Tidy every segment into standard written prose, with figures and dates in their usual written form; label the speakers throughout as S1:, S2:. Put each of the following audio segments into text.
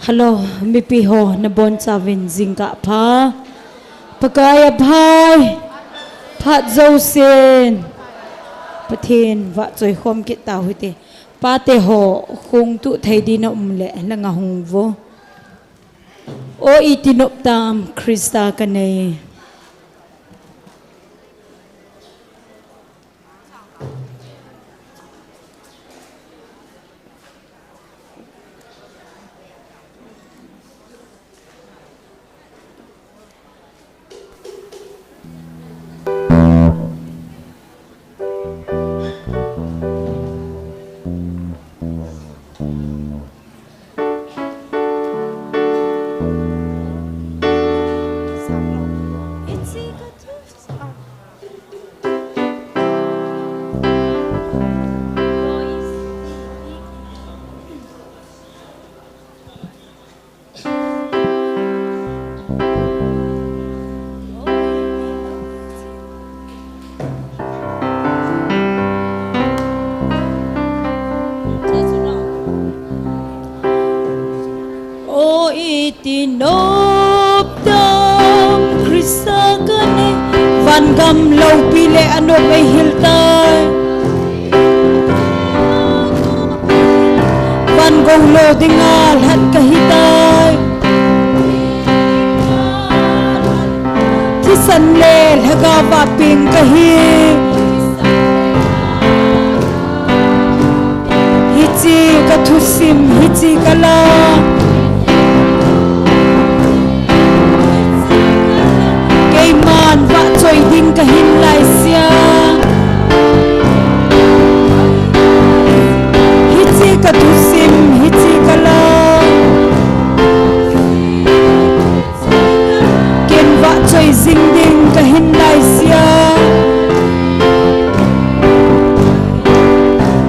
S1: Hello, mi pi ho na bon savin zinga pha pakaya phai phat zo sen pathin wa choi khom ki ta huite pa te ho khung tu thei di na le langa hung vo o itinop tam Krista kanei itinop tam Krista kane van gam lâu pile ano bay hiltai van gong lo dingal hat kahitai kisan le haga va ping kahi hichi kathusim hichi kala man va choi ding ka hin lai sia hichi ka tu sim hichi kala ken va choi ding ding ka hin lai sia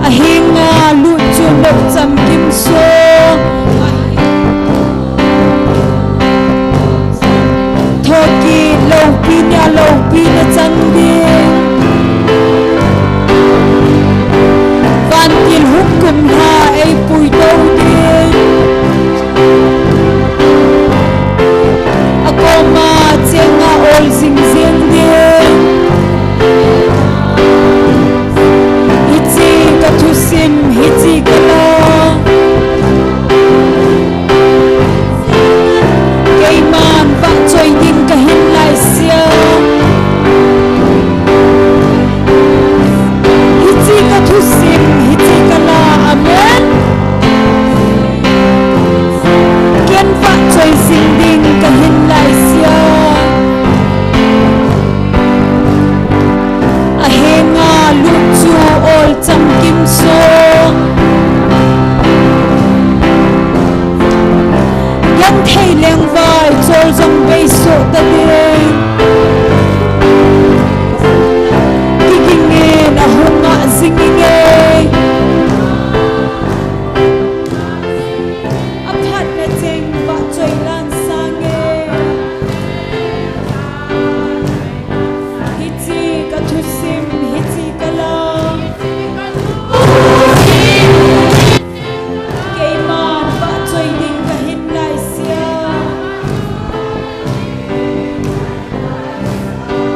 S1: a hinga lu chu lok cham kim so thoki lâu pin chân đi van tiền hút cùng ha ai bùi đâu đi a cô mà chiang a ol zing zing đi hichi ka thu sim hichi ka lo cây man va choi ding ka hin lai sia hichi ka thu sim hichi ka la amen ken va choi sing ding ka hin lai sia a henga lu chu ol cham kim so yang thei leng vai chol jong bei so ta de kicking in a hunga singing a phat na cheng va choi lan sang hichi ka thu sim hichi ka la kei man va choi ding ka hin lai sia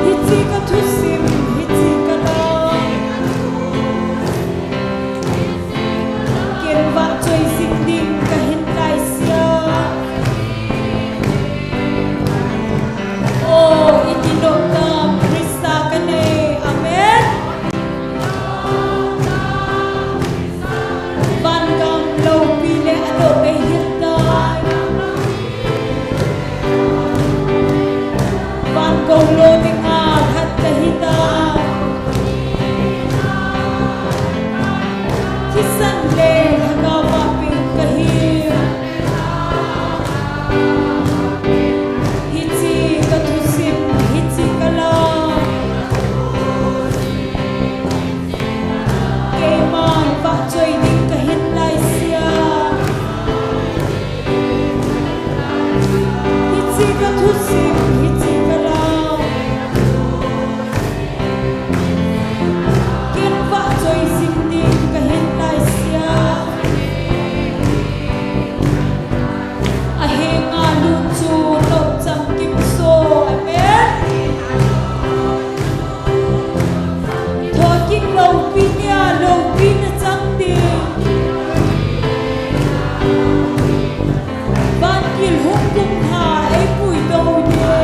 S1: hichi ka thu sim hichi ka la ken va choi sing ding ka hin lai sia il hung kum ha ai pui do ne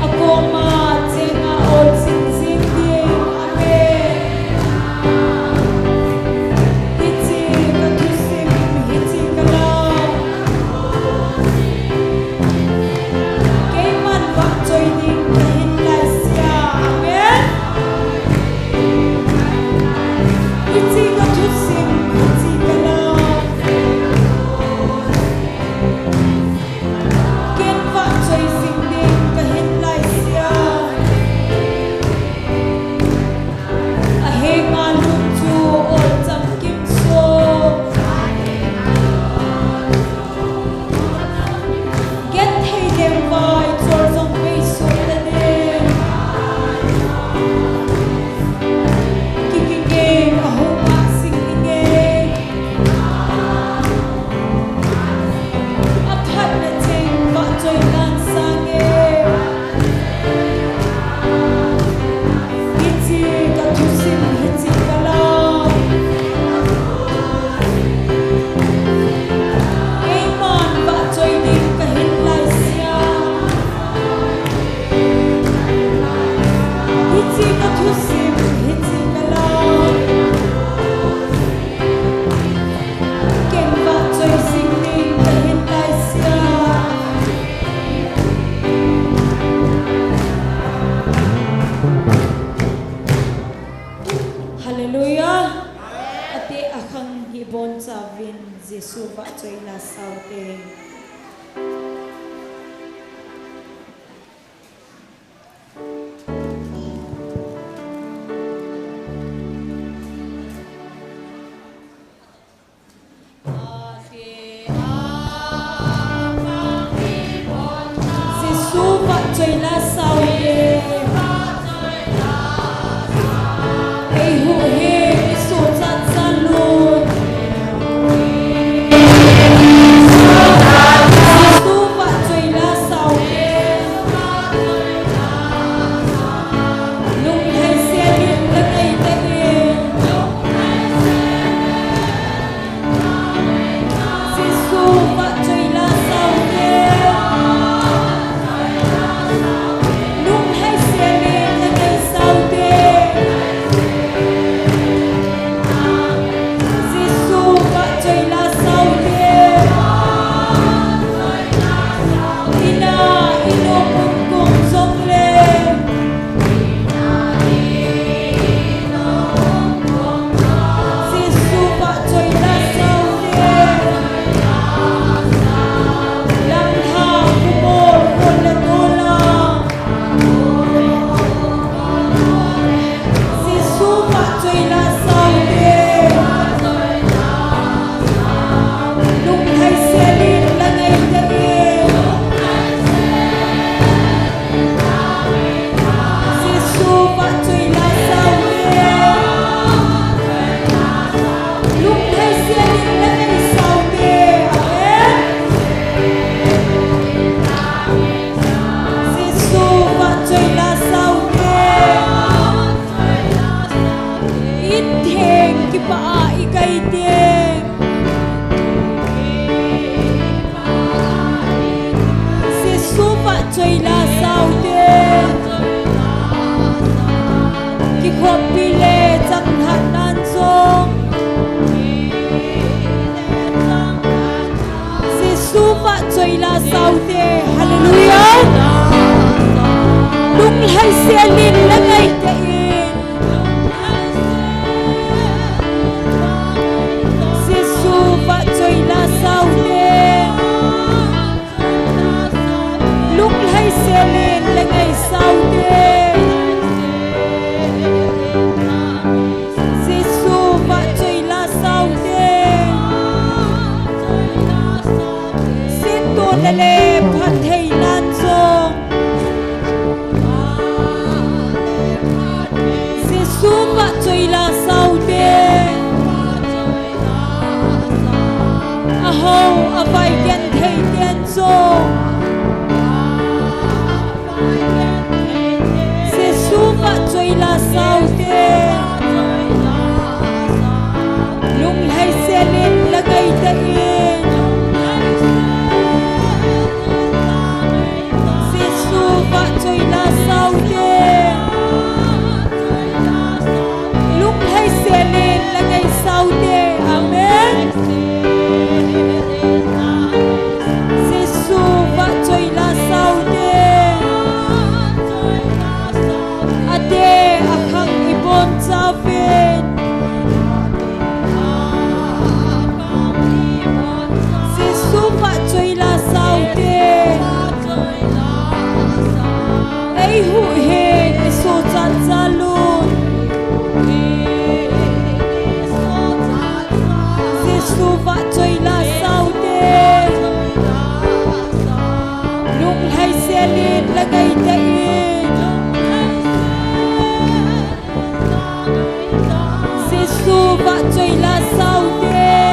S1: akoma chenga ol sing sing de ame hichi ka thusim hichi kala ke man wa choi ding ka hin lai sia amen hichi ka thusim hichi kala ken wa choi sing ding ka hin lai sia a he nga lu chu ol cham kim so get thei dem vai chor jong mei so da de ki ki ge a ho ma sing ge a phat na cheng va choi nan sa ge hichi ka thusim hichi kala ei man va choi ding ka hin lai sia hichi ka thusim hichi kala ken va choi sing ding ka hin lai sia hallelujah ate akhang hibon savin jesu va choi la saute jesu va choi la saute ei hu he so chan san luôn jesu va choi la saute lung hai se lin la nei te e jesu va choi la saute lung hai se lin la nei saute jesu va choi la saute ina ino kun kong song le jesu va choi la saute lam tha kumor kon la tola jesu va choi la saute lung hai se lin la nei te e jesu va choi la saute lung hai se lin la nei saute amen jesu va choi la saute in theng ki pa i kai teng jesu va choi la saute ki khop pi le chang han nan song jesu va choi la saute hallelujah lung hai se lin la ngai te in jesu va choi la saute lung hai se lin la ngai saute jesu va choi la saute sin to la le phat thei nan song jesu va choi la saute a ho a vai ken thei ten song jesu va choi la saute lung hai se lin la gai su va chơi la sao đê lung hay xe lên là gây tệ Giêsu va chơi la sao đê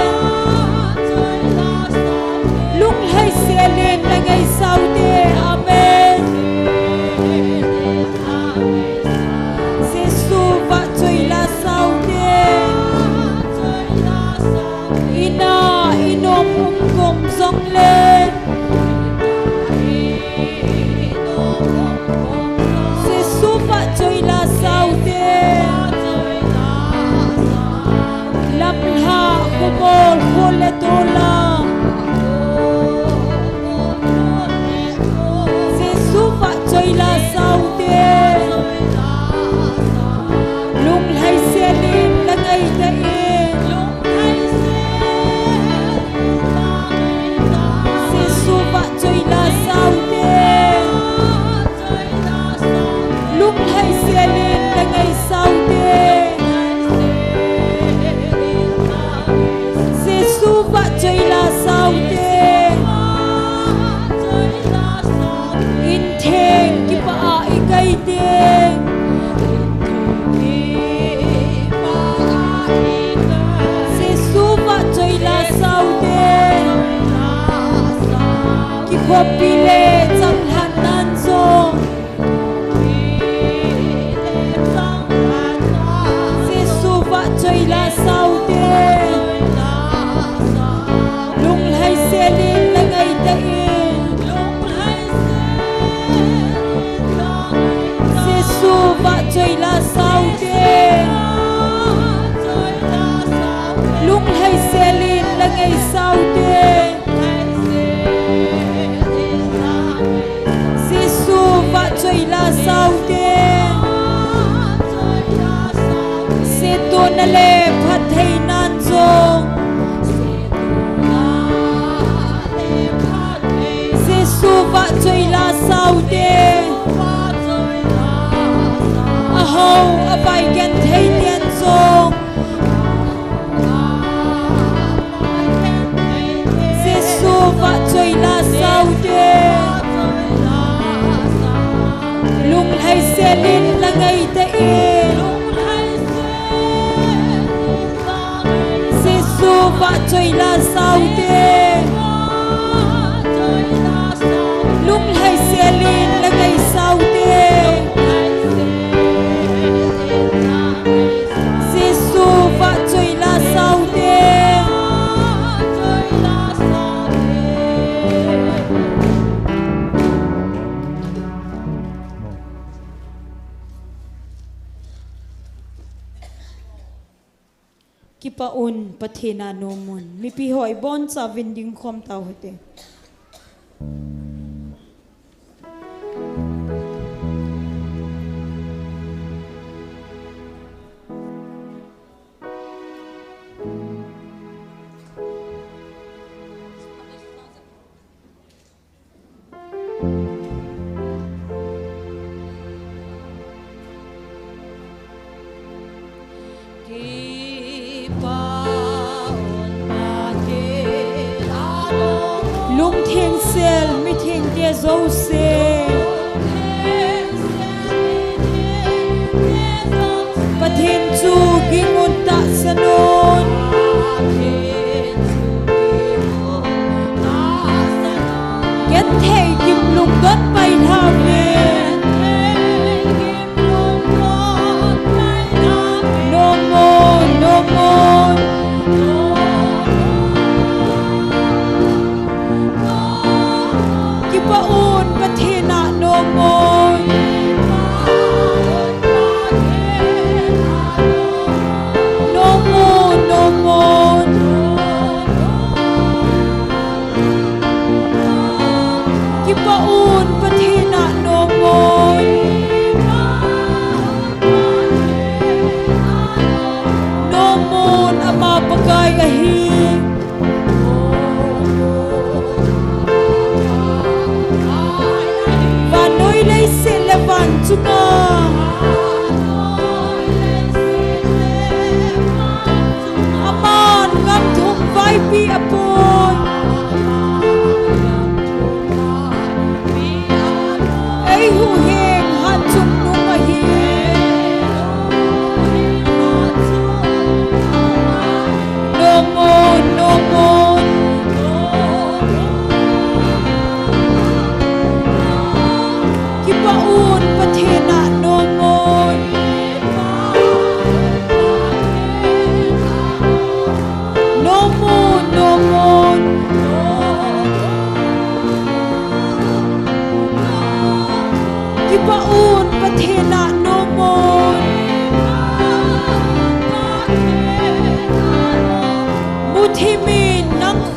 S1: lung hay xe lên là gây sao đê amen Giêsu va chơi la sao đê ina inom cùng dòng lên Giêsu va chơi la sao đê lâm ha khobol khole tola Giêsu va chơi la sao đê lung hay xe lên là ngày đây Giêsu va chơi la sao đê lung hay xe lên là ngày sau đê Giêsu va chơi la sao đê in theng ki pa ai kai đê Giêsu va chơi la sao đê ki khop pi le chang han nan zo Giêsu va chơi la sao đê lung hay xe lên là ngày đây Giêsu va chơi la sao đê lung hay xe lên là ngày sau đê Giêsu va chơi la sao đê se to na le phat thei nan zo Giêsu va chơi la sao đê a ho a vai gen thei tian zo Giêsu va chơi la sao đê lung hay xe lên là ngày tây Giêsu va chơi la sao đê lung hay xe lên là ngày sau đê Giêsu va chơi la sao đê Kipaun pathina nomun mi pi hoi bon sa vinding khom tau hete lung thiêng sel mi thiêng tia dâu se pathin chu gingun ta sanon get thei kim lung got pai tha ve no more no more Kipaun pathina no more no more no more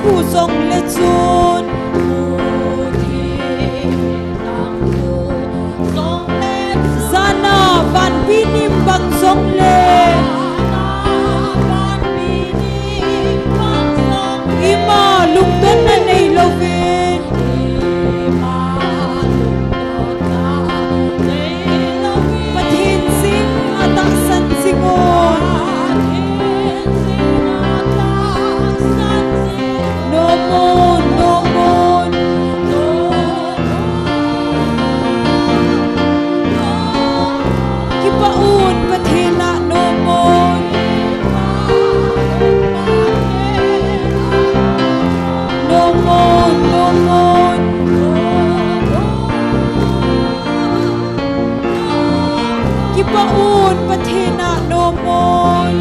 S1: khu song le chun Zana van binim bang song le Ima lung don na nei lovin Pathin sing ata san singon No mon Kipaun pathina no mon Kipaun pathina no mon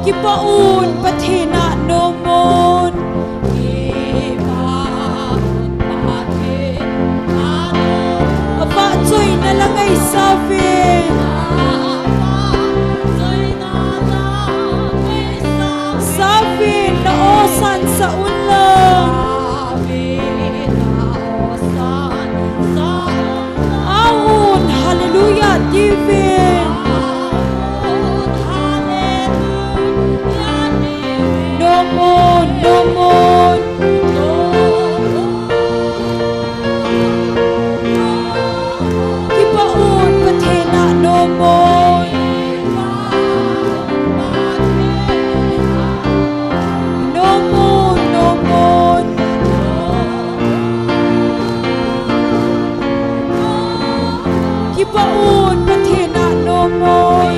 S1: Kipaun pathina no mon Ava joy na langay savin Savin na osan sa ulang Aun hallelujah divin No mon Kipaun pathina no mon No mon Kipaun pathina no mon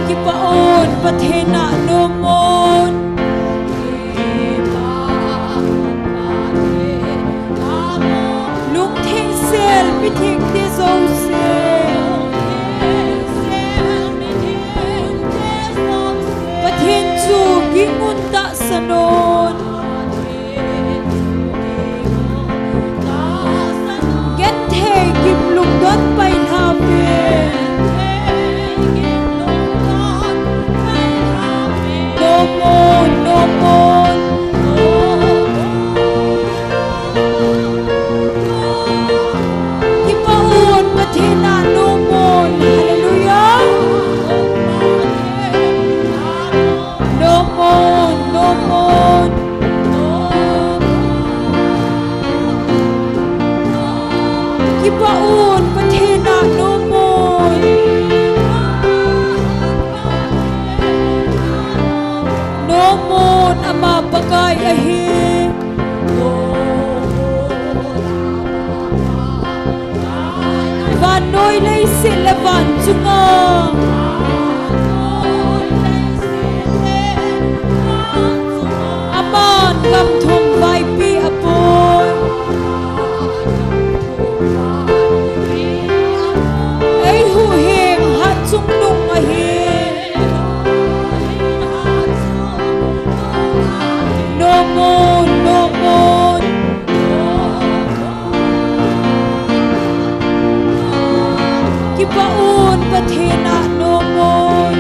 S1: Kipaun pathina no mon Lung thing sel mi thing de zo sel Pathin chu gingun ta sanon Get thei kim lung don pai havin No mon Kipaun pathina no mon hallelujah No mon Kipaun pathina no mon No mon ama bagay ahi Van noi lay sila van chunga Aman kam thum vai pi apoy Ay hu heng hat chung nung ahi No mon Kipaun pathina no mon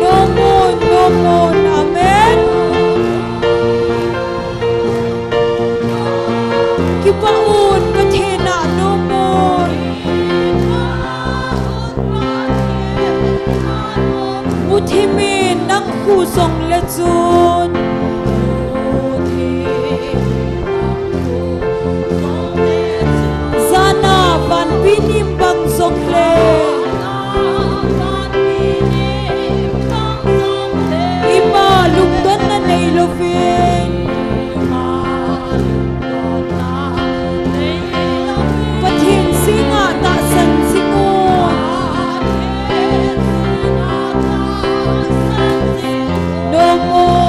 S1: No mon amen Kipaun pathina no mon Uthimin nang khu song le chun Zana van binim bang song le Ima lung don na nei lovin Pathin singa ta san singon No mon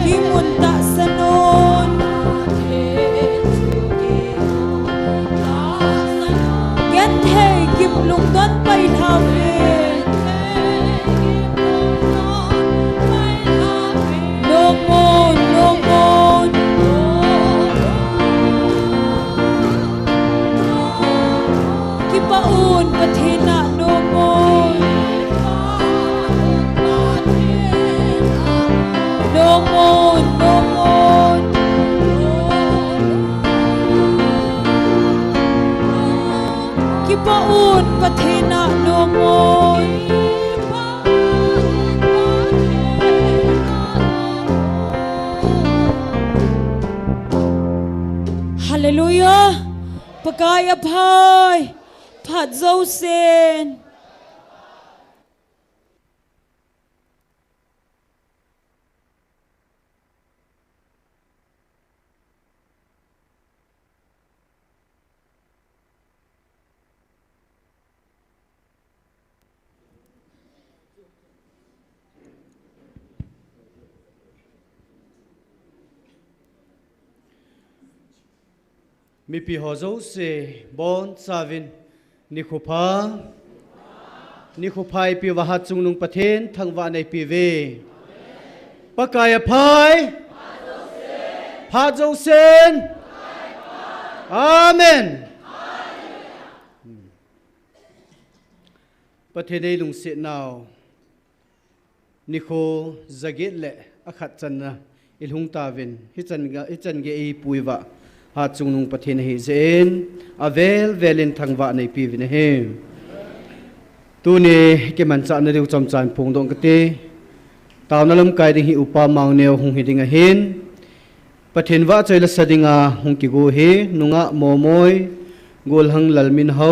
S1: ki mun ta sanon gen the kip lung don pai tham nong mon ki pa un pathina nong mon nong mon ki pa un pathina nong mon Hallelujah ประกายอภัยผัดเจ้าเซน
S2: มีปีหัวเจ้าเสบอนซาวินนิคุพายปีวหัดจุงนุงประเทศทั้งวันในปีเวประกายภัยพาเจ้าเซนอาเมนประเทศในลุงเสนาวนิโคซาเกตเละอคัดจันนะอิลฮุงตาวินฮิจันเกอีปุยวะหาจุงนุงประเทศให้เซนอเวลินทางวะในปีวินเฮตัวนี้เกี่ยมันจะในเรื่องจำจานพงดงกติตาวนั้นลำกายดิ่งหิอุปามังเนียวหงหิดิ่งเห็นประเทศว่าใจละสดิ่งหงกิโกเฮนุงะโมโมยกูลหังลัลมินเฮา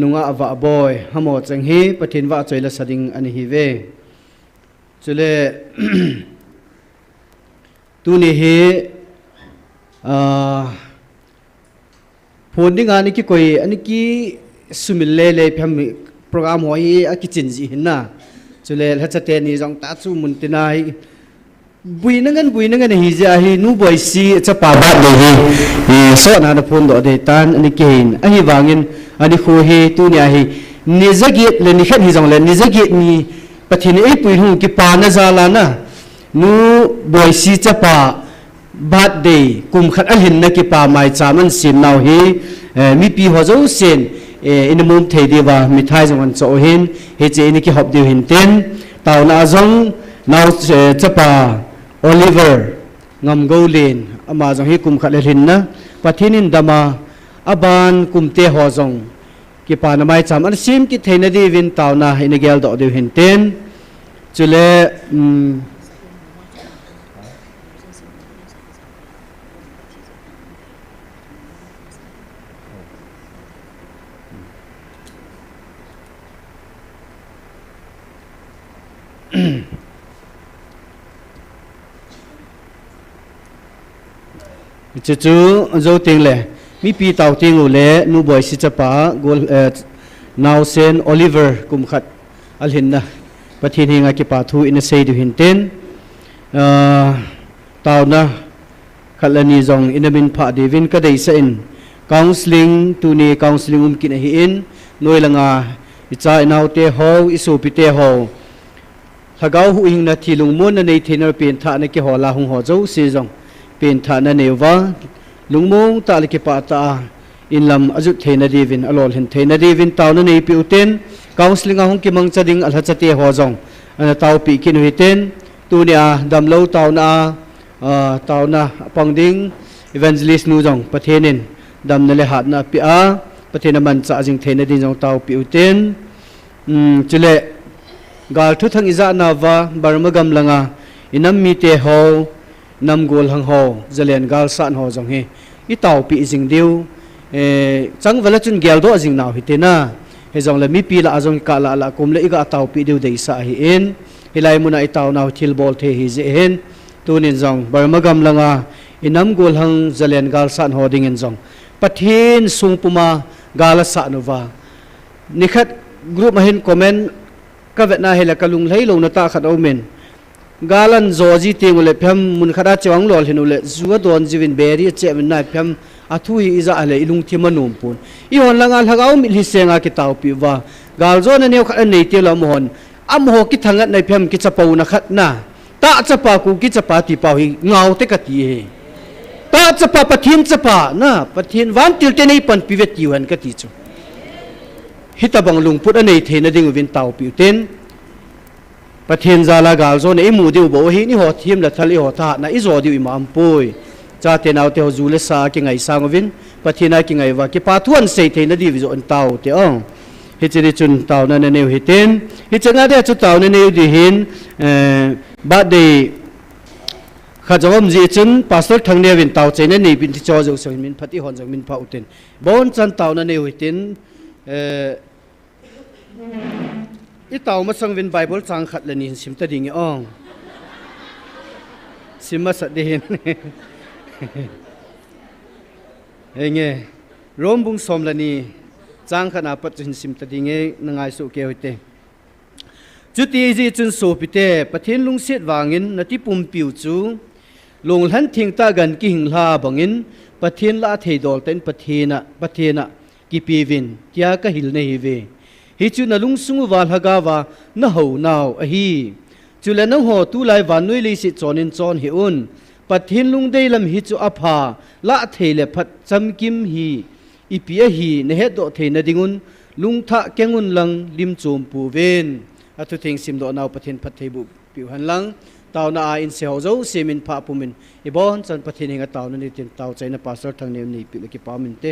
S2: นุงะวะบอยฮามอจังเฮประเทศว่าใจละสดิ่งอันฮิเวจุเลตัวนี้เฮพูดดิ้งอันนี้กี่คนอันนี้กี่สุมิเลเลยพิมพ์โปรแกรมหัวยี่อันกี่จินจีหินนะจุเลถ้าจะเทนี่จงตัดสู้มุนตินายบุยนั่งกันฮิจาฮินูบอยซีจะป่าบ้านเลยฮิสอนหาพูดต่อเดตันอันนี้กี่หินอันนี้วางินอันนี้โคเฮตัวนี้ฮินิจกิเลนิขันฮิจงเลนิจกินี่ปะทินไอ้ปุยหูกี่ป่านะซาลานะนูบอยซีจะป่าบาดเดย์กุมขัดอันเห็นนักป่าไม้จามันสินนาวเฮมีปีหัวเจ้าเซนอินมุมเทดีว่ามีท้ายจังหวัดโซเฮนเฮเจนี่กี่หอบเดียวเห็นเต้นตาวนาจงนาวจะป่าโอลิเวอร์งามโกลินอามาจงเฮกุมขัดเห็นนะปะทินินดามาอาบานกุมเตหัวจงกี่ป่าไม้จามันซิมกี่เทนดีวินตาวนาเฮนเกลดอกเดียวเห็นเต้นจุเลจู่ๆโจติงเลยมีปีเต่าติงอุเล่นูบอยสิจะป่ากูนาวเซนโอลิเวอร์กุมขัดอัลหินนะประเทศหิงากิปาทูอินเซดูหินเต้นเต่านะขัดละนีจงอินบินพาเดวินก็ได้เซ็นกาวสลิงตูนีกาวสลิงกินหินนวยละงาอิจาอินาวเตฮาวอิสูปิเตฮาวถ้าเขาหูหิงนาทีลุงม้วนในเทนร์เป็นท่าในกิฮอลาหงหอเจ้าซีจงเป็นท่าในเนวะลุงม้งตาลิกิปาตาอินลำอจุเทนดีวินอลอลเห็นเทนดีวินตาวในปิวเตนกาวสลิงหงกิมังจะดิ่งอัลฮัจเตหอจงอันตาวปีกินหิเตนตัวเนียดำเล่าตาวนาปังดิ่งอีเวนต์ลิสนูจงประเทศนินดำในเลหัดนาปีอาประเทศมันจะจิงเทนดีจงตาวปิวเตนจุเลกาลทุทั้งอิจานาวาบารมกำลังอินัมมีเตหอนำกอลหังหอจะเลียนกาลสันหอจงเฮอีตาวปีจิงเดียวจังเวลาจุนเกลโดจิงนาวฮิเตน่าเฮจงเลยมีปีละจงกาละกุมเลยอีกตาวปีเดียวเดย์สาฮิเอ็นฮิไลมุนาอีตาวนาวทิลบอลเทฮิเจเอ็นตัวนินจงบารมกำลังอินัมกอลหังจะเลียนกาลสันหอดิ่งจงปัทหินสุงปุมากาลสันวานิคัดกรุ๊ปมาเห็นคอมเมนต์ก็เวทนาเฮลกลุงไหลลงนาตาขัดเอาเมน galan zoji ting ule pham mun khada chawang lol hin ule zuwa don jiwin beri che min nai pham athui iza ale ilung thimanum pun I hon langa lhagau mi hisenga ki tau pi wa gal zo na neu khat nei te lam hon am ho ki thangat nai pham ki chapau na khat na ta chapa ku ki chapa ti pau hi ngau te ka ti he ta chapa pathin chapa na pathin wan til te nei pan pivet ti wan ka ti chu hitabang lungput anei theina ding win tau pi ten pathin zala gal zo nei mu diu bo hi ni ho thim la thali ho tha na I zo diu imam poi cha te nau te ho zule sa ki ngai sang win pathina ki ngai wa ki pa thuan sei theina di zo an tau te ong hi chiri chun tau na neu hi ten hi changa de chu tau na neu di hin ba de khajawam ji chun pastor thangne win tau chena nei bin ti cho zo so min phati hon jong min pa uten bon chan tau na neu hi ten I tau ma sang win bible chang khat la ni sim ta ding ong sim ma sa de hin enge rom bung som la ni chang khana pat chin sim ta ding e nangai su ke hoite chuti ji chun so pite pathin lung set wangin nati pum piu chu lung han thing ta gan ki hing hla bangin pathin la thei dol ten pathina ki piwin tia ka hil nei ve hi chu na lung sungu wal haga wa na ho naw a hi chu le na ho tu lai van noi le si chonin chon hi un pathin lung dei lam hi chu apha la thei le phat cham kim hi ipia hi ne he do thei na dingun lung tha kengun lang lim chum pu ven atu thing sim do naw pathin phat thei bu piu han lang taw na a in se ho zo semin pha pumin ibon chan pathin hinga taw na ni tin taw chaina pastor thang ne ni pi le ki pa min te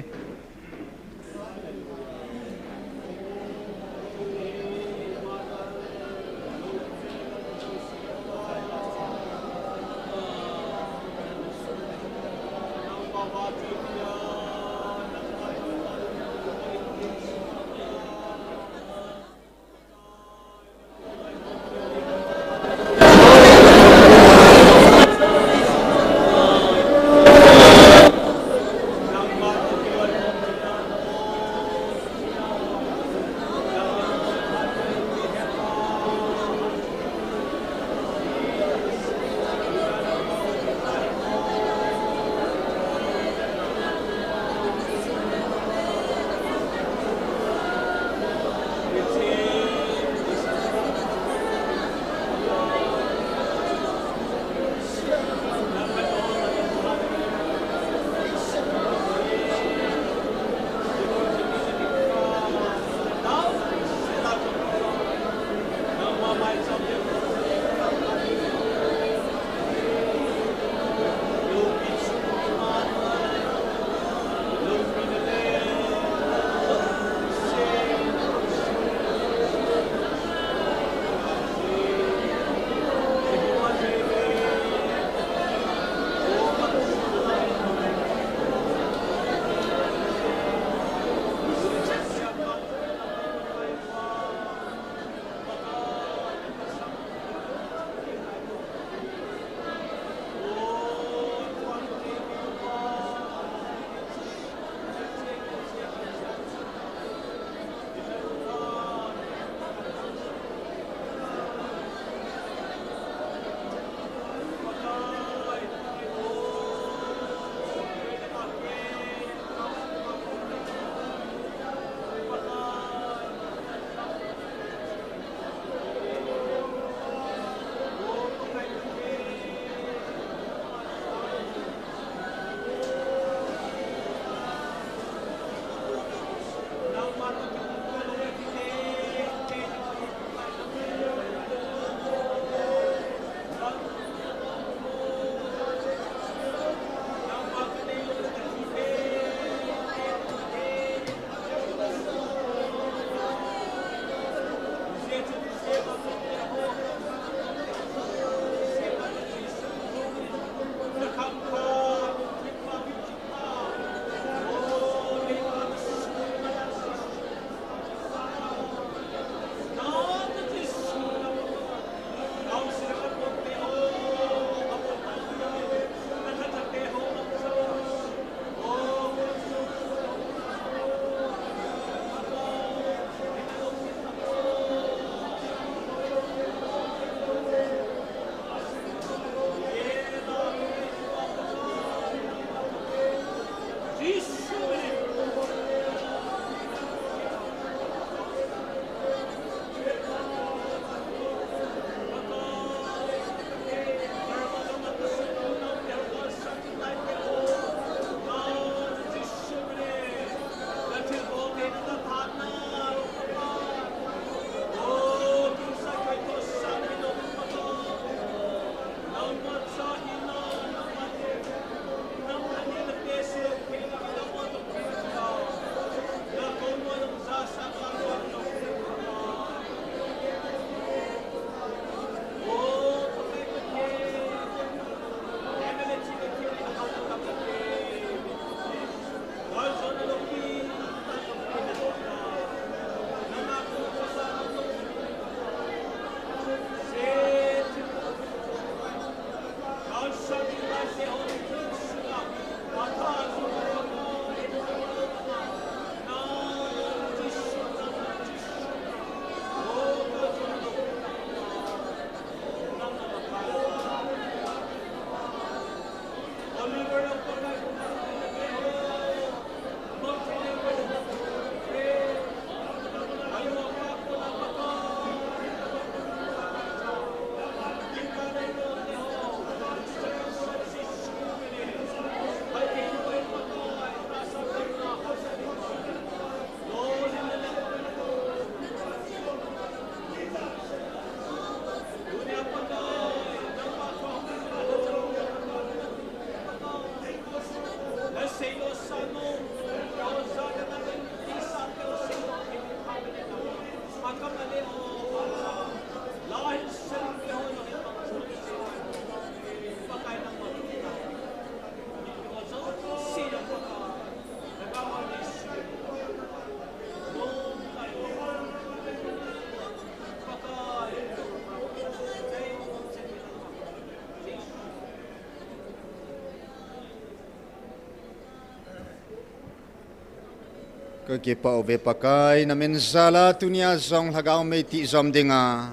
S3: Kekipa ove pakai namin zala tunia zong hagaw may ti zom dinga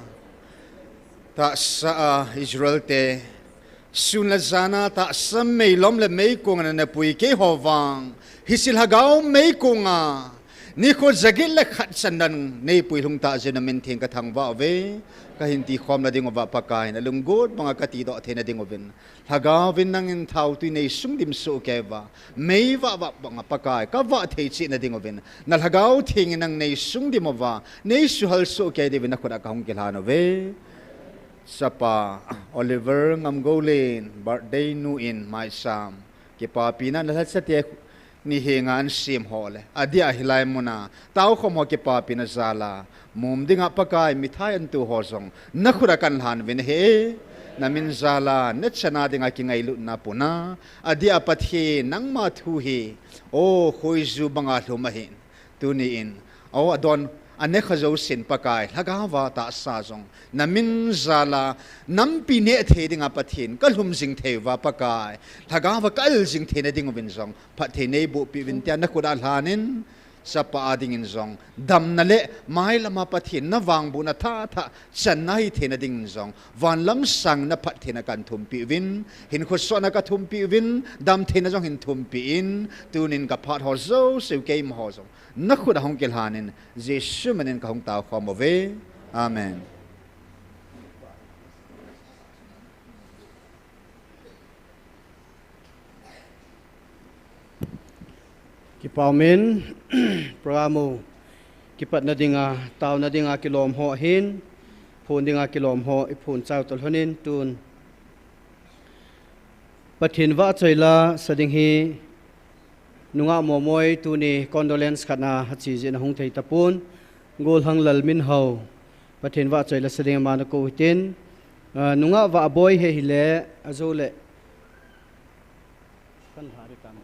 S3: ta sa Israel te sun la zana ta sa may lom le may kung na napui ke hovang hisil hagaw may kung ni ko zagil la khat sandan nei pui lung ta je namin thing ka thang wa ve ka hindi khom na ding ova pakai na lunggod mga katido the na ding ovin hagaw vin nang in thau tu nei sung dim so ke va may wa mga pakai ka wa the chi na ding ovin na hagaw thing nang nei sung dim ova nei su hal so ke de vin na khura ka hong kilhan ove sapa Oliver Ngamgolin birthday nu in my sam ke pa pina na sa te ni hengan sim hole adia hilai muna tau khomo ke pa pina zala mum dinga pakai mithai an tu hosong nakhura kan han vin he namin zala net chana dinga ki ngai lu na puna adia pathi nang ma thu hi o khoi zu banga hlumahin tuni in o adon ane khazo sin pakai lagawa ta sa jong namin zala nampi ne the dinga pathin kalhum jing thewa pakai lagawa kal jing the na ding win jong pathe nei bu pi win tia na kuda hlanin sapa ading in jong dam na le mai lama pathin na wang bu na tha tha chan nai the na ding jong van lam sang na pathe na kan thum pi win hin khu so na ka thum pi win dam the na jong hin thum pi in tunin ka phat ho zo se ke im ho jong na khud hong kel hanin jesu manin ka hong ta khom ove amen
S2: Kipaumin programo kipat na dinga tao na dinga kilom ho hin phun dinga kilom ho iphun chau tol honin tun pathin wa choila sading hi nunga momoi tuni condolence khana hachi jin hong thei tapun gol hang lalmin ho pathin wa choila sading ma na ko tin nunga wa boy he hile azole kan hari kam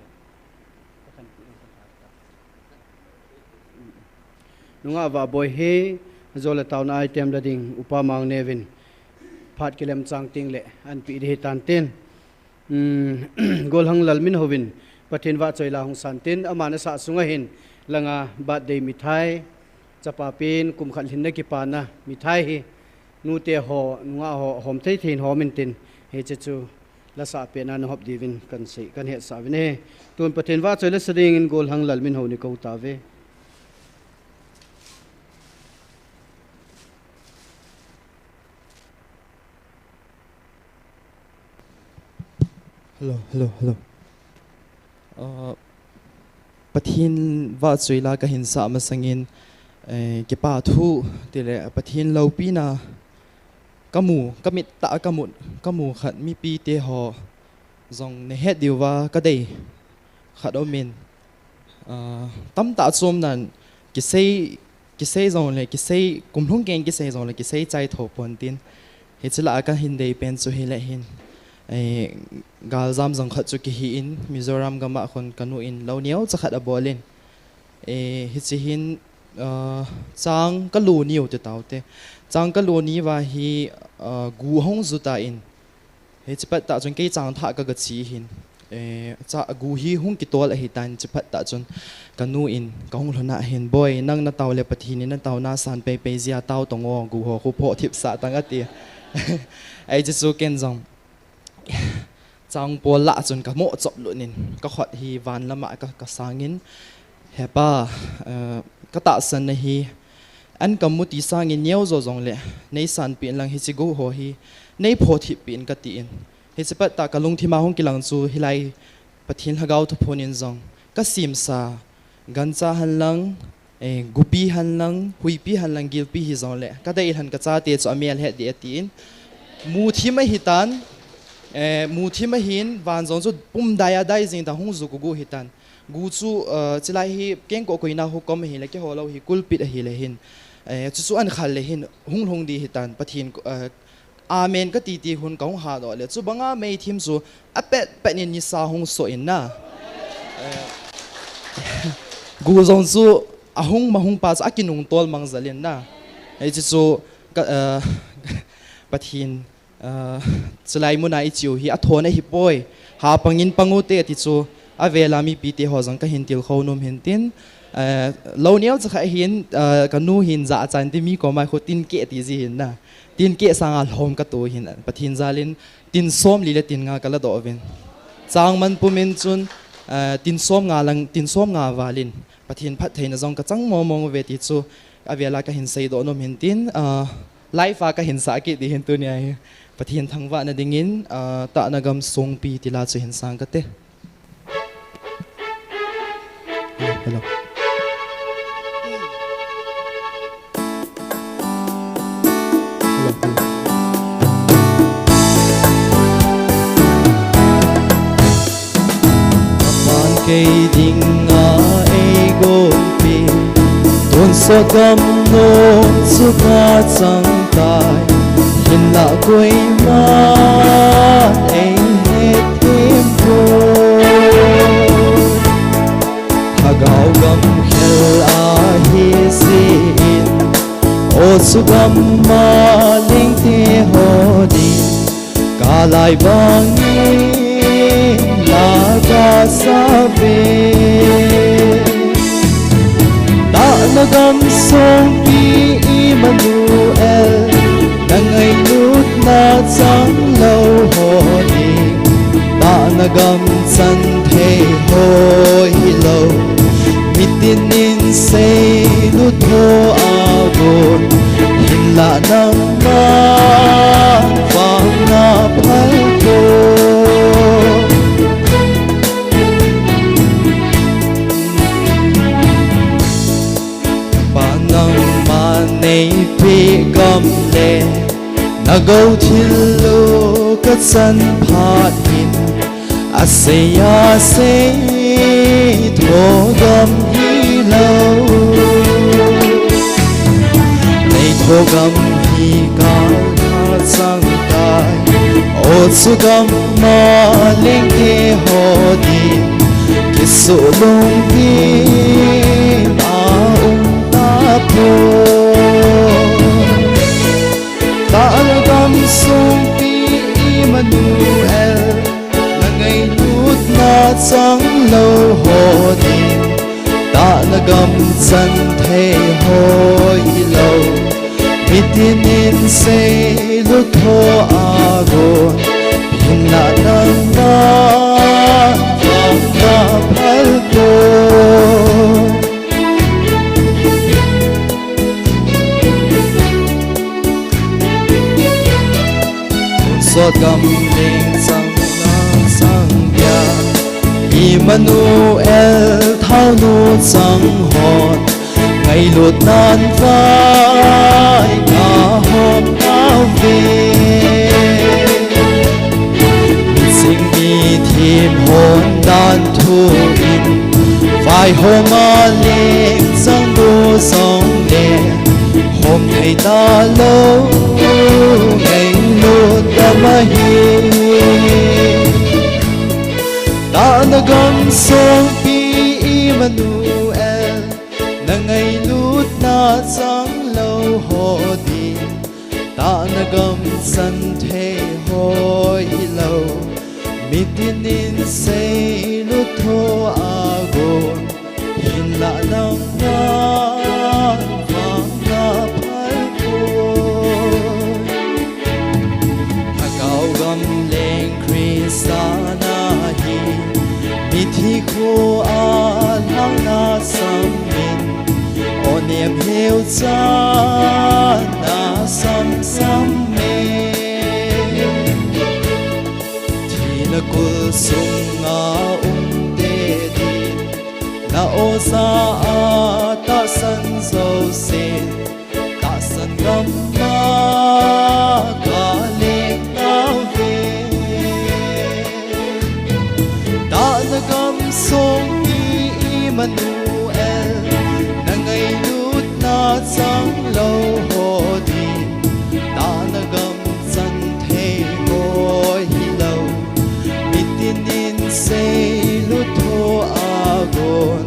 S2: nunga wa boy he zola tauna item da ding upamang nevin phat kilem chang ting le an pi de tan ten gol hang lalmin hovin pathin wa choila hong santin amana sa sunga hin langa birthday mithai chapapin kum khan hin na ki pana mithai hi nu te ho nunga ho hom thei thin ho min tin he chu la sa pe na no hop divin kan sei kan he sa vine tun pathin wa choila sading in gol hang lalmin ho ni ko ta ve
S4: Hello. Pathin wa choila ka hin sa ma sangin ke pa thu tile pathin lo pi na kamu kamit ta kamu khat mi pi te ho zong ne het diwa ka dei khat omin tam ta chom nan ki sei zong le ki sei kum thong keng ki sei zong le ki sei chai tho pon tin he chila ka hin dei pen chu hi le hin gal zam zang khat chu ki hi in Mizoram gama khon kanu in lo niau cha khat a bolin hi chi hin chang ka lu niu te taute chang ka lu ni wa hi gu hong zu ta in he chipat ta chun ke chang tha ka ga chi hin cha gu hi hung ki tol hi tan chipat ta chun kanu in kaung lona hin boy nang na taw le pathin na taw na san pe pe zia taw tongo gu ho khu pho thip sa tang ati ai ji su ken jong chang pol la chun ka mo chop lunin ka khot hi van lama ka sangin hepa ka ta san na hi an kamuti sangin nyeu zo jong le nei san pin lang hi chi go ho hi nei pho thip pin ka ti in he chipat ta ka lung thima hong kilang chu hilai pathin hagau thu phonin jong ka sim sa gancha han lang gupi han lang huipi han lang gilpi hi zong le ka dai han ka cha te chu amial he de tin mu thima hitan mu thima hin van zong chu pum daya dai jing ta hung zu gu hitan gu chu chilai hi keng ko koina hu kom hi le ke holo hi kulpit hi le hin chu chu an khal le hin hung di hitan pathin amen ka ti hun kaung ha do le chu banga mei thim chu apet penin ni sa hung so in na gu zong chu ahung mahung pa cha kinung tol mang zalin na ai chu pathin chulai muna I chiu hi athona hi poi ha pangin pangute ti chu avela mi pi te ho jang ka hin til khonum hin tin lo niaw cha kha hin kanu hin za chan ti mi ko mai kho tin ke ti ji hin na tin ke sanga lhom ka to hin pathin zalin tin som li le tin nga kala do vin chang man pumin chun tin som nga walin pathin phat theina jong ka chang mong ve ti chu avela ka hin sei do nom hin tin life ka hin sa ki di hin tu ni ai pathin thangwa na dingin ta nagam song pi ti la chu hin sang ka te hello cây đình ngã gon pi tuôn so gam nôn su ca chẳng tai hin la quay man anh hết thêm vui ha gạo gam khel a hi sin o su gam ma linh te ho đi cả lại bang laga sabe ta nagam song pi Emmanuel nangai lut na chang lo ho ni ta nagam san the hoi lo mitin in say lut ho agon hin la nang ma wang na phal ko nei pi gam le na go thil lo ka san phat hin a se ya se tho gam hi lo nei tho gam hi ka sang tai o su gam ma ling ke ho di ki so long pi ma ta po Talagam song pi Emmanuel nangai lut na chang lo ho din talagam san the hoi lo mitin in se lut ho agon hin la nang na phal ko so gam ling sang na sang ya Emmanuel thao nu sang hon ngày lụt nan vai cả hôm áo về sinh đi thêm hồn đan thu in vài hôm lên sang đô sông đè hôm thầy ta lâu ngày lụt ta mahi ta nagam song pi Emmanuel na ngày lụt na chang lâu ho di ta nagam san the hoi lo lâu mi tin in say lúc thô agon hin la nang na vang na phai khôi thakau gam leng Kristana hi mi thi khu a lang na sam min onem heu cha na sam sam me thi na kul sung a te din na o sa a ta san zo sin ta san gam ma ka le na ve ta na gam song i Emmanuel na ngay lut na sang lâu ho đi ta na gam san thế ngồi lâu mi tin in say lut thô agon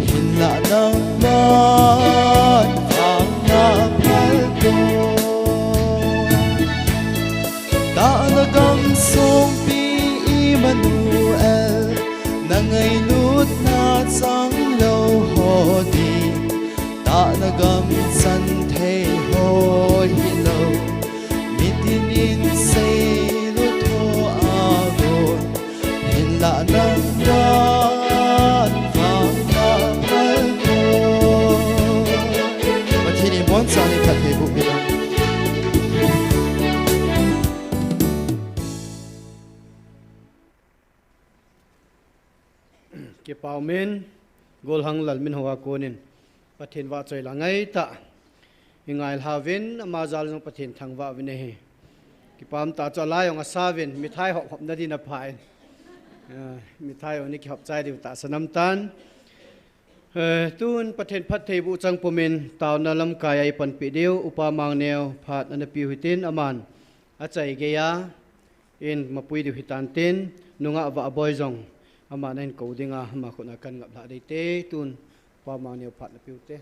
S4: hin la nang ban vang na phal ko ta na gam song pi Emmanuel na ngay lut na sang lâu ho đi ta na gam san thế hoi lâu mi tin in say lut thô agon hin la nang ban vang na phal ko mà thi ni bon sa ni phat he bu bi lang
S2: ke pau men gol hang lal min hoa konin pathin wa choi la ngai ta ingai havin ama zal no pathin thangwa vine he ki pam ta cha la yong asavin mithai hop hop na din a phai mithai oni ki hop chai di ta sanam tan tun pathin phat thei bu chang pomin taw na lam kai ai pan pi deu upa mang neo phat an pi hitin aman a chai ge ya in mapui di hitan tin nunga wa boy jong ama nain ko dinga ma khona kan ngap la dei te tun pa ma neo phat na piu te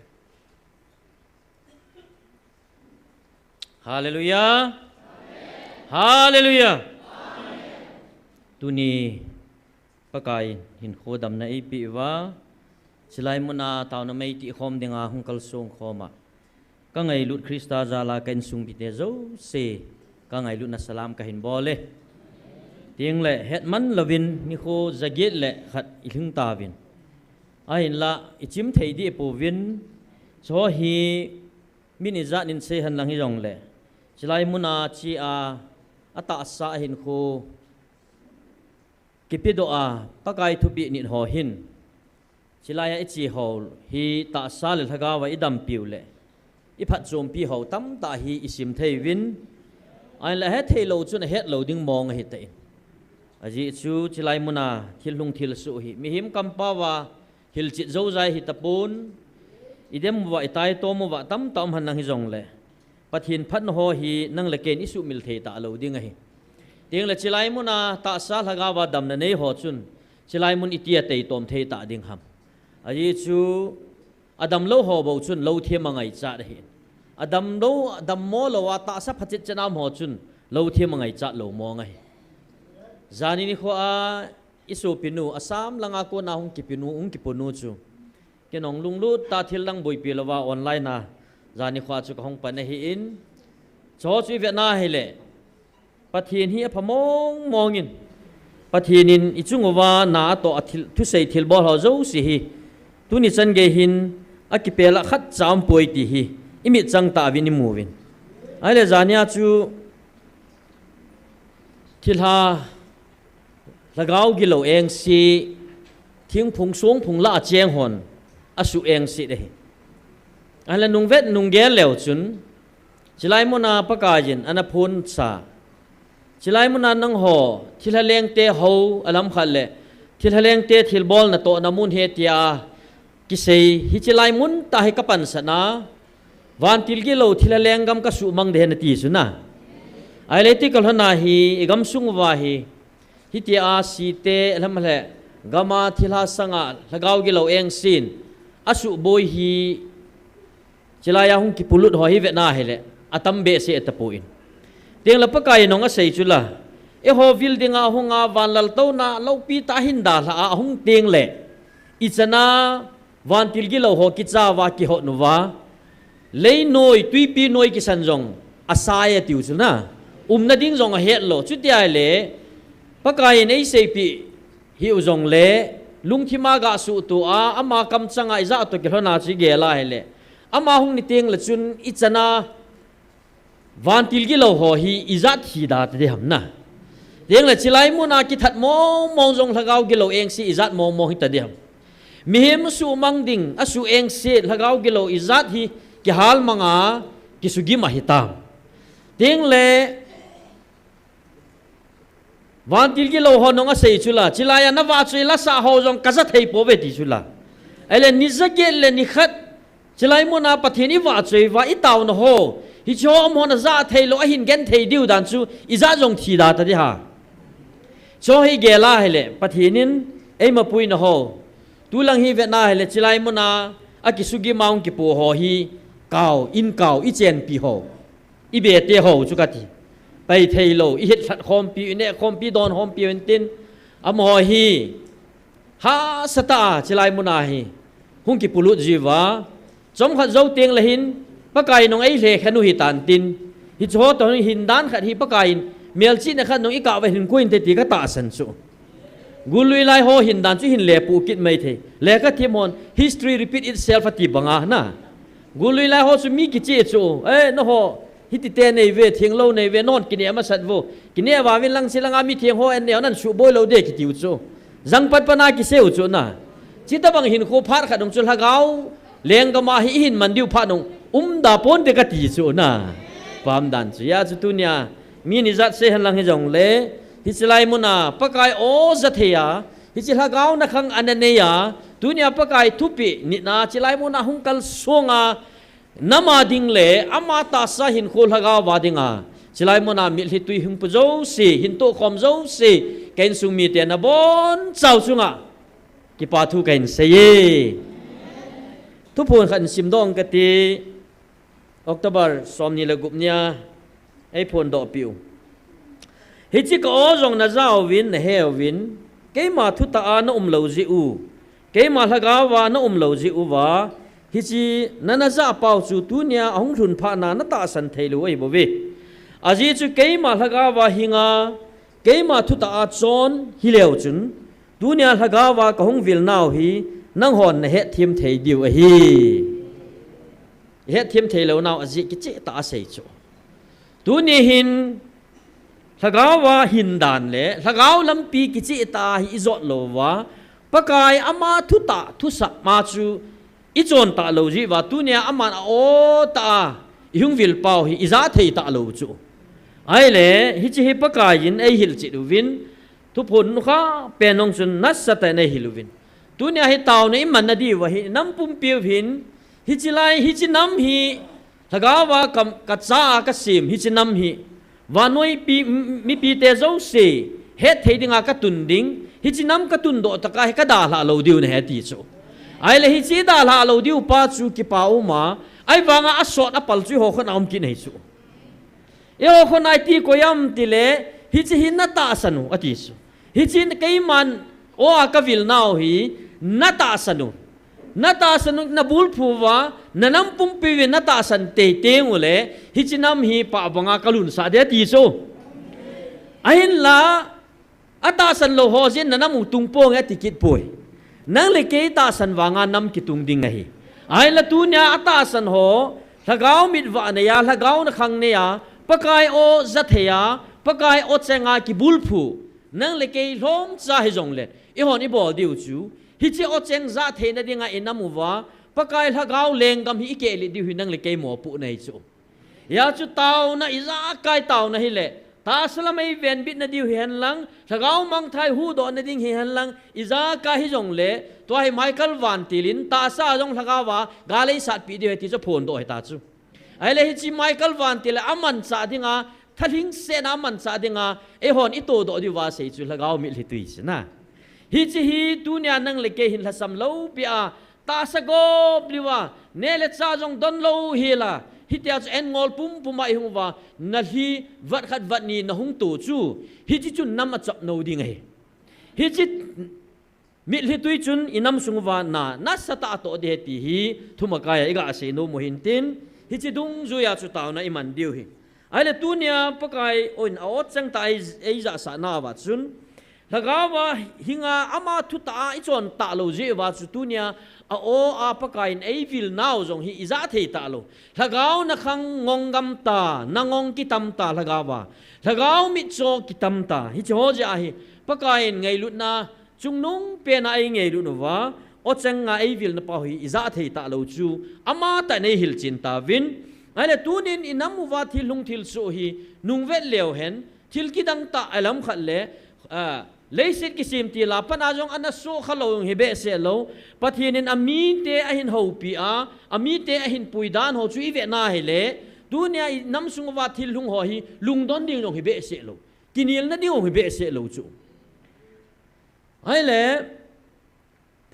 S5: Hallelujah. Hallelujah. Tuni pakai hin khodam na ipi wa silai muna taw na mai ti khom dinga hungkal song khoma ka ngai lut Krista zala kan sung bi te zo se ka ngai lut na salam ka hin bole tiếng lệ hết mắn là vin ni khô zagiet lệ khát ilung ta vin ai la ichim thei di po vin so hi min iza nin se han lang hi rong lệ chilai muna chi a ata sa hin khô kipido a pakai thupi nin ho hin chilai a chi ho hi ta sa le thaga wa idam piu lệ i phat zom pi ho tam ta hi isim thei vin ai la het thei lo chu na het lo ding mong hi te aji chu chilai muna thil lung thil su hi mi him kampawa hil chit zo zai hi tapun idem wa itai to mo wa tam tam han nang hi jong le pathin phat no ho hi nang le ken isu mil the ta lo ding hi ting le chilai muna ta sa laga wa dam na nei ho chun chilai mun itia te tom the ta ding ham aji chu adam lo ho bo chun lo the mangai cha hi adam mo lo wa ta sa phachit chanam ho chun lo the mangai cha lo mo ngai zani ni kho a isu pinu asam langa ko na hung kipinu ung kipunu chu kenong lunglu ta thil lang boi pilawa online na zani kho chu hong pan hi in cho chu vietna hele pathin hi phamong mongin pathinin ichungwa na to athil thu sei thil bol ho zo si hi tuni chan ge hin akipela khat cham poi ti hi imi chang ta vin movin aile zania chu thilha lagau gilo eng si thing phung sung phung la cheng hon asu eng si de ala nung vet nung gel leo chun chilai mona pakajin ana phun sa chilai mona nang ho thilha leng te ho alam khalle thilha leng te thil bol na to na mun he tia kisei hi chilai mun ta he kapan sana van til gilo thilha leng gam ka su mang de na ti su na ai le ti kal hana hi igam sung wa hi hitia si te lamhle gama thila sanga lagaw gilo eng sin asu boy hi chilaya hung ki pulut ho hi vetna hele atam be se atapuin teng la pakai nong a sei chula e ho vil dinga hunga van lal to na lo pi ta hin da la hung teng le ichana van til gi lo ho ki cha wa ki ho nu wa le noi tui pi noi ki san jong asaya tiu chu na na ding jong a het lo chu ti ai le pakai nei se pi hi u jong le lung thi ma ga su tu a ama kam changa iza to ki hona chi ge la hele ama hung ni teng la chun ichana van til gi lo ho hi izat hi da te ham na deng la chilai mu na ki that mong jong lagau gi lo eng si izat mong hi ta de ham mi hem su mang ding asu eng se lagau gi lo izat hi ki hal manga ki sugi ma hi tam deng le van til gi lo ho nong a sei chula chilaya na wa chui la sa ho jong ka za thei po ve ti chula ele ni za ge le ni khat chilai mu na pathini wa chui wa i taw no ho hi cho am hon za thei lo a hin gen thei diu dan chu iza jong thi da ta di ha cho hi ge la hele pathinin ei ma pui na ho tu lang hi ve na hele chilai mu na a ki sugi maung ki pu ho hi kaw in kaw i chen pi ho i be te ho chu ka tiไปเทโลอีเฮ็ดคอมปีเนี่ยคอมปีดอนคอมปีเป็นตินอมอฮีฮาสตาจิไลมุนาฮีหุงกิปุลุจีวาจอมขัดเจ้าเตียงละหินปะไก่นองไอเลขนุหิตันตินฮิโจตอนหินด้านขัดฮีปะไก่เมียลจีนะครับนองอีกะไปหินกุยนเตติกะตาสันสุกุลุยไลโฮหินด้านจุหินเลปูกิดไม่เทเลกะทิมอน history repeat itself ติบังอานะกุลุยไลโฮสุมีกิจิจูนโฮฮิติเตในเวเทียงโลในเวนอนกินเอมาสัตว์โวกินเอว่าวิลังสิลังอามีเทียงโฮเอ็นเนวนั่นชูโบยโลเดกิติวโซจังปัดปนากิเซวโซนะจิตบังหินโคพาร์ขัดงจุลฮะเกาเลงกมาหินมันดิวพาดงดาปนเดกติโซนะปามดันสุยาจุตุเนียมีนิจัตเซหันลังฮิจงเลฮิสไลมุนาปะกายโอจัตเฮียฮิจิลฮะเกานักขังอันเนียตุเนียปะกายทุปินินาจิไลมุนาหุงกัลซวงานามาดิงเล่อามาตาสาหินโคลฮากาวาดิงาจิไลมนามิลฮิตุยหิมปโจสีหินโตคอมโจสีเกณฑ์สุมีเตียนบอนเจ้าสุงะกิปาทุเกณฑ์เสยทุพนขันสิมดองกติออกตบาร์สอมนิลกุบเนียไอพนดอปิวฮิจิกอจงนาจาวินเฮวินเกมาทุตาานอุมเลวจิอูเกมาฮากาวานอุมเลวจิอูวาฮิจินันจะเป่าจูตุเนียองทุนพานานาตาสันเทลุไอบ่เวอาจีจูเกมาฮากาวาหิงาเกมาทุตาจอนฮิเลวจุนตุเนียฮากาวากะฮงวิลนาวฮีนังหอนเฮทิมเทดิวฮีเฮทิมเทเลวนาวอาจีกิจิตาเซจูตุเนียหินฮากาวาหินดานเลฮากาวลัมปีกิจิตาฮิอิจอดโลวาปะกายอามาทุตาทุสักมาจูอีจอนตาโลจีว่าตุเนียอามันโอตายุงวิลเปาฮิอิซาเทตาโลจูไอเล่ฮิจิฮิปะกายินไอฮิลจิดูวินทุพนุข้าเป็นองสุนนัสแต่ในฮิลวินตุเนียฮิตาวในมันนาดีว่าฮิน้ำปุ่มเปียวหินฮิจิไลฮิจิน้ำฮิถ้ากาวากัดซากสิมฮิจิน้ำฮิวานวยปีมีปีเตเจ้าเสเฮ็ดเทดิงากระตุนดิงฮิจิน้ำกระตุนโดตะกายกระดาลาโลดิวในเฮติโซไอ้เลยฮิจิดาลาโลดิวป้าจูกิป้าอุมาไอ้วางอาสอดอปัลจูหอกคนเอากินให้จูเออคนไอตีก็ย้ำติเลฮิจิหินนัตตาสนุอติสูฮิจินกัยมันโออากวิลนาวฮีนัตตาสนุนบุลพูวานันปุ่มปีวินัตตาสันเตเตงอุเลฮิจินัมฮีป้าบังอากลุนสาเดียติสูไอ้ละอัตตาสันโลโฮจินนันมุตุงโปงเอติกิดป่วยนั่งเลยเกตาสันวางานำกิตุงดิ่งไงไอ้ละตูเนียอัตาสันโหถ้าเกามิดวานยาถ้าเกาหนักขังเนียปะกายโอจัตเฮียปะกายโอเจงากิบุลพูนั่งเลยเกยล้มใจให้จงเล็ดอีหอนอีบอลดิวจูฮิจิโอเจงจัตเฮียนั่นยังไงอินามูวาปะกายถ้าเกาเลงกำฮิอีเกลิดิวนั่งเลยเกยหมอปุในจูยาจูเต่านะอิซากายเต่านะฮิเล่ตาสลาไม่เวียนบิดนาดิวเห็นหลังถ้าเขามังไทยหูดอนนาดิ่งเห็นหลังอิจากาฮิจงเล่ตัวให้ไมเคิลวันติลินตาซาจงถ้าเขาว่ากาเลยสัตว์ปีเดียวที่จะพูนโดยตาจูไอ้เลยฮิจิไมเคิลวันติลอามันซาดิงาถ้าทิ้งเสนามันซาดิงาไอ้หอนอิโตโดดิวาเสจูถ้าเขามิลิตุยสนะฮิจิฮิตุเนียนังเลเกหินละซัมโลปีอาตาสกอบดิวาเนเลซาจงดอนโลเฮลา hi tia chu en ngol pum mai hung wa na hi vat khat vat ni na hung tu chu hi chi chu nam a chop no ding he hi chi mi li tui chun inam sungwa na sata to de ti hi thumakaya iga ase no mohin tin hi chi dung zu ya chu taw na iman diu hi ai le tu nia pakai on a ot chang tai ei za sa na wa chun lagawa hinga ama thu ta I chon ta lo je wa chu tu nia a o a pakai in ei vil naw jong hi iza thei ta lo lagaw na khang ngongam ta nangong kitam ta lagawa lagaw mi cho kitam ta hi cho ja hi pakai ngai lut na chung nung pe na ai ngai lut no wa o chang nga ei vil na pa hi iza thei ta lo chu ama ta nei hil chin ta vin ai le tunin inamu wa thil lung thil so hi nung vet leo hen thil kidang ta alam khat le leisit kisim ti la panajong anaso khalo hi be se lo pathinin ami te ahin ho pi a ami te ahin puidan ho chu ive na hi le dunia nam sung wa thil lung ho hi lung don ding hi be se lo kinil na ding hi be se lo chu ai le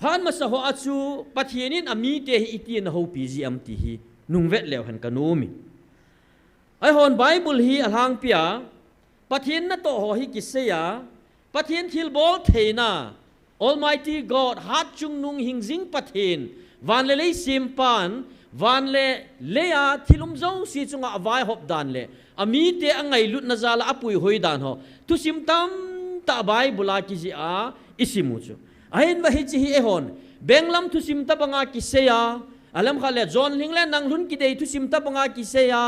S5: phan ma sa ho achu pathinin ami te hi itin ho pi ji am ti hi nung vet leo han kanumi ai hon bible hi alhang pia pathin na to ho hi kiseya pathin thil bol theina almighty god hat chung nung hingjing pathin van le simpan van le leya thilum zo si chunga avai hop dan le ami te angai lut na zala apui hoi dan ho tu sim tam ta bible ki ji a isimu chu ain wa hi chi hi ehon benglam tu sim ta banga kiseya alam khale john linglen nang lun ki dei tu sim ta banga kiseya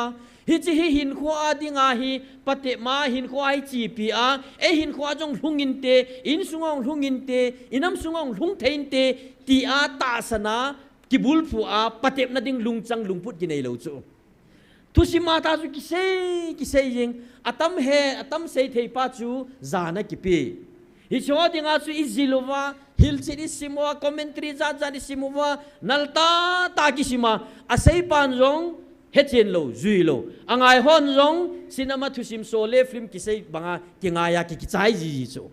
S5: hi chi hi hin kho adinga hi pate ma hin kho ai chi pi a e hin kho jong lungin te in sungong lungin te inam sungong lung thein te ti a ta sana kibul fu a pate na ding lungchang lungput ki nei lo chu tu sima ta chu ki se jing atam sei thei pa chu zana ki pi hi cho dinga chu izilova hil chi simwa commentary za simwa nalta ta ki sima asei pan jong hechen lo zui lo angai hon jong sinama thusim so le film kisei banga kingaya ki chai ji chu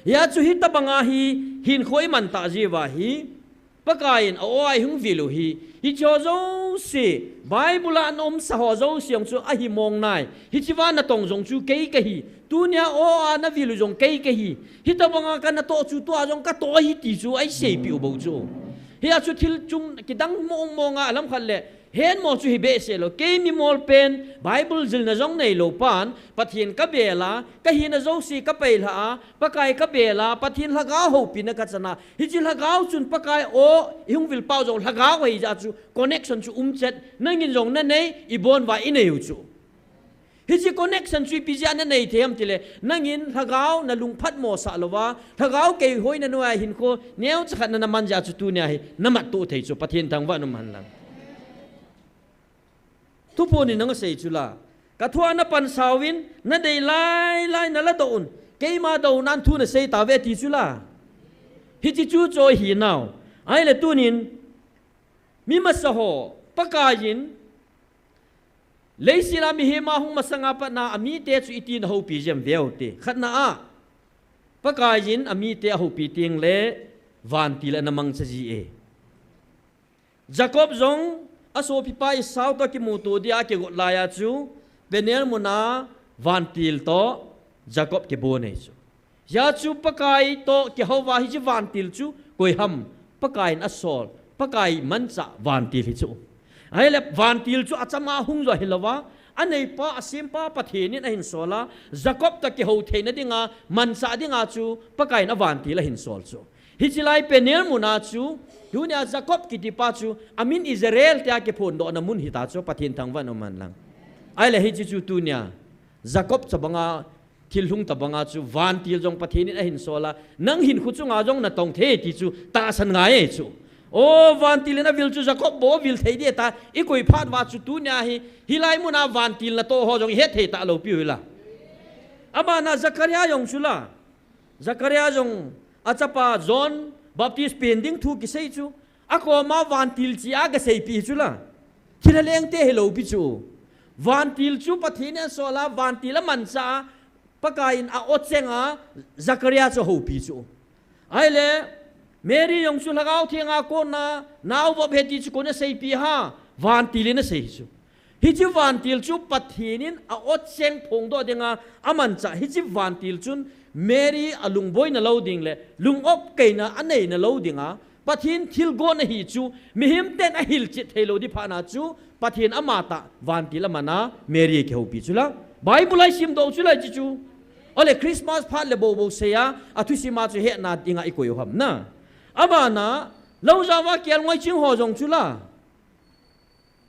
S5: ya chu hi ta banga hi hin khoi man ta ji wa hi pakain o ai hung vilu hi cho zo se bible an sa ho zo siang chu a hi mong nai hi chiwa na tong jong chu kei ka hi tunia o na vilu jong kei ka hi ta banga ka na to chu to jong ka to hi ti chu ai sei pi bo chu hi a chu thil chung kidang mong nga alam khalle hen mo chu hi be se lo ke mi mol pen bible zil na jong nei lo pan pathin ka bela ka hi na zo si ka pe la pakai ka bela pathin la ga ho pi na ka chana hi chi la ga chun pakai o hung vil pau jong la ga wei ja chu connection chu chet nangin jong na nei I bon wa I nei chu hi chi connection chu pi ja na nei them tile nangin la ga na lung phat mo sa lowa la ga ke hoi na no hin ko neu chakhat na man ja chu tu nya hi namat tu thei chu pathin thang wa no man lang tu poni nang sei chula ka thua na pan sawin na dei lai na la don ke ma do nan thu na sei ta ve ti chula hi chi chu choi hi naw ai le tunin mi ma sa ho pakayin leisila mi he ma hung masanga pa na ami te chu itin ho pi jem veu te khatna a pakayin ami te ho pi ting le van ti la namang sa ji e Jacob zong aso pipa isau to ki mutu dia ke got laya chu benel muna vantil to Jacob ke bone chu ya chu pakai to ke hawa hi ji vantil chu koi ham pakai na sol pakai mancha vantil hi chu ai le vantil chu achama hung zo hilawa anei pa asim pa pathenin a hin sola Jacob ta ke ho theina dinga mancha dinga chu pakai na vantil a hin sol chu hichilai penel muna chu dunia Jacob ki tipa chu amin Israel tia ke phon do na mun hita chu pathin thangwan man lang ai le hi chu tunia Jacob chabanga thilhung tabanga chu van til jong pathin a hin sola nang hin khu chu nga jong na tong the ti chu ta san nga e chu o van til na vil chu Jacob bo vil thei de ta I koi phat wa chu tunia hi hilai muna van til na to ho jong he thei ta lo pi la ama na Zakaria yong chula Zakaria jong achapa John Baptist pending thu ki sei chu ako ma vantil chi aga sei pi chu la thila leng te hello pi chu vantil chu pathina sola vantil mansa pakain a ochenga Zakaria chu ho pi chu ai le Mary yong chu lagaw thinga ko na naw bob heti chu ko na sei pi ha vantil na sei chu ฮิจิวันติลจูปัททีนินอาอดเซงพงโดดิงาอามันจะฮิจิวันติลจุนเมรีอาลุงบอยน่ะเล่าดิ่งเลยลุงอบเกยน่ะอันไหนน่ะเล่าดิ่งาปัททีนทิลโกนฮิจูมิหิมเต้นอหิลจิตเฮโลดิพานาจูปัททีนอามาตาวันติลมานาเมรีเขวปีจูละไบเบิลไอซิมโดจูละจิจูอะไรคริสต์มาสพาเลโบโบเซียอาทุสิมาจูเฮนาดิงาอีโกยฮัมนะอามานะเราจะว่าเกี่ยวกับจิงหัวจงจูละ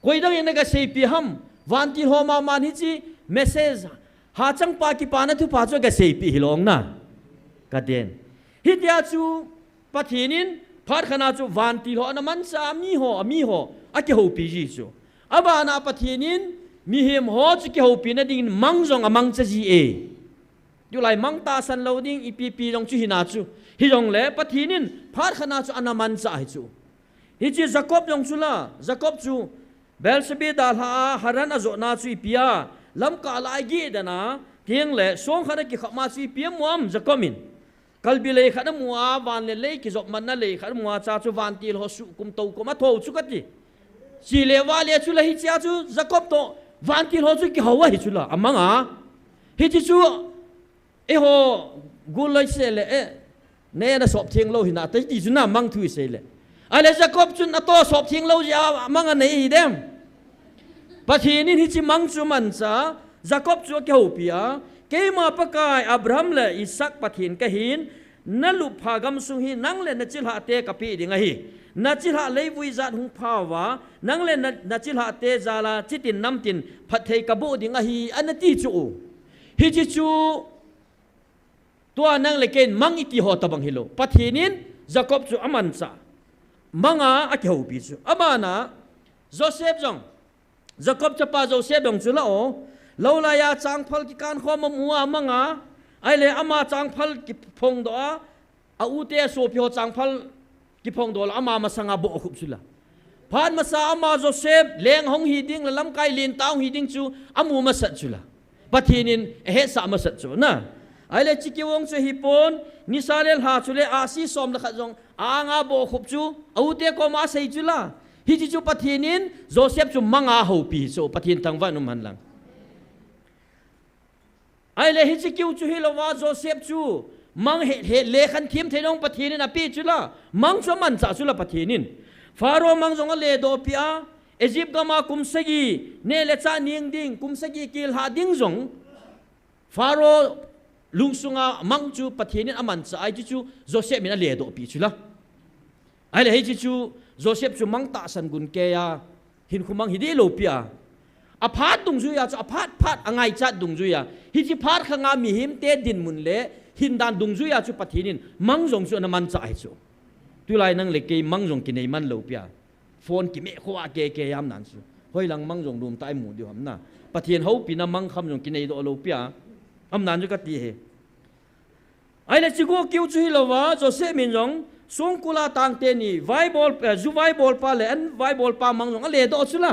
S5: คุยดังยังไงก็เสียปีฮัมวันที่หัวมามันฮิจิเมสเซจหาจังปากิปานะทุพาจูก็เสียปีฮิลองนะกัดเดนฮิตยาจูปัทนินพัดขนาดจูวันที่หัวน้ำมันสามีหัวอาเกี่ยวปีจีจูอาบานาปัทนินมีเหมหัวจูเกี่ยวปีนั่นดิ่งมังจงมังจะจีเออยู่ไหลมังตาสันเราดิ่งอีปีจงจูฮินาจูฮิจงเล่ปัทนินพัดขนาดจูอันน้ำมันจะจูฮิจิจักรบจงจูละจักรบจูเบลสบีดาลาฮารันอโจนาซุยปียลำกาลายกีดนะเทียงเล่สองขันกิขมาซุยปียมัวมจะก็มินกัลบิเลยขันมัววันเล่กิจบมันนั่นเลยขันมัวจ้าจูวันตีลหสุกุมโตกุมาโตชุกัดดิสิเลวาเลชุละฮิจิอาจูจะก็โตวันตีลหสุกิหัวฮิจุละอามังอ่ะฮิจิจูเอโฮกุลเลยเสเลเนี่ยนะสอบเทียงเราหินาแต่ที่จุน่ามังทุยเสเลอะไรจะก็จุนอโตสอบเทียงเราจะมังอันไหนอีเดมปัจจุบันนี้ที่มังจูมันซาจักรบจูเกี่ยวปียเกี่ยมาปะกายอับราฮัมและอิสักปัจจุบันก็เห็นนั่นลุพากำสุหินั่งเล่นนัจิลหะเตกับปีดิ่งไงนัจิลหะเลยวิจัดหุงภาวะนั่งเล่นนัจิลหะเตจาลาจิตินน้ำตินพัดเทกับบุดิ่งไงอันนั้นที่จูฮิจิจูตัวนั่งเล่นเกณฑ์มังอิติหอตบังฮิโลปัจจุบันจักรบจูอามันซามังอาเกี่ยวปีจูอามานะโจเซฟจงจักรบจะป้าโจเซฟดงจุละโอเราลายาจังพัลกิการข้อมมัวมังไอเลอามาจังพัลกิพงดออาอุเตโซพิโอจังพัลกิพงดอละอามาสังอาโบขุบจุละผ่านมาซาอามาโจเซฟเลี้ยงห้องฮีดิ้งและลำไก่ลินตาฮีดิ้งจูอามูมาสัตจุละปัจจุบันเฮสามาสัตจูนะไอเลจิกิวงจูฮิปอนนิสาเลลหาจุเลอาซีสอมละขจงอางาโบขุบจูอาอุเตก็มาใส่จุละฮิจิจูปัทนินโจเซฟจูมังอาหูปีโซปัทนินทั้งวันนุ่มหันหลังไอเลฮิจิคิวจูฮิลวาโจเซฟจูมังเหเลขันทีมเทนองปัทนินอปีจุละมังจูมันจ่าจุละปัทนินฟาโรมังจงเลโดปีอาเอจิปต์ก็มาคุมสกีเนเลซ่านิงดิงคุมสกีกิลหาดิงจงฟาโรลุงสุงามังจูปัทนินอามันจ่าไอจิจูโจเซฟมินาเลโดปีจุละไอเลฮิจิจูโจเซฟจูมังตาสันกุนเกียหินคุมังฮิดีโลปียอพาดดุงจุยาจะอพาดอังไงจัดดุงจุยาฮิจิพาดข้างามีหิมเตดินมุนเล่หินดานดุงจุยาจูปัทนินมังจงจูนมันจ่ายจูตุลายนั่งเล็กมังจงกินในมันโลปียโฟนกิเมฆว่าเกยามนั่นจูเฮ้ยหลังมังจงรวมใต้หมู่เดียวหำน่ะปัทนินเขาปีน้ำมังคำจงกินในโลปียอำนานจุกตีเฮไอเลจิโกคิวจุยลวะโจเซฟมินจงสงกุลาตังเตนีไวบอลจูไวบอลปาเลนไวบอลปามังจงอะไรโดชุละ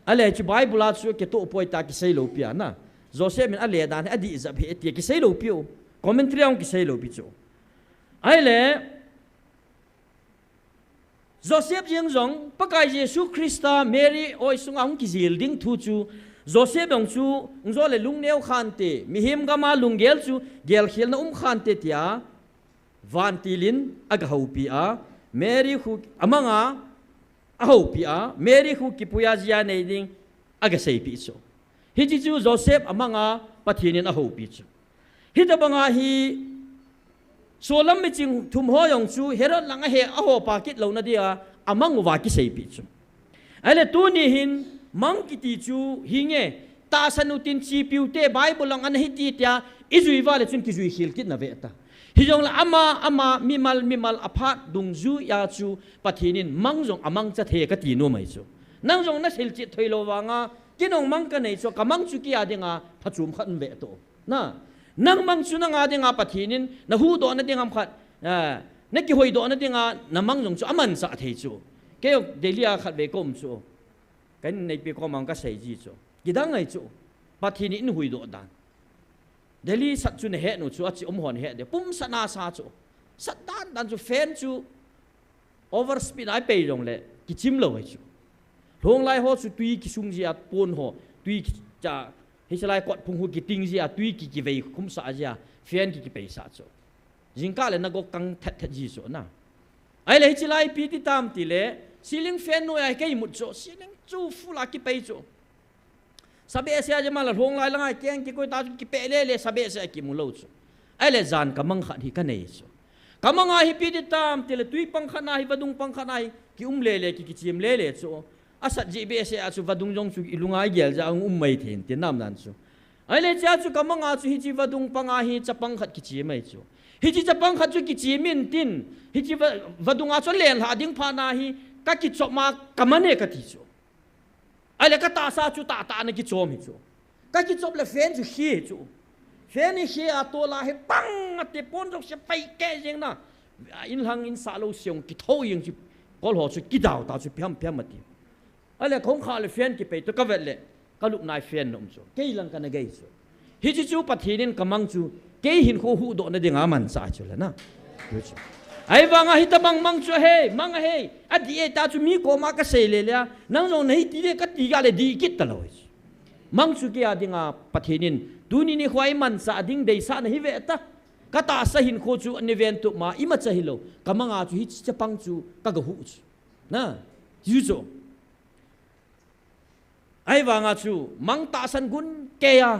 S5: อะไรจูไวบอลชูเกตุปอยตากิเซโลปียนะโจเซฟมินอะไรดานอดีจับเหตุกิเซโลปีโอคอมเมนตรีองกิเซโลปีโจไอเลโจเซฟยังจงปะกายเยซูคริสต์เมรีโอยสุงอาหงกิซิลดิ้งทูจูโจเซฟยงจูงโจเลลุงเนวขันเตมิหิมกามาลุงเกลจูเกลเขลนะขันเตตียวันตีลินอากาหูปีอาเมรีฮูอามังอาหูปีอาเมรีฮูกิปุยาจียาในดิ้งอากาเซปีโซฮิจิจูโจเซฟอามังอาปัทนินอาหูปีโซฮิตบังอาฮีโซลัมมิจิงทุมหัวยงจูเฮรัดลังอาเฮอาหูปากิตเหล่านั้นเดียอามังวากิเซปีโซไอเลตูนี่หินมังกิติจูหิงเอตาสนุตินชีพิวเตไบเบิลลังอันฮิติตยาอิจุยวาเลจุนกิจุยฮิลกิตนาเวตาฮิจงละอามามิมัลอพาดดุงจูยาจูปัทนินมังจงอามังจะเทกตีโนไม่จูนั่งจงนัสิลจิตถอยโลวางากินองมังกันไหนจูกมังจูกิอาดิงาพัจุมขันเวโตนะนั่งมังจูนังอาดิงาปัทนินนะหูโดนดิงามขัดนักกิหอยโดนดิงานะมังจงจูอามันจะเทจูเกี่ยวเดลียขัดเวกมจูกันในปีกมังก็ใส่จีจูกิดังไงจูปัทนินหุยโดดานเดลี่สัตว์จุนเหตุหนูจูอาจิอมหัวเหตุเดียวปุ่มสนาซาจูสัตว์ด้านจูเฟนจูโอเวอร์สปีดไอเปย์ลงเลยกิจิมเลยจู thong lai ho chu tui ki sung zia pon ho tui cha hi salai kot phung hu ki ting zia tui ki vei khum sa zia fian ki pe sa cho jingka le na go kang that that ji so na ai le hi chilai pi ti tam ti le ceiling fan no ai kai mut cho ceiling chu fula ki pe cho sabe sia je mal thong lai langai keng ki koi ta ki pe le sabe sia ki mu lo cho ai le zan ka mang khat hi ka nei so kamanga hi pi ti tam ti le tui pang khana hi vadung pang khana hi ki le ki chim le cho asat ji be se asu vadung jong chu ilungai gel ja mai then ti nam nan chu ai le cha chu kamanga chu hi ji vadung panga hi chapang khat ki chi mai chu hi ji chapang khat chu ki chi min tin hi ji vadunga chu len ha ding pha na hi ka ki chop ma kamane ka ti chu ai le ka ta sa chu ta na ki chom hi chu ka ki chop le fen chu hi chu fen hi a to la he pang ate pon jok se pai ke jeng na in hang in sa lo siong ki tho yeng chu kol ho chu ki daw ta chu pyam ati ale khong kha le fen ki pe to ka vet le ka luk nai fen nom chu ke lang ka na ge chu hi chu pathinin kamang chu ke hin khu hu do na dinga man sa chu la na ai wanga hi tabang mang chu he mang he adi e ta chu mi ko ma ka se le la nang zo nei ti le ka ti ga le di kit ta lo mang chu ke adinga pathinin tuni ni khwai man sa ding dei sa na hi ve ta ka ta sa hin kho chu an event tu ma ima cha hi lo kamanga chu hi cha pang chu ka ga hu chu na yu zo ai wanga chu mang ta san gun ke ya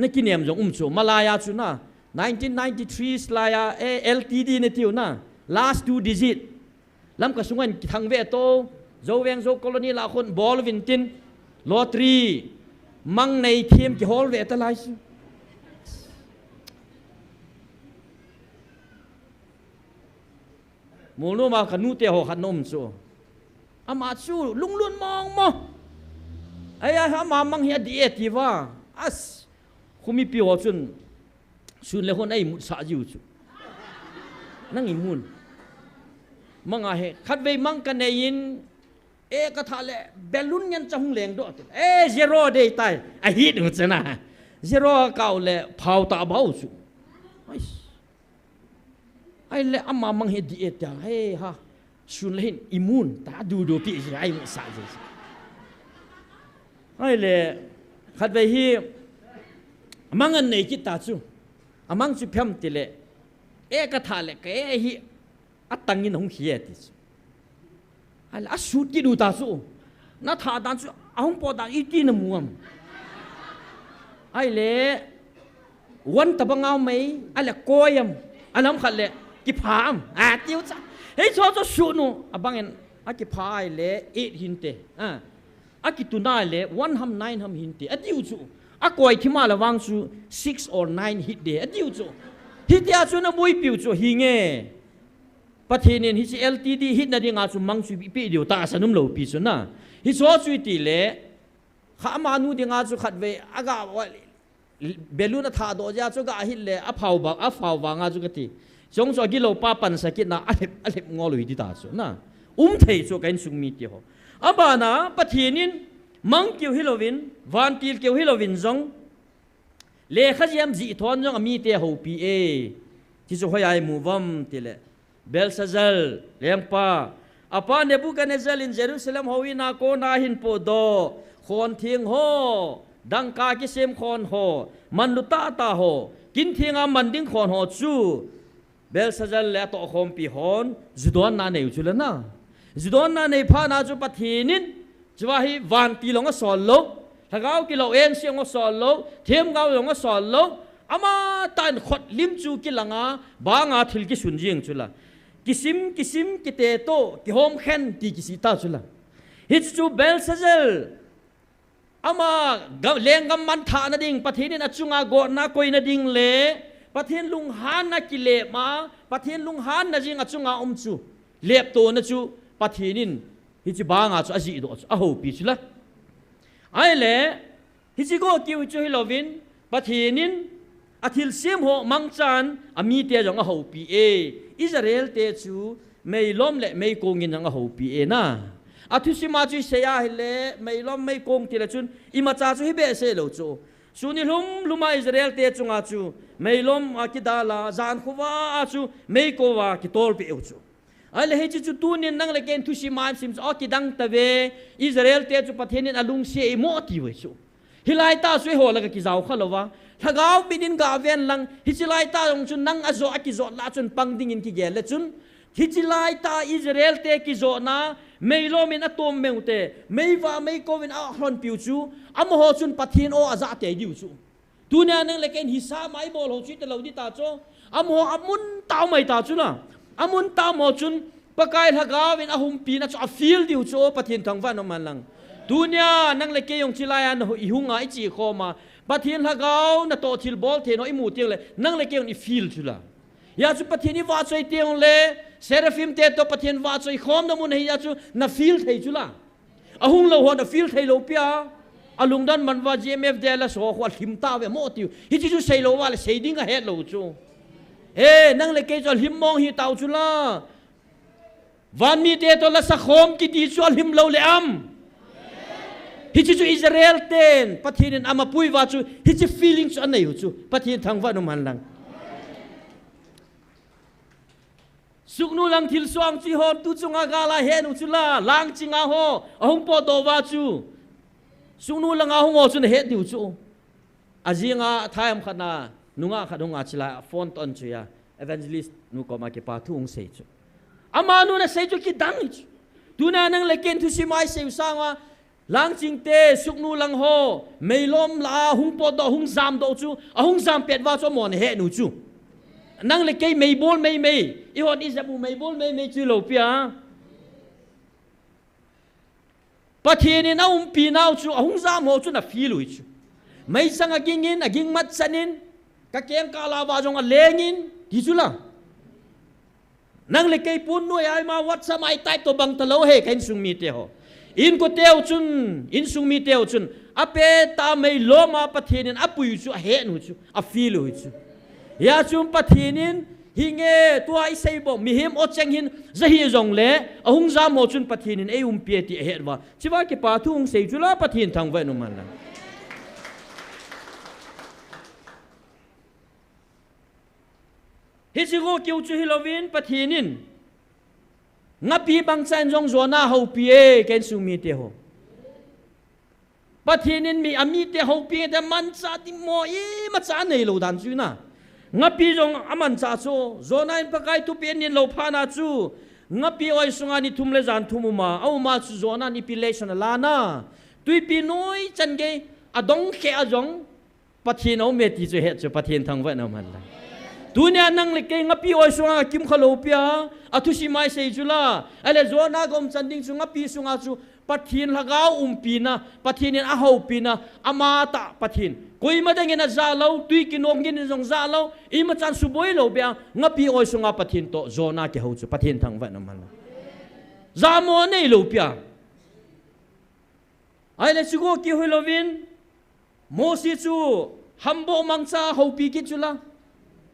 S5: na kinem jong chu malaya chu na 1993 slaya LTD ne tiu na last 2 digit lam ka sungan ki thang ve to zo weng zo colony la khon bol vin tin lottery mang nei thiem ki hol ve ta lai su mulu ma kanu te ho khanom chu ama chu lunglun mong mo ai ha ma mang hi di ti wa as khumi pi ho chun sun le hon ai mu sa jiu chu nang i mun manga he khat ve mang ka nei in e ka tha le balloon yan chang leng do e zero dei tai a hi du chana zero kaw le phau ta bau chu ai le amma mang he di et ya he ha sun le hin imun ta du do pi ai mu sa ji ai le khat ve hi mang an nei ki ta chu amang chu pham ti le e ka tha le ke hi atangin hong hi ti al asut ki du ta chu na tha dan chu ahong po da i ti na muam ai le wan ta bangau mai ala koyam alam khat le ki pham a tiu cha hei cho cho su nu abangen a ki phai le 8 hinte a ki tu na le 1 ham 9 ham hinte a tiu chu a koi thi ma la wang chu 6 or 9 hit de a tiu chu hit ya chu na boi piu chu hi nge pathinin hi LTD hit na dinga chu mang chu pi dio ta sanum lo pi chu na hi so chu ti le kha ma nu dinga chu khat ve aga beluna tha do ja chu ga hit le a phau ba nga chu ka ti jong so gi lo pa pan sa ki na alep ngol wi ti ta chu na thei chu kain sung mi ti ho aba na pathinin mang kiu hilovin van til kiu hilovin jong le khajiam ji thon jong mi te ho pi e ti chu hoyai mu vam ti le Belshazzar lengpa apa Nebuchadnezzar in Jerusalem hoina ko na hin po do khon thing ho dangka ki sem khon ho manluta ta ho kin thinga manding khon ho chu Belshazzar le to khom pi hon zudon na nei chula na zudon na nei pha na chu pathinin chwahi van ti long a sol lo thagau ki lo en siang o sol lo them gau long a sol lo ama tan khot lim chu ki langa ba nga thil ki sun jing chula kisim ki te to ki hom khen ti ki si ta chula hit chu Belshazzar ama lengam man tha na ding pathinin achunga go na koi na ding le pathin lung han na ki le ma pathin lung han na jing achunga chu lep to na chu pathinin hi chi ba nga chu aji do chu a ho pi chula ai le hi chi go ki chu hi lovin pathinin athil sim ho mangchan ami te jong a ho pi e Israel te chu meilom le mei kongin jong a ho pi e na athu sima chu se ya le meilom mei kong ti le chun ima cha chu hi be se lo chu suni luma Israel te chunga chu meilom akidala zan khuwa chu mei ko wa ki tol pe chu ai le he chu tu nin nang le ken thu si mai sim o ki dang ta ve Israel te chu pathian in alung se e mo ti we chu hilai ta sui ho la ka ki zau khalowa thagau binin ga ven lang hichilai ta jong chun nang azo aki zo la chun pang ding in ki gel le chun hichilai ta Israel te ki zo na meilo min atom meute meiwa mei kovin a hron piu chu amo ho chun pathian o aza te diu chu tunia nang le ken hisa mai bol ho chi te lo di ta cho amo amun tau mai ta chu na amun ta mo chun pakai thagawin ahum pi na chu a feel diu chu pathian thangwa no man lang tunia nang le ke yong chilaya no i hunga i chi khoma pathian thagaw na to thil bol the no i mu tiang le nang le ke yong i feel chu la ya chu pathian i wa choi tiang le seraphim te to pathian wa choi khom na mun he ya chu na feel thei chu la ahung lo ho na feel thei lo pia alung dan man wa GMF de la so khwal him ta ve mo tiu hi chu sei lo wa le sei ding a he lo chu nang le ke chol him mong hi tau chu la van mi te to la sa khom ki ti chol him lo le am hi chu Israel ten pathin ama pui wa chu hi chu feelings an nei chu pathin thang wa no man lang suknu lang thil swang chi hom tu chunga gala he nu chu la lang chinga ho ahung po do wa chu suknu lang ahung ho chu he diu chu azinga thaim khana nunga khadunga chila phone ton chu ya evangelist nu ko ma ke pa thung sei chu ama nu na sei chu ki dang chu tu na nang le ken thu si mai sei sanga lang ching te suknu lang ho meilom la hung po do hung zam do chu ahung zam pet wa cho mon he nu chu nang le ke mei bol mei i hon isabu mei bol mei chu lo pia pathian na pi nau chu ahung zam ho chu na fi lu chu mei sanga gingin aging mat sanin ka keng kala wa jong a lengin ti chu la nang le ke pun nu ai ma wat samai tai to bang ta lo he kain sung mi te ho in ko teo chun in sung mi teo chun ape ta mei lo ma pathian apui chu a he nu chu a fi lu chu ya chum pathian hinge tua i sei bo mi him o cheng hin zahi jong le ahung za mo chun pathian e pi ti he wa chiwa ke pa thung sei chu la pathian thang wa nu man la hi chi go kiu chu hilovin pathinin ngapi bang chan jong zona ho pi e ken su mi te ho pathinin mi ami te ho pi te man cha ti mo i ma cha nei lo dan chu na ngapi jong aman cha cho zona in pakai tu pen ni lo pha na chu ngapi oi sunga ni thum le jan thumuma au ma chu zona ni pilation la na tui pi noi chan ge adong ke ajong pathin o me ti chu he chu pathin thang wa na man la dunia nang le ke ngapi oi sunga kim khalo pia athu si mai sei chula ale zona gom chanding chu ngapi sunga chu pathin lagau umpina pathin a ho pina amata pathin koi ma dang ina za lo tui ki nom gin jong za lo i ma chan su boi lo bia ngapi oi sunga pathin to zona ke ho chu pathin thang wa na man za mo nei lo pia ai le chu go ki holovin mo si chu hambo mangcha ho pi ki chula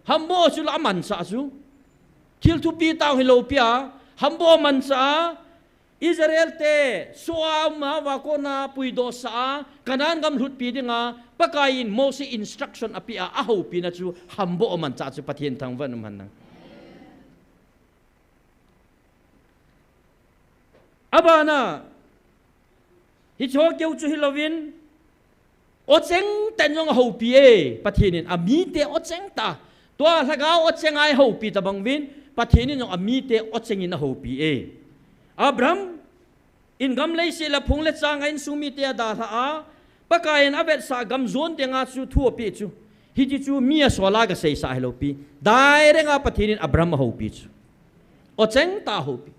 S5: hambo chula man sa chu thil thu pi taw hilo pia hambo man sa Israel te soa ma wa ko na pui do sa kanan gam lut pi dinga pakain mo si instruction apia a ho pi na chu hambo man cha chu pathian thang van man na abana hi cho keu chu hilovin o cheng ten jong ho pi e pathian ami te o cheng ta tua thagao o chengai ho pi ta bangwin pathin in ami te o chengin ho pi e Abraham in gam lei se la phung le chang in sumi te da tha a pakain abet sa gam zon te nga chu thu pi chu hi ji chu mi a sola ga sei sa hello pi dai renga pathin in Abraham ho pi chu o cheng ta ho pi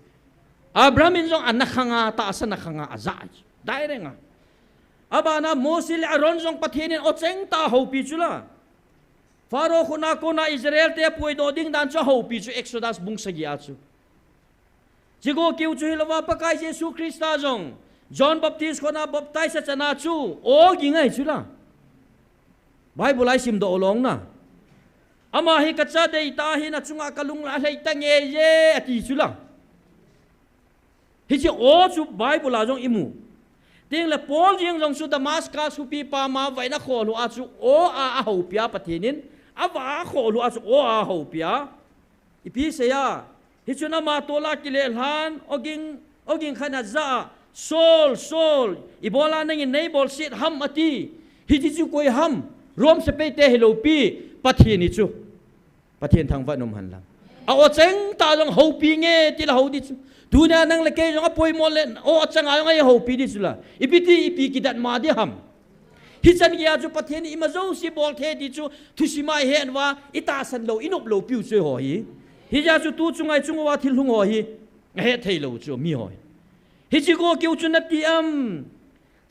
S5: Abraham in jong anakhanga ta sa nakhanga aza dai renga abana mosil aron jong pathin in o cheng ta ho pi chu la Faro kuna kuna Israel te pui do ding dan cho ho pi chu Exodus bung sagi a chu jigo kiu chu hilawa pakai Jesus Christa jong John Baptist kona baptize sa chana chu o gingai chu la Bible ai sim do olong na ama hi kacha dei ta hi na chunga kalung la lei ta nge ye ati chu la hi chi o chu Bible a jong imu ting le Paul jing jong su Damascus su pi pa ma vai na kho lu a chu o a ho pia pathinin awa kho lu a chu o a ho pia ipi se ya ฮิจุนามาตัวลากิเลหันโอกิงขนาดจ้าโซลอีบอลานั่งในบอลเสียดฮัมอตีฮิจิจูกวยฮัมรวมสเปเตฮิโลปีปะเทียนิจูปะเทียนทางวันนมหันลังเอาเจงตาลงหูปีเงี้ยที่เราหูดิจูดูเนี่ยนั่งเล็กๆยังป่วยหมดเลยโอ้จังไงยังไงหูปีดิจูละอีปีกิดัดมาดิฮัมฮิจันกี้อาจูปะเทียนอิมาโซซีบอลเทดิจูทุชิมาเห็นว่าอิตาสันโลอินบโลปิวช่วยหอยฮิจาจูตูจุงไงจุงว่าทิลหุงหอยเฮ็ดให้โลจูมีหอยฮิจิโกเกี่ยวจุนนัดที่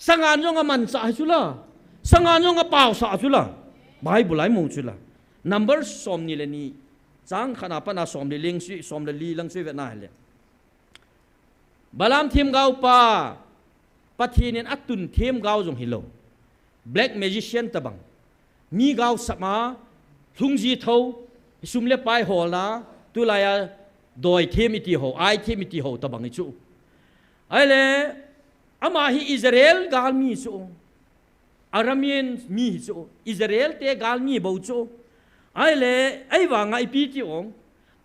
S5: สังานยงมันสาจุละสังานยงเปล่าสาจุละไบเบิลไลมงจุละ number สอมนี่เลยนี่จังขนาดปนาสอมเลยเลี้ยงสุสอมเลยลีลังสุเวทนาเลยบาลามทีมเกาป่าปะทีนินอัตุนทีมเกาจงฮิโล black magician ตะบังมีเกาสมาทุงจีเท่าซุมเล็บไปหัวละตุลายโดยทีมอิติโหไอทีมอิติโหตะบังอิจูไอเล่อามาฮิอิสราเอลกาลมีจูอารามีนมีจูอิสราเอลเตกาลมีบ่จูไอเล่ไอว่าไงปีติอง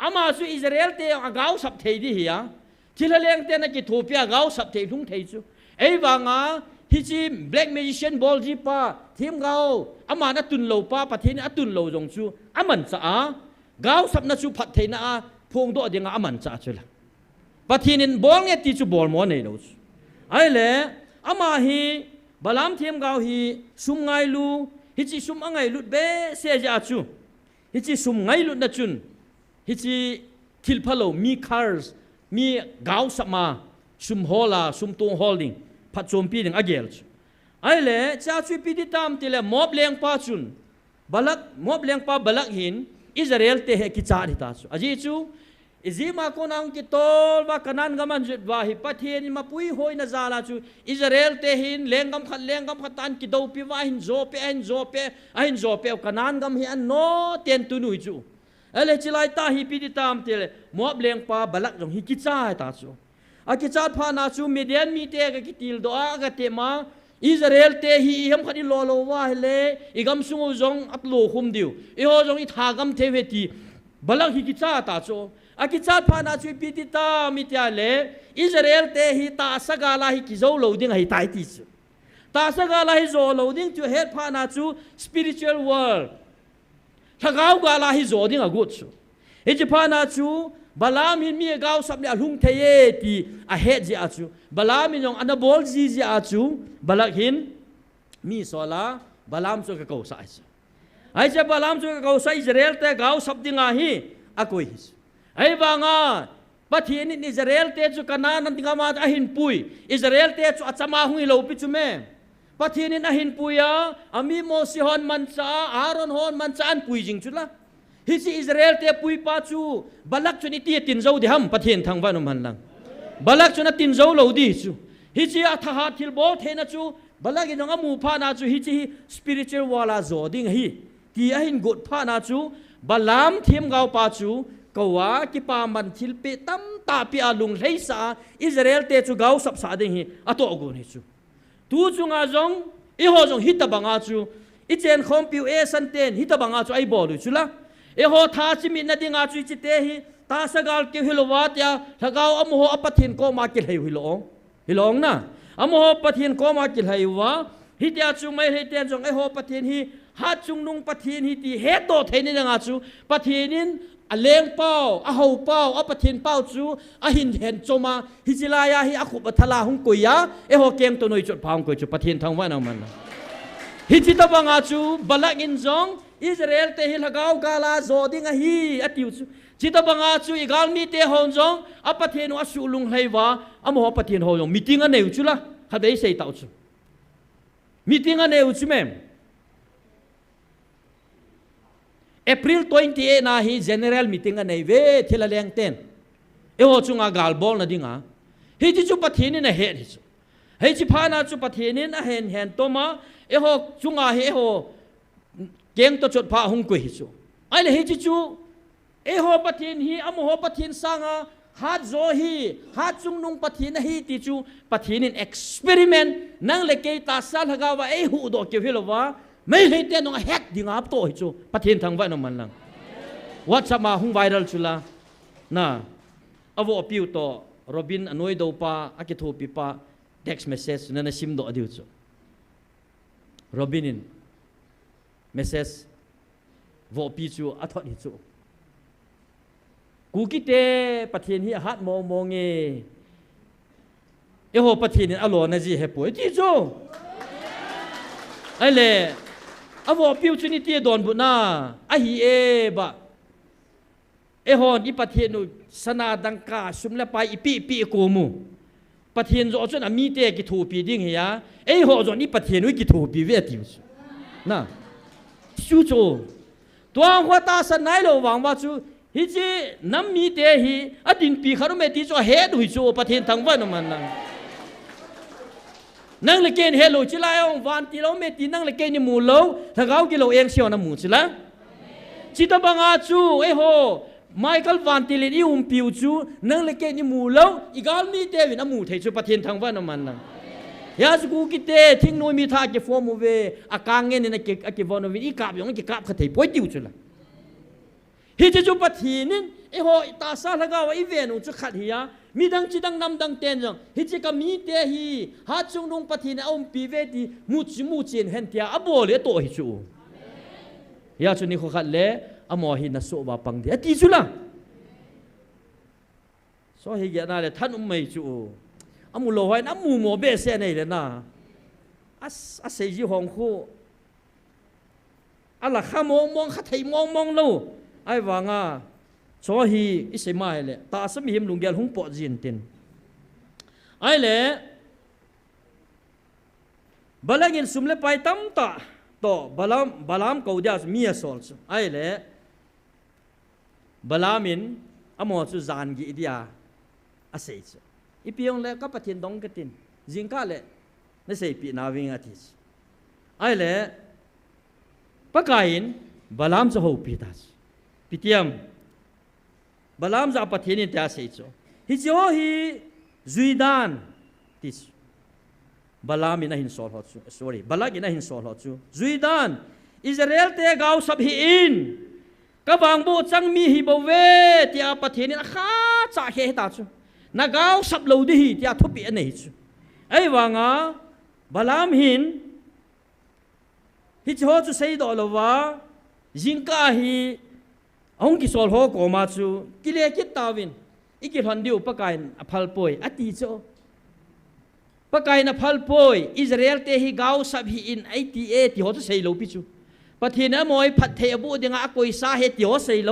S5: อามาจูอิสราเอลเตอากาวสับเทดิเฮียที่ละเลี้ยงเตนักอิทูเปียกาวสับเทลุงเทจูไอว่าไงฮิจิม black magician บอลจีป้าทีมเกาอามานัตุนโลป้าประเทศนัตุนโลจงจูอามันจะกาวสับนัจูพัดเทน่าพวงโดดยังอามันจะจุละประเทศนินบอลเนี่ยตีจูบอลมอนี่โลจูไอ้เล่อามาฮีบาลามเทียมเกาฮีซุมไงลูฮิจิซุมอังไงลุดเบเสียจ้าจูฮิจิซุมไงลุดนัจุนฮิจิทิลพะโลมีคาร์สมีกาวสับมาซุมฮอลาซุมตงฮอลดิ้งพัดโจมปีหนึ่งอาเกลจูไอ้เล่จ้าช่วยปีติตามติเลมอบเลี้ยงป้าจุนบาลักมอบเลี้ยงป้าบาลักหินอิสราเอลเตะกิจาริตาจูอาจีจูอิซิมาโกนังกิโตลว่าขนันกำมันจุดว่าฮิปะเทียนมาปุยหอยนาซาลาจูอิสราเอลเตหินเลี้ยงกำขัดตันกิโดปีว่าหินโจเปขนันกำหินโนเตียนตุนุยจูเอเลจิไลตาฮิปีติตามติเลมอบเลี้ยงป้าบาลักจงฮิกิจาริตาจูอากิจาพานาจูมีเดียนมีเตะกิติลโดอากเตมาอิสราเอลเตฮีฮัมขัดโลโลว่าเล่อีกำสุงจงอัตโลคุมดิวอีโฮจงอิทากำเทเวตีบาลักฮิกิจาตาจูอากิจาพานาจูปีติตามิตาเลอิสราเอลเตฮีตาสกาลาฮิกิโซโลดิ้งให้ตายติจูตาสกาลาฮิโซโลดิ้งจูเฮดพานาจู spiritual world ถ้าก้าวกาลาฮิโซดิ้งอากุดจูเฮจิพานาจูบาลามินมีก้าวสับเนี่ยลุงเทเยตีอาเฮจิอาจูบาลามินยองอันดับบอลจีอาจูบาลักหินมีโซลาบาลามจูกะก้าวสัยไอ้เจ้าบาลามจูกะก้าวสัยอิสราเอลเตก้าวสับดิ้งอาฮีอากุยฮิไอ้บางอ่ะปะเทียนอิสราเอลเตจูกันนานันติงามาอาหินปุยอิสราเอลเตจูอัจฉมาหุยโลปิจุเมปะเทียนอาหินปุยอ่ะอามีโมซิฮอนมันซาอารอนฮอนมันซาอันปุยจิงจุละฮิจิอิสราเอลเตปุยปาจูบาลักจุนิตีตินโจดิฮัมปะเทียนทางวันนมันลังบาลักจุนตินโจโลดีจูฮิจิอัฐาทิลโบเทนะจูบาลักยังอามูพานาจูฮิจิ spiritual วาลาโจดิ้งฮีที่อาหินกดพานาจูบาลามเทียมเกาปาจูก็ว่ากิปามันทิลเปตั้มตาปีอาลุงเลสาอิสราเอลเตจูเกาสับสาดิ้งฮีอัตโตกุนิจูตูจูงาจงอีโฮจงฮิตบังอาจูอิเจนคอมพิวเอสันเตนฮิตบังอาจูไอบอลจูละเอโฮทาชิมินดิงอาจูจิเตฮีตาสกาลกิฮิโลวาตยาถ้าเกาอโมโหอปทินโกมากิลฮิโลงนะอโมโหปทินโกมากิลฮิวะฮิตยาจูไม่ฮิตยาจงไอโฮปทินฮีฮัดจุงนุงปทินฮีตีเฮตโตเทนิงอาจูปทินินอเลงเป้าอหูเป้าอปทินเป้าจูอหินเห็นโจมาฮิจิลายาฮิอขุบทลาหุงกุยยาเอโฮเกมตัวนุยจุดพาวงกุยจุปทินทางวันเอามันฮิจิตบังอาจูบลักอินจงอิสราเอลเตหิลกาวกาลาโจดิงฮีอติวจูจิตบังอาจูอีกาลมีเตหงจงอปทินวัสุลุงไฮวาอโมโหปทินหงจงมีติงอันเนวจูละขัดได้เสียตาวจูมีติงอันเนวจูเมมApril 28 na hi general meeting anei ve thila leng ten e ho chunga gal bol na dinga hi ji chu pathini na he hi chu hei chi phana chu pathini na hen toma e ho chunga he ho keng to chot pha hung ko hi chu ai le hi chi chu e ho pathin hi am ho pathin sanga hat zo hi hat chung nung pathin hi ti chu pathin experiment nang le ke ta sal haga wa e hu do ke hilowaไม่เห็นแต่น้องแฮกดิ่งอับโตหิจูประเทศทางวันนมันลังวัดสมาหุงไวรัลชุลาน่ะ avo piu to robin anoi do pa akithu pi pa text message na sim do adiu chu robin in message vo pi chu athot hi chuกูกิเตปะเทียนฮีฮัดมองมองเงเอโหปะเทียนอโลนะจีเฮป่วยจีโจไอเล่อวอปิวชุนิเตียดอนบุนาไอฮีเอบะเอโหอีปะเทียนนุสนาดังกาสุมละไปอีปีกูมูปะเทียนโจจนมีเตกิถูปีดิ้งเฮียเอโหจนอีปะเทียนนุกิถูปีเวติวนะชูโจตัวหัวตาสนายโลหวังว่าชูฮิจิน้ำมีเตหีอดินปีขรุเมติจ่อเฮดุยโจประเทศทางวันมันนั่งเลเกนเฮโลจิลายองวันที่เราเมตินั่งเลเกนนี่มูโลถ้าเขากิโลเองเชียวน้ำมูจิละจิตบังอาจูเอโฮไมเคิลวันที่เลนอิอุมปิวจูนั่งเลเกนนี่มูโลอีกาลมีเตวิน้ำมูเทจูประเทศทางวันมันยาสกูกิเตทิ้งโนมีท่าเก็บฟอร์มูเวอากางเงินนี่นะเก็บฟอร์มูเวอีกาบอย่างนี้เก็บกาบขัดเทปวยติวจุละฮิจจุปทีนินเอโหตาซาลกาวอีเวนุจุขัดเฮียมีดังจิดังนำดังเตนจังฮิจิกามีเตฮีหาจุงนงปทีนเอาปีเวดีมูจินเห็นเทียอโบเลโตฮิจูยาจุนิโคขัดเลอโมหินัสโซบาปังเดียติจุละโซฮิยานาเลท่านไม่จูอามูโลไว้น้ำมูโมเบเซนี่เลยนะอัสเซจิฮองคูอัลละข้ามองขัดไทยมองลูไอ้วังอ่ะโซฮีอิสมาเลยตาสมีหิมลุงเกลหงปอจินตินไอ้เลยบาลางินสุมเลไปตั้มตาต่อบาลามกูเดียสมีอสอลส์ไอ้เลยบาลามินอโมสุจานกีเดียอาศัยส์อีพีองเลยก็ปะเทียนดงกตินจิงกาเลยนั่นใช่ปีนาวิงอาทิตย์ไอ้เลยปะกายินบาลามจะหูปีตัสพิธีมบาลามจะปะเทียนนี่เตาเสียจ้ะฮิจิโอฮีจุยดานทิสบาลามินะหินสอลฮอจูsorry บาลากินะหินสอลฮอจูจุยดานอิสราเอลเตะกาวสับฮีอินกบางบูจังมีฮิบเวที่อาปะเทียนนี่ข้าจะเฮตาจูนักกาวสับโลดีฮีที่อาทุบปีอันนี้จูไอ้วังอ่ะบาลามหินฮิจิโอจูเสียดอลว่าจิงกาฮีองค์กิสอลฮอกอมาจูกิเลกิตาวินอีกิฮันดิวปะกายอภัลปอยอติโจปะกายนอภัลปอยอิสราเอลเตฮิกาวสับฮีอินไอทีเอที่ฮอจะเซโลปิจูปะเทนะมอยพัดเทบุดิงะกอยสาเหตุที่ฮอเซโล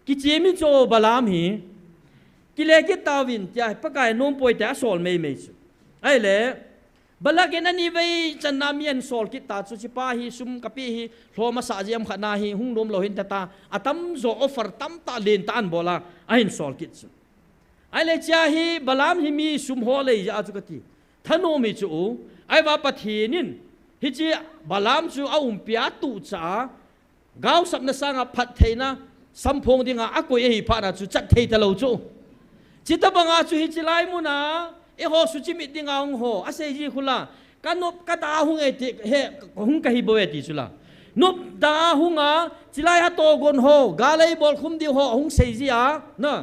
S5: กิเจมิโจบาลามฮีกิเลกิตาวินจะปะกายนมปอยแต่สอลไม่จูไอ้เล่บลาเกนันนี่ไปจันนามีอันสอลกิตาสุชิปาฮีซุมกับปีฮีโทมาสาเจียมขนาฮีหุ่งลมโลหินตาอาตัมโซออฟเฟอร์ตัมตาเลนตานบอลาไอ้สอลกิตสุไอ้เลจ้าฮีบลามฮีมีซุมโฮเลยจะอาจุกติท่านโนมิจูไอ้ว่าปะทีนินฮิจิบลามจูเอาเปียตุจ้ากาวสับนัสงะพัดเทนะสัมพงดิงะอักวยฮีพานาจูจัดเทตะโลจูจิตบังอาจูฮิจิไลมุนาเอโฮสุจิมิดิงาองโฮอาเซจีคุลากันนบกะตาหุงเอติเฮหุงกะฮิโบเอติสุลานบดาหุงอาจิไลฮะโตกอนโฮกาเลบอลคุมดิโฮหุงเซจีอานะ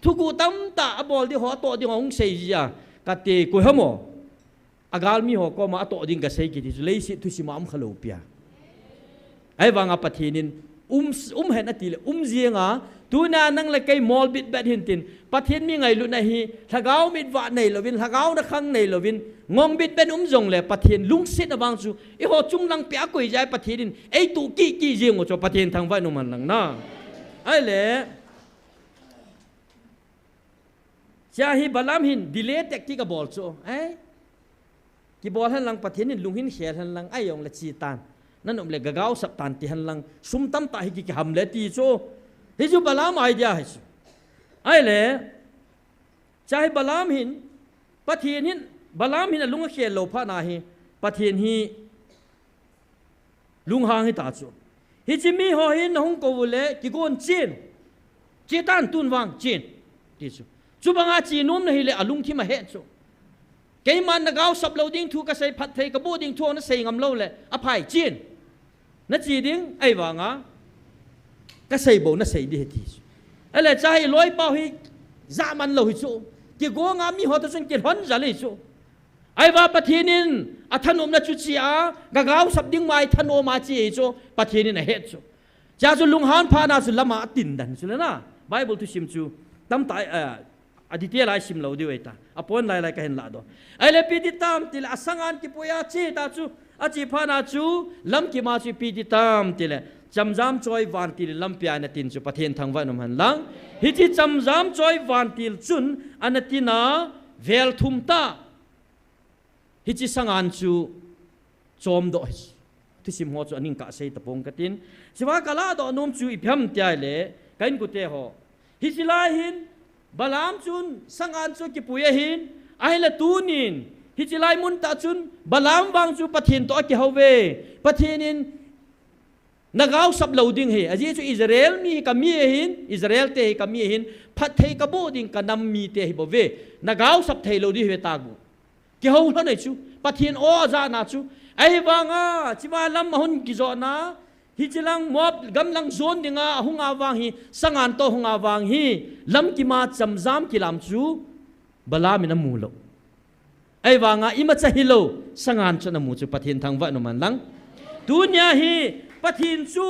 S5: ทุกุตัมตาบอลดิโฮโตดิโฮหุงเซจีอากะเตกุฮโมอากาลมีโฮก็มาโตดิงกะเซกิติสุเลสิตุสิมามขะโลเปียไอ้วางอปะทีนินเห็นอติเลเจียงอาตูนานั่งเลยไกมอลบิดแบดหินตินปะเทียนมีไงลุนะฮีถ้าเขามิดวะในลวินถ้าเขานักขังในลวินงงบิดเป็นจงเลยปะเทียนลุงเสดบางสูไอหัวจุงลังเปียกุยใจปะเทียนไอตูกี้เจียงว่าจะปะเทียนทางวันนุมันลังนะไอเล่ชาฮีบาลามหินดิเลตเต็กที่กบอลโซไอกีบอลหันลังปะเทียนลุงหินเขียนหันลังไอยองละจีตานนั่นอมเลกกาวสับตันที่หันลังซุมตั้มตาฮิกิหำเลตีโซฮิจูบาลามไอเดียฮิจูไอ้เล่ใจบาลามหินปะเทียนหินบาลามหินลุงเขียนโลภะนาฮีปะเทียนฮีลุงหางให้ตาจูฮิจิมีหอหินหงโกวุเลกิโกนจีตันตุนวังจีนที่จูจูบังอาจีนุ่มนะฮิเลอลุงที่มาเฮจูเกมันนักเอาสับโลดิ้งทูกระใสพัดเทกระบูดิ้งทูนั่นใส่งำโลเลยอภัยจีนนั่นจีดิ้งไอ้วังอ่ะกระใสโบนั่นใส่ดีที่อะไรใจลอยเป้าฮิ zaman lo hi chu ki go nga mi ho ta chun ki hon za le chu ai wa pathinin athanom na chu chi a gagaw sabding mai thano ma chi chu pathinin a het chu cha chu lunghan pha na chu lama tin dan chu na bible tu sim chu tam tai aditia lai sim lo diwe ta apon lai ka hen la do ai le pi ti tam til asangan ki puya chi ta chu a chi pha na chu lam ki ma chu pi ti tam til chamjam choi van til lam pya na tin chu pathen thangwa num han lang hi chi chamjam choi van til chun anatina vel thum ta hi chi sangan chu chom do tu sim ho chu aning ka sei tapong katin siwa kala do num chu ipyam tia le kain ku te ho hi chi lai hin balam chun sangan chu ki puya hin ai la tunin hi chi lai mun ta chun balam wang chu pathin to ki hove pathinin nagaw sab loading he aji chu Israel mi ka mi hin Israel te ka mi hin phat thei ka bo ding ka nam mi te hi bo ve nagaw sab thei lo di he ta gu ki ho lo nei chu pathin o za na chu ai wanga chiwa lam mahun ki zo na hi chilang mop gam lang zon dinga hunga wang hi sangan to hunga wang hi lam ki ma chamzam ki lam chu bala mi na mu lo ai wanga ima cha hi lo sangan chu na mu chu pathin thang wa no man lang dunya hi pathin chu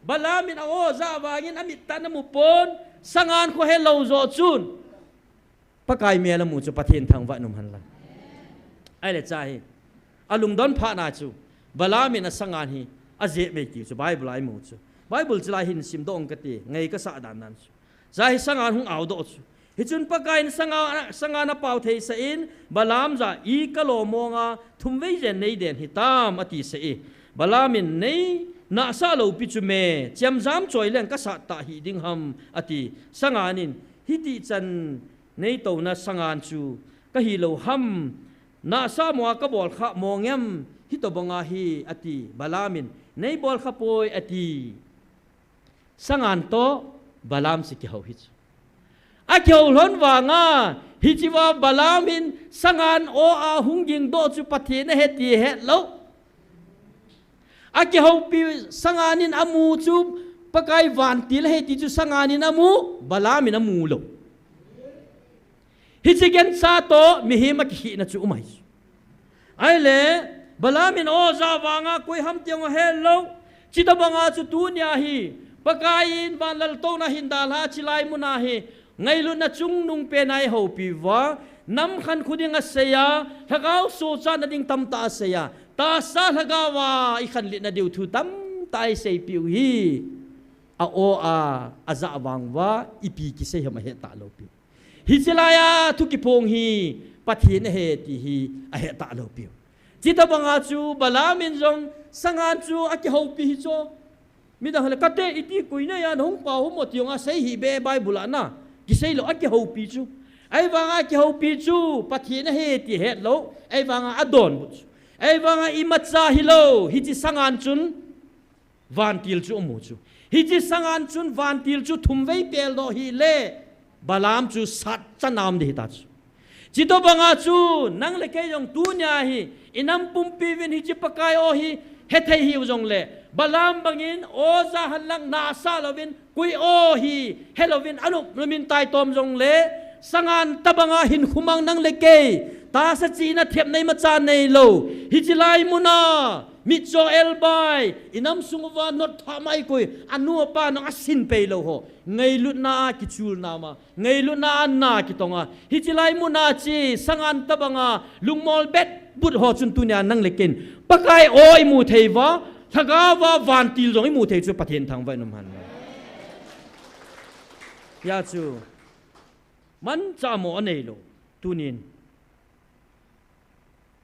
S5: bala min a o za wangin amit ta na mu pon sangan ko he lo zo chun pakai me la mu chu pathin thang wa no man lang ai le cha hi alung don pha na chu bala min a sangan hi aje me ki chu bible ai mu chu bible chila hin sim dong ka ti ngai ka sa dan nan chu zai sangan hung au do chu hi chun pakai sanga na pau thei sa in balam za i ka lo monga thum vei jen nei den hi tam ati se e balamin nei na sa lo pi chu me cham jam choi leng ka sa ta hi ding ham ati sanganin hi ti chan nei to na sangan chu ka hi lo ham na sa mo ka bol kha mongem hi to bonga hi ati balamin nei bol kha poi ati sangan to balam si ki ho hi a kyol hon wa nga hi chi wa balamin sangan o a hungjing do chu pathi na he ti he lo a ki ho pi sanganin amu chu pakai van til he ti chu sanganin amu balamin amu lo hi chi gen sa to mi hi ma ki na chu umai ai le balamin o za wa nga koi ham tiang he lo chi da banga chu tu nya hi pakain van lal to na hin dal ha chilai mu na hi ngai lu na chung nung pe nai ho pi wa nam khan khuding a seya thagau so cha na ding tam ta seya ta sa thagawa I khan li na diu thu tam tai sei piu hi a o a aza wang wa ipi ki se hama he ta lo pi hi chilaya thu ki pong hi pathin he ti hi a he ta lo pi chita banga chu balamin jong sangan chu a ki ho pi hi cho mi da hale kate iti kuina ya hong pa ho mo tiong a sei hi be bible na ki sei lo a ki ho pi chu ai wanga ki ho pi chu pathin he ti he lo ai wanga adon bu ai wanga imatsa hi lo hi chi sangan chun van til chu mu chu hi chi sangan chun van til chu thum vei pel do hi le balam chu sat chanam de ta chu chito banga chu nang le ke jong tu nya hi inam pumpi vin hi chi pakai o hi he thei hi jong le balam bangin o za halang na sa lovin kui o hi helovin anu min tai tom jong le sangan tabanga hin khumang nang le ke ta sa chi na thep nei ma cha nei lo hi chi lai muna mi cho el bai inam sungwa not thamai koi anu pa no asin pe lo ho ngai lut na ki chul na ma ngai lut na an na ki tonga hi chi lai muna chi sangan tabanga lungmol bet but ho chun tu nya nang le ken pakai oi mu thei wa thagawa van til jong I mu thei chu pathen thang vai num han ya chu man cha mo nei lo tunin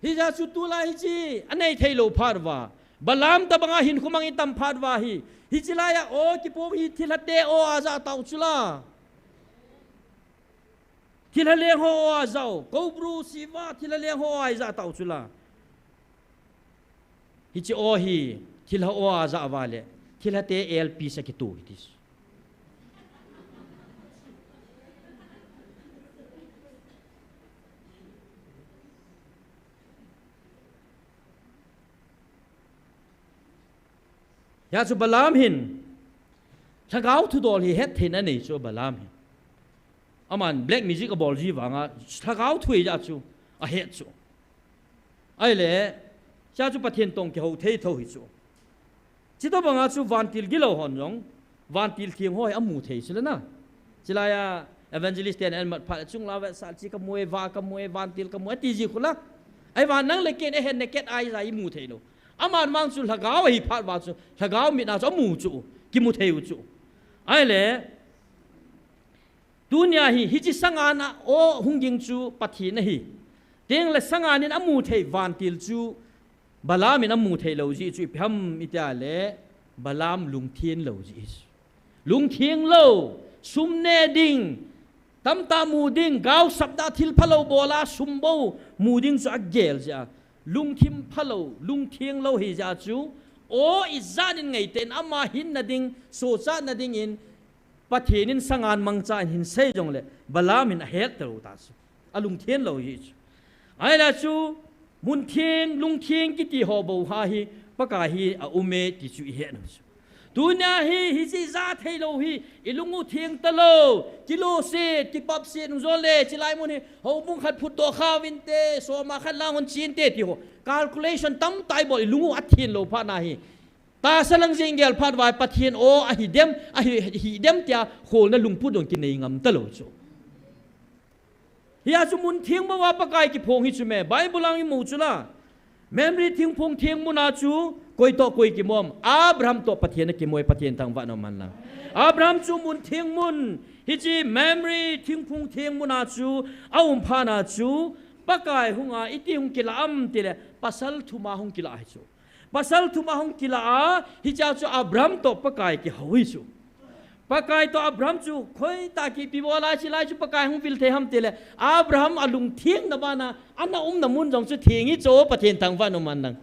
S5: hi ja chu tu lai chi anei thei lo phar wa balam ta banga hin khumang I tam phar wa hi chi la ya o ki po hi thilate o aza tau chula thilale ho azao ko bru siwa thilale ho aiza tau chula hi chi o hi thilha o aza awale thilate lp sa ki tu hitis ya chu balam hin thagau thu dol hi het thin ani chu balam hin อามัน black music กับบอลจีวังอ่ะถ้าเขาถุยจ้าจูอ่ะเฮ็ดจูไอ้เล่จ้าจูประเทศตรงเกี่ยวเทยทูจูจิตบังอาจูวันติลกิโลหอนยองวันติลเทียงห้อยอามูเทยสิแล้วนะจิลายา evangelist เอ็นมัดพัดจุงลาเวสัลจีกับมวยว่ากับมวยวันติลกับมวยตีจีคุณละไอ้วันนั่งเล็กเกนเห็นเนเกตไอ้ใจมูเทยโนอามันมังจูถ้าเขาหิพัดว่าจูถ้าเขามีน่าจะมูจูกิมูเทยจูไอ้เล่ดุนยาฮิจิสังอานะโอหุงยิงจูปฏินะฮิเตียงเลสังอานินอามูเทวันติลจูบาลามินอามูเทโลจีจูพิมอิตาเลบาลามลุงเทียนโลจีลุงเทียงโลซุมเนดิงตัมตามูดิงกาวสัปดาห์ทิลพะโลโบลาซุมโบมูดิงจะเกลจ้าลุงทิมพะโลลุงเทียงโลฮิจาจูโออิจานินไงเต็นอามาหินนาดิงโซจานาดิงอินปะเทนินสังานมังจาหินเซจงเลบลามินเฮตเตอร์ตาสุอลุงเทียนโลฮิจไอ้ละจูมุนเทียงลุงเทียงกิติฮอบูฮาฮิปะกาฮิอาอุเมติจูอิเฮนจูตุนยาฮิฮิซิซาเทโลฮิอิลุงอุเทียงตะโลกิโลเซกิปับเซนโซเลจิไลมุนฮิเฮาบุงขัดพุตโตคาวินเตโซมาขัดลาหุนจีนเตติโฮ calculation ตั้มไตบอลอิลุงอุอัตเทียนโลพานาฮิตาสลังเจงเกลพาดวายปะเทียนโออะฮิเดมอะฮิเดมเตียโคนะลุงพูดดงกินในงามตะโลโจฮิอาจุมุนเทียงบ่ว่าปะกายกิพงฮิจุเมไบเบิลลังอิมูจุลาเมมรีเทียงพงเทียงมุนาจูกอยโตกอยกิมอมอับราฮัมโตปะเทียนกิมวยปะเทียนทางวะนอมันละอับราฮัมจูมุนเทียงมุนฮิจิเมมรีเทียงพงเทียงมุนาจูอาอุมพานาจูปะกายหุงอาอิติหุงกิลาอัมติเลปัสลทุมาหุงกิลาฮิจู pasal tu mahong kila hijau tu Abraham tu pakai ki hawi tu pakai tu Abraham tu koi taki pibola cilai tu pakai hong fil teham tele Abraham alung thieng na bana ana namun jong tu thiengi cho pathen tang van man nang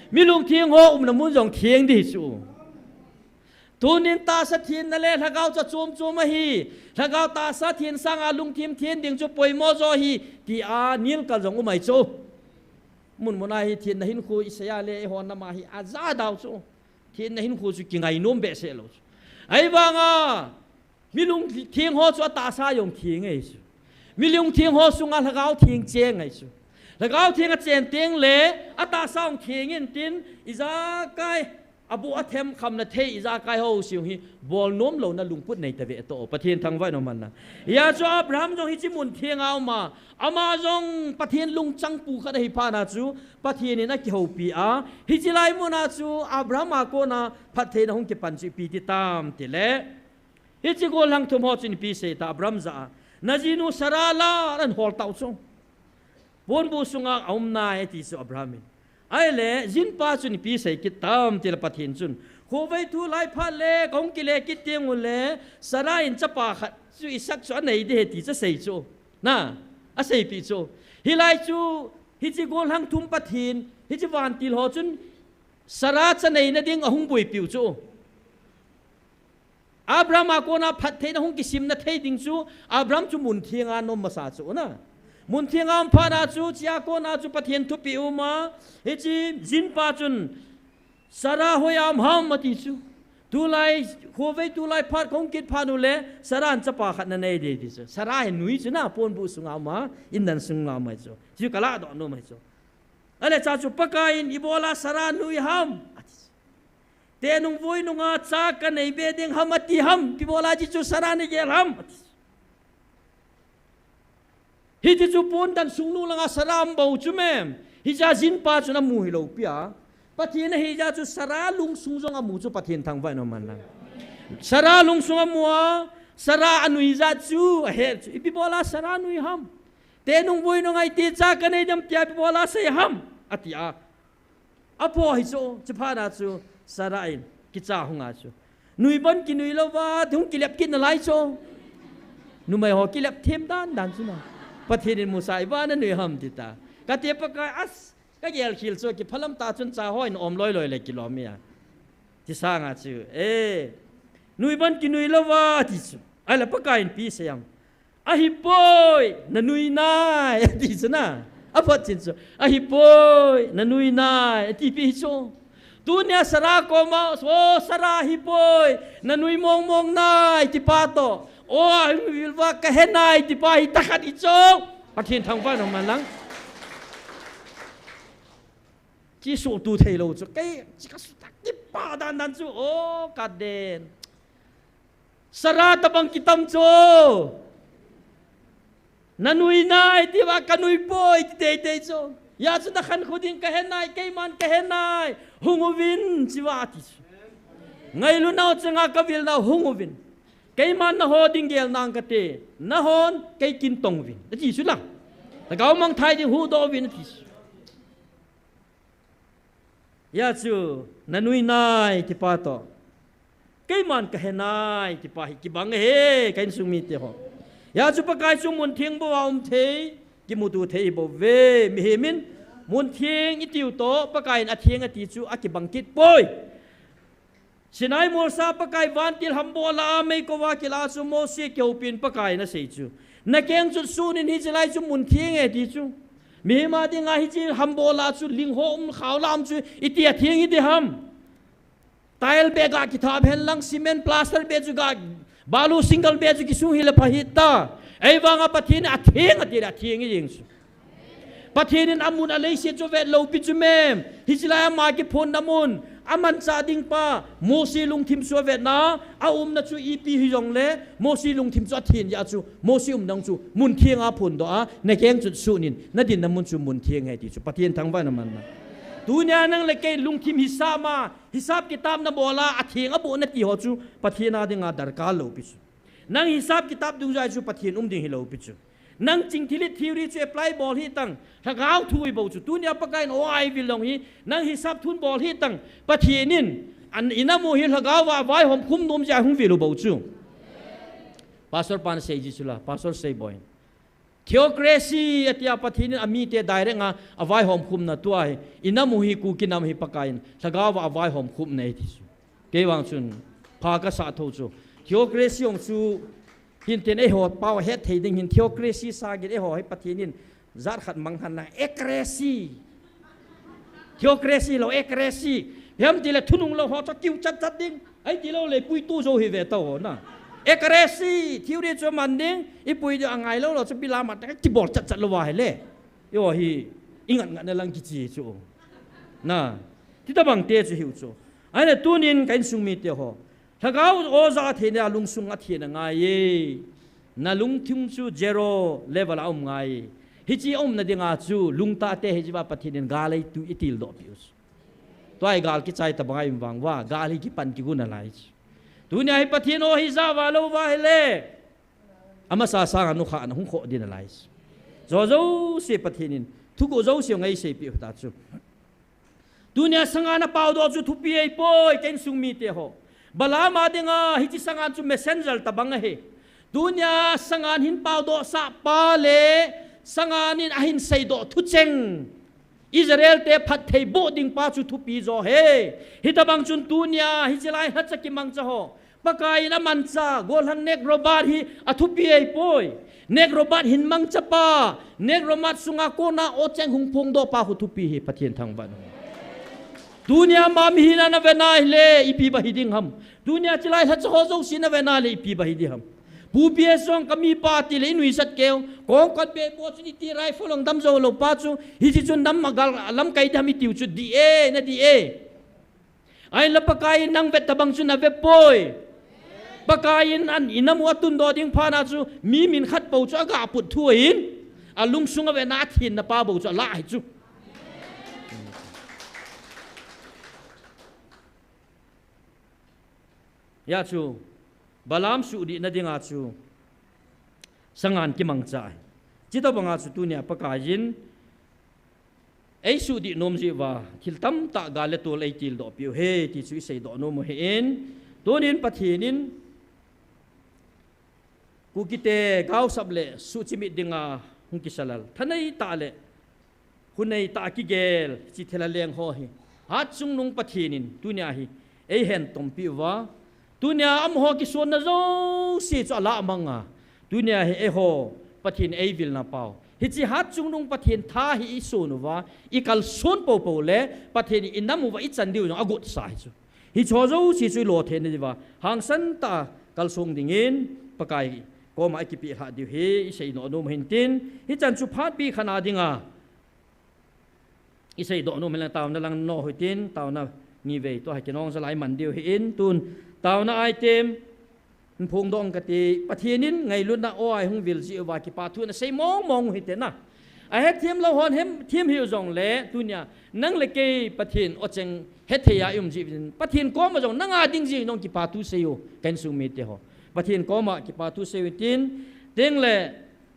S5: milung thieng ho namun jong thieng di chu tunin ta sa thien na le thagau cha chom chom hi thagau ta sa thien sang alung thiem thien ding chu poi mo zo hi ti a nil kal jong umai chuมุนมุนาฮิเทียนหินคูอิสยาเลฮอนนามาฮิอาซาดาวซูเทียนหินคูสุกิงไงนุ่มเบสเซลไอ้บางอ่ะมิลุงเทียงหัวสุตาซายงเทียงไงซูมิลุงเทียงหัวสุงาละก้าวเทียงเจงไงซูละก้าวเทียงเจนเทียงเล่อัตาซางเทียงเงินตินอิซากายอบูอัตเทมคำนาเทอิซากายฮูสิวฮิบอลน้มเหล่านั้นลุงพูดในตะเวโตประเทศทางไว้นมันนะยาจอบรามจงฮิจิมุนเทียงเอามาจงประเทศลุงจังปูขัดฮิพานาจูประเทศนี้นักเกี่ยวปีอาฮิจิไลมุนาจูอับราฮัมมาโกนาประเทศหงเก็บปันจิปีติตามติเลฮิจิโกลังทุมฮอจินปีเสตาอับราฮัมจ้านาจินุสราลาอันฮอลตาวซงบนบุษงอาอุมนาเอติสุอับราฮัมินไอ้เล่จินป้าจุนปีเสกิตามติลประเทศจุนโคไวทูไลพัดเล่ของกิเลกิเตียงอุเล่สระอินจะปาขัดจุอิสักส่วนไหนเดติจะเสยจูนะอาศัยปีจูฮิไลจูฮิจิโกลังทุมประเทศฮิจิวันติลหอจุนสระจะไหนนั่นเองหุ่งบุยปิวจูอับราฮัมก็น่าพัดเทนหุ่งกิสิมนั่นเทดิงจูอับราฮัมจูมุนเทียงานนมมาสาจูนะมุนเทียงามพานาจูจียาโกนาจูปะเทียนทุปิอุมาเฮจิจินปาจุนสระหอยามหามมาติจูตุไลโคเวตุไลพัดของกิดพานุเลสระอันจะปาขัดนั่นเองดิจูสระเห็นนุยจูน่าปนบุสุงอามาอินดันสุงอามาจูจูกะลาดอนโนมาจูอะไรจ้าจูปะกาอินอิโบลาสระนุยหามเตนุงวุยนุงอาจากกันในเบดิงหามติหามอิโบลาจิจูสระนี่เกลหามฮิจิจูปนดันสุงนูลังอาสรามบ่าวจุเมมฮิจาจินปาจุนามูฮิโลปียปะเทียนฮิจาจูสระลุงสุงจงอามูจูปะเทียนทางไว้นมันลังสระลุงสุงอามัวสระอนุยจาจูเฮจูอิปิบอลาสระอนุยฮัมเตนุงบุยนุงไอตีจากกันในดำเตียปิบอลาเสียฮัมอติอาอพอฮิโซจะพานาจูสระอินกิจาหงอาจูนุยบันกินุยลาวาถึงกิเลบกินอะไรโซนุไม่หอกิเลบเทมด้านดันสุนาประเทศมุสาอิบานั่นหนุ่ยฮัมติตากะเทียปกายอัสก็เยลคิลโซกิพลัมตาจุนจ่าห้อยนอมลอยเลยกิโลเมียที่สร้างอาจูหนุ่ยบันกินุยละวาที่สุไอ้ละปกายปีเสียงอะฮิปอยนันหนุ่ยนายที่สุนะอะพัดจินโซอะฮิปอยนันหนุ่ยนายที่ปีโซตัวเนี้ยสระก็มาโซสระฮิปอยนันหนุ่ยมองนายที่ปาโต โอ้ยวิลว่าก็เห็นนายที่ไปตะขัดอีโจประเทศทางฟ้าของมันลังจีสูตูเทโลจูไก่จีก็สุดที่ป่าดันดันจูโอ้กัดเดนสระตะบังกิตัมโจนันุยนายที่ว่ากันุยปอยที่เตยโจยาสุดขันขุดินก็เห็นนายไก่มันก็เห็นนายหงวินจีว่าติไงลุนเอาจังกวิลนาหงวินไก่มันน่ะฮอดิงเกลนางกะเตน่ะฮอนไก่กินตงวินนั่นจีสุดละแต่เขามังไทยที่หูโดวินนั่นจียาจูนันุยนายที่ป่าต่อไก่มันก็เห็นนายที่ป่าฮิกิบังเฮไก่สุมีเตหอยาจูปะกายสุมุนเทียงบ่าวเทกิมุตุเทบ่เวมิเฮมินมุนเทียงอิติวโตปะกายอาเทียงอติจูอากิบังกิดป่อยสินายโมซาปะกายวันติลฮัมโบลาไม่ก็ว่ากิลาสุโมเสเกียวปินปะกายนะเสจูนักเก่งจุดสู้นี่จะไล่จุมุนเทียงเอติจูมีมาดิงาฮิจิฮัมโบลาจุลิงโฮมขาวลามจูอิติอาเทียงอิติฮัมไตล์เบกากิทาเบนลังซีเมนต์พลาสเตอร์เบจูกาบาลูซิงเกิลเบจูกิสุฮิเลพาฮิตาไอ้วางอาปะทีนอาเทียงอาเทียงยิงจูปะทีนินอามุนอะไรเสียจูเวลโลปิจูเมมฮิจิลายมากิพนนามุนอามันซาดิงปาโมซีลุงทิมสัวเวนาอานัจูอีปีฮิจงเล่โมซีลุงทิมสัวทีนยาจูโมซีนังจูมุนเทียงอาพุนดอในแกงจุดสุนินนัดินน้ำมุนจูมุนเทียงไงที่จูปะเทียนทั้งวันน้ำมันตัวนี้นั่งเล็กลุงทิมฮิซามาฮิซาบกิตาบนับโบลาอาเทียงอาบุนนัดที่หัวจูปะเทียนอาดิงอาดาร์กาโลปิจูนั่งฮิซาบกิตาบดูใจจูปะเทียนดิงฮิโลปิจูนั่งจริงที่ลิทีรีจูเอพลายบอลที่ตั้งถ้าเขาทุยบอลจูตัวนี้ปะกายโอ้ไอวิลลงฮีนั่งฮิซาบทุนบอลที่ตั้งปะเทียนินอันอินาโมฮิลกาว่าไว้หอมคุ้มนมใจหุ่นวิลูบอจูพาสต์ปานเซจิสุลาพาสต์เซบอยเทโอเครซีอติยาปะเทียนินอามีเตไดเรงอาไว้หอมคุ้มนาตัวอินาโมฮิกูกินามฮิปะกายถ้าเขาว่าไว้หอมคุ้มในที่สุดเกวังจุนพากษาทูจูเทโอเครซีองจูหินเทนไอหัวเป้าเฮ็ดเทดิงหินเทโอเครซีสากินไอหัวให้ปะเทียนินจัดขัดมังหันนะเอเครซีเทโอเครซีเราเอเครซีเฮ้ยทีละทุนุงเราหอจะกิ้วจัดดิ้งไอ้ทีเราเลยปุยตู้โจฮิเวต้านะเอกเรซีที่เรียกว่ามันดิ้งไอ้ปุยเดี๋ยวอังไงแล้วเราจะพิลามัดที่บอกจัดละวายเลยโอ้ฮีอิงันในลังกิจิจูนะที่ตะบังเตจูหิวจูไอ้เนี่ยตัวนี้กันสุมีเตะหอถ้าเขาโอซาเทียนลุงสุงอาเทียนไงน่ะลุงทุ่งจูเจโร่เลเวลเอาไงฮิจิอมน่ะดิ้งอาจูลุงตาเตฮิจิว่าปะเทียนกาเลยตุอิติลดอปิวส์ตัวไอ้กาลกิจใจตะบังไอ้บังว่ากาลีกิปันกิกุนอะไรตัวนี้ไอ้ปะเทียนโอฮิซาวาโลวาเฮเลอามาซาสังอนุขานะหุ่งโคดินอะไรโจโจเสียปะเทียนินทุกโจเสียงไอ้เสียปิวตาจูตัวนี้สังอานะเปล่าดอจูทุบปีไอ้ปอยเก่งสุงมีเตะบลามาดิงาฮิจิสังอาจูเมสเซนเจอร์ตะบังเฮตัวนี้สังอาหินเปล่าดอสะปาเลสังอานินอหินไซดอทุเจงอิสราเอลเตพัดเทโบดิงปาจุทุปีโจเฮฮิตาบังจุนตูเนียฮิจิไลฮัตสกิมังจโฮปะกายน้ำมันซาโกลันเนกโรบาร์ฮิอทุปีไอปอยเนกโรบาร์หินมังจปาเนกโรมัดสุงาโกนาโอเจงหุงพงโดปาหุทุปีฮิปะเทียนทางบ้านตูเนียมามิฮินานาเวนาเลอีปีบะฮิดิงฮัมตูเนียจิไลฮัตสโฮโจซินาเวนาเลอีปีบะฮิดิงฮัมผู้เบียสองก็มีปาติเลยนุยสัตเกลกองกัดเบย์บอสนี่ตีไรฟลงดำโจโลปาจูฮิจิจุนดำมากัลลำไก่ดำมิติวจุดดีเอนะดีเอไอ้ละปะกายนังเวทบังจุนนะเวปอยปะกายอันอินามัวตุนโดดิ้งพานาจูมีมินขัดปูจูอากาปุดทั่วหินอาลุงซุงเวนาทินนะป้าปูจูละไอจูยาจูบาลามสุดีนัดิงอาจูสังานกิมังใจจิตบังอาจูตัวเนี่ยปะกายินไอสุดีนมจีว่าทิลตั้มตากาเลตัวไอจิลดอปิวเฮที่สุยเสยดอนมเห็นตัวนี้ปะทีนินกูกิเตก้าวสับเลสุจิมิดิงาหุงกิสลลท่านไอตาเลคุณไอตากิเกลจิตเทลเลงโฮฮิฮัดซุงนุงปะทีนินตัวเนี่ยฮิไอเห็นตมปิวว่าตัวเนี่ยอัมโฮกิส่วนนั้นเราเสียจะละมังอ่ะตัวเนี่ยเอโฮปะทินเอวิลนาเปาฮิจิฮัดจุงนุงปะทินท่าฮิอิสุนว่าอีกัลส่วนเปาเล่ปะทินอินน้ำว่าอิจันดิวยังอกุศสายจูฮิชอจูสิจุยโลเทนดีว่าหางสันตากัลส่งดิ่งิน pakai ko ma ki pi ha di he sei no no hin tin hi chan chu phat pi khana dinga i sei do no mela taw na lang no hi tin taw na ni ve to ha kinong sa lai man diu hi in tun taw na item phung dong ka ti pathienin ngai lut na oi hung vil ji wa ki pa thu na sei mong mong hi te na a het thiam lo hon hem thiam hiu zong le tunya nang le ke pathin o cheng het thea yum ji pathin ko ma zong nanga ding ji nong ki pa tu se yo kan su mi te ho pathin ko ma ki pa tu se tin ding le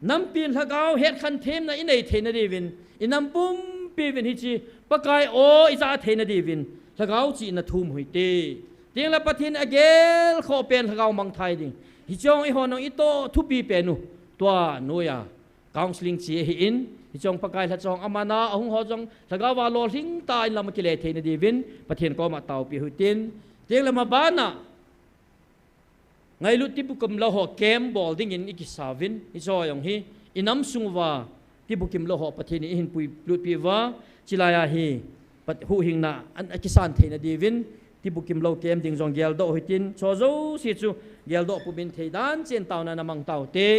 S5: nam pin thagao het khan them na inei the na divin inam pum pi vin hi chi pakai o iza the na divin thagao chi na thum hui te ding la pathin agel kho pen thagao mang thai ding hi chong i honong i to thu pi pe nu tua no ya counseling chi hi in hi chong pakai la chong amana ahung ho chong thagao wa lo hing ta in lam ki le the na divin pathin ko ma tau pi hui tin ding la ma bana ngai lu ti bukum lo ho kem bol ding in ikisavin i so yong hi inam sungwa ti bukim lo ho pathin in pui lut pi wa chilaya hi pat hu hing na an kisan the na divin ti bukim lo kem ding jong gel do hitin cho zo si chu gel do pu bin thei dan chen taw na namang taw te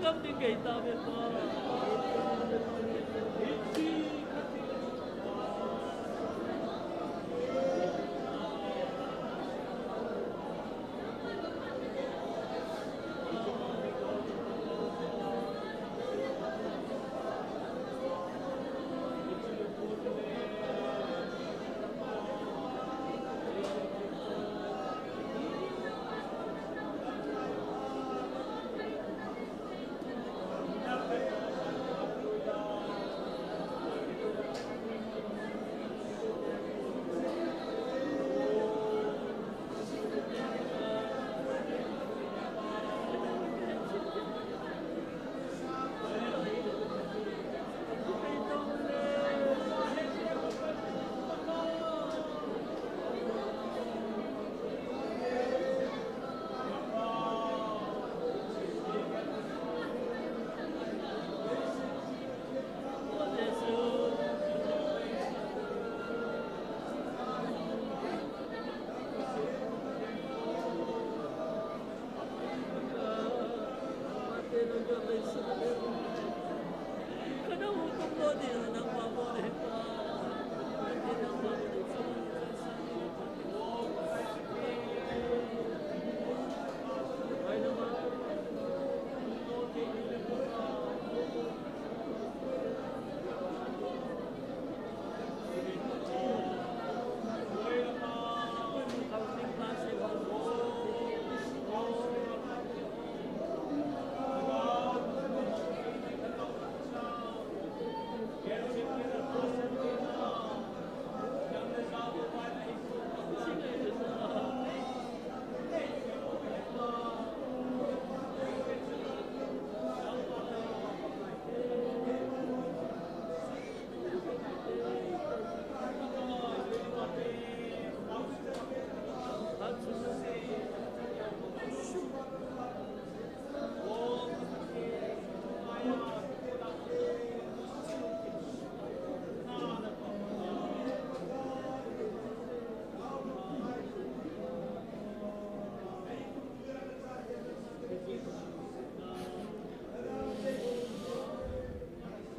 S6: Gam din kay tabi ko.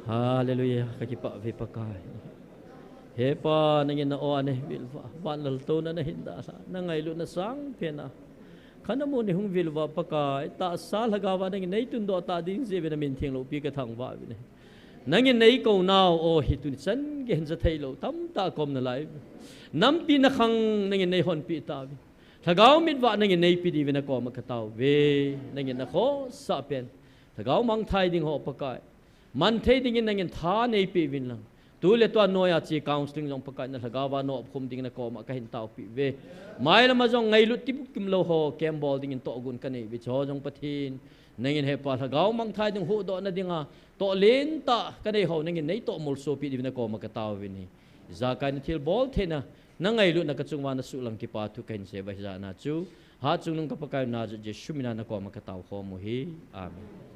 S5: Hallelujah kakipa ve pakai hepa nangin na o ane vilwa banal to na nahinda sa nangailu na sang pena kana mo ni hung vilwa pakai ta sal hagawa nangin nei tundo ta ding je be na min thing lo pi ka thang wa ne nangin nei ko naw o hitun chan gen za thailo tam ta kom na lai nam pi na khang nangin nei hon pi ta thagaw mit wa nangin nei pi di ve na ko ma ka taw ve nangin na kho sa pen thagaw mang thai ding ho pakai man thei ding in nangin tha nei pi vin lang tu le to noya chi counseling long pakai na thagawa no khum ding na ko ma ka hin taw pi ve mai la ma jong ngai lut tip kim lo ho kem ball ding in to gun ka nei bi cho jong pathin nangin he pa thagaw mang thai ding hu do na dinga to len ta ka nei ho nangin nei to mol so pi di na ko ma ka taw vin ni za ka ni thil ball the na ngai lut na ka chungwa na su lang ki pa tu kain se ba za na chu ha chung nung ka pakai na je shumina na ko ma ka taw ho mu hi amen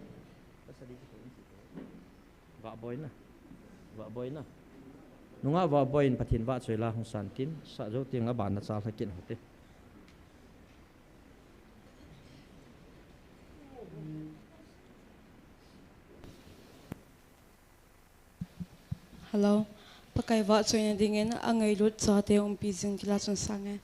S5: vợ boy na nunga vợ boy in pathin vợ choi la hong san tin sa jo tiếng a ban na cha thakin hote
S6: Hello, pakai vợ choi na dingen angai lut cha te ong pi jing kila chon sange.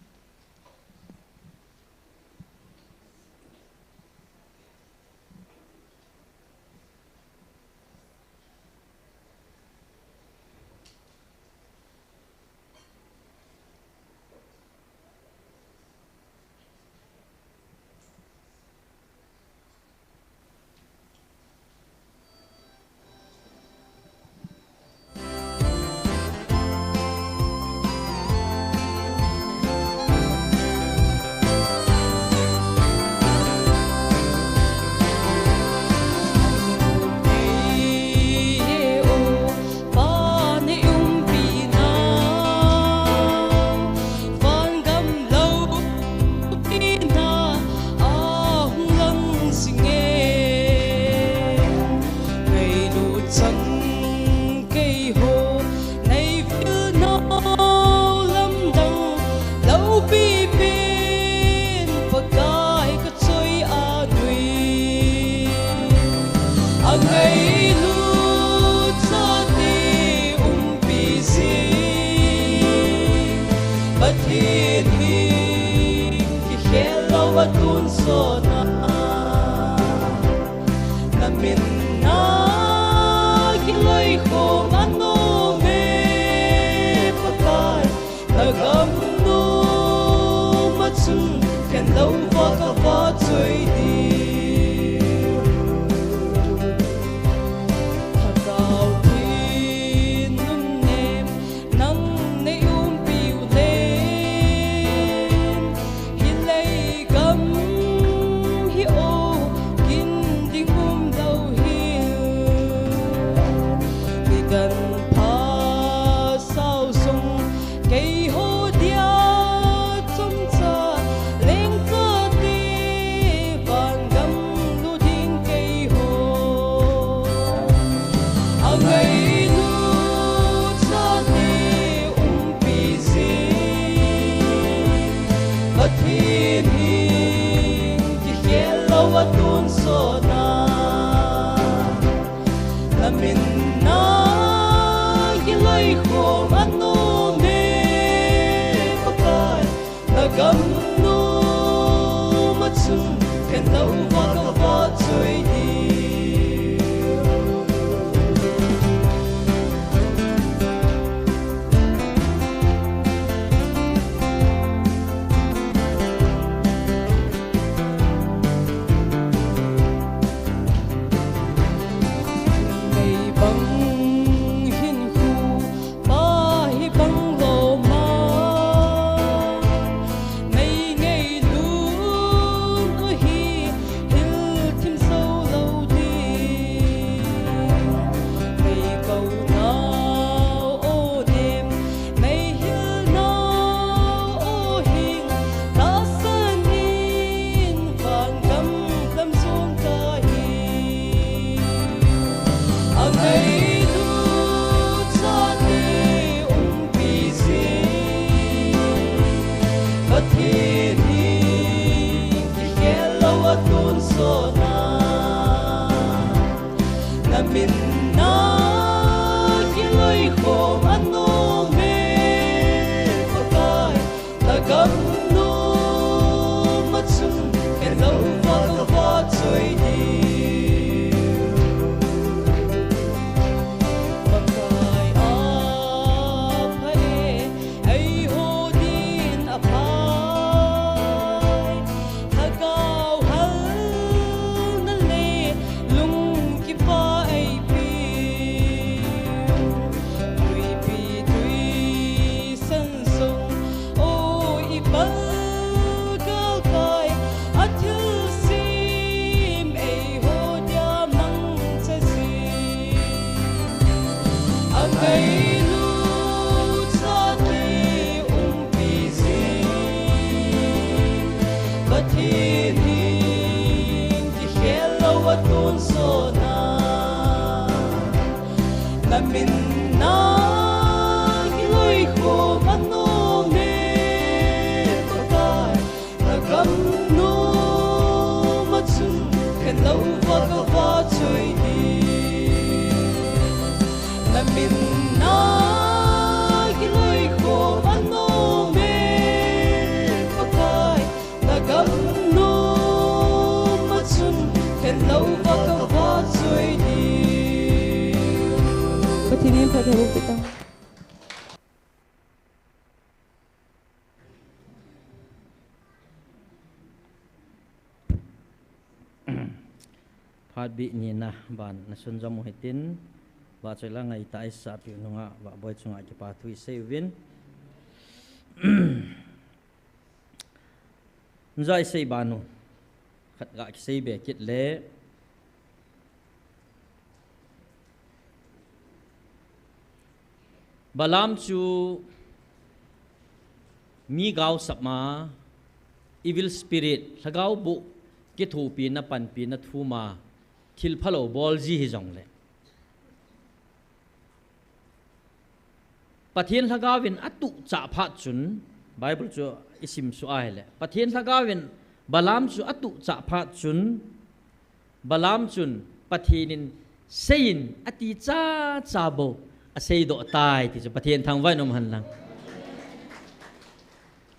S7: na min na lối khổ ăn nô mê pakai tagam no matsum ke lâu va trôi đi pakai apai ai ho din apai tagaw hal na le lung ki pa ai pi tui san song o i ba gal kai atil sim ai ho dia mang cha si angai lu cha ti pi si Batin ki hello atun so na namin na giloy ko mano me pakai nagam no matsun hello va trôi đi namin na giloy ko mano me pakai nagam no matsun hello va trôi đi
S6: Patinin padaw kita.
S5: Phát bị nhìn na ban na sun jam hai tin ba choi la ngai ta sa pi nunga ba boy chunga ki pa thui se win nzai sei banu khat ga ki sei be kit le balam chu mi gao sapma evil spirit lagau bu ki thu pi na pan pi na thu ma thil phalo bol ji hi jong le pathian lagawin atu cha pha chun bible chu isim su ai le pathian lagawin balam chu atu cha pha chun balam chun pathinin sein ati cha cha bo a sei do tai ti chu pathian thang vai nom han lang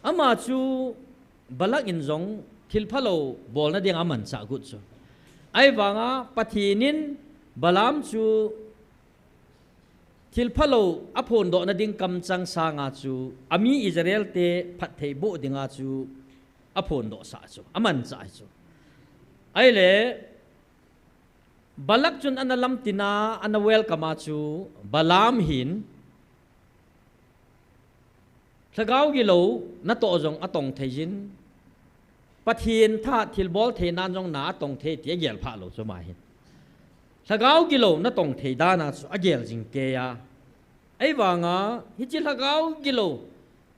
S5: ama chu balak in jong thil phalo bol na ding aman cha gut chu ai wanga pathinin balam chu thil phalo aphon do na ding kam chang sa nga chu ami Israel te phat thei bo dinga chu aphon do sa chu aman cha chu ai le balak chun analam tina ana welcome chu balam hin thagau gi lo na to jong atong theijin pathian tha thil bol the nan jong na tong the tie gel pha lo chu ma hin thagau gi lo na tong thei da na chu agel jing ke ya ai wanga hi chi thagau gi lo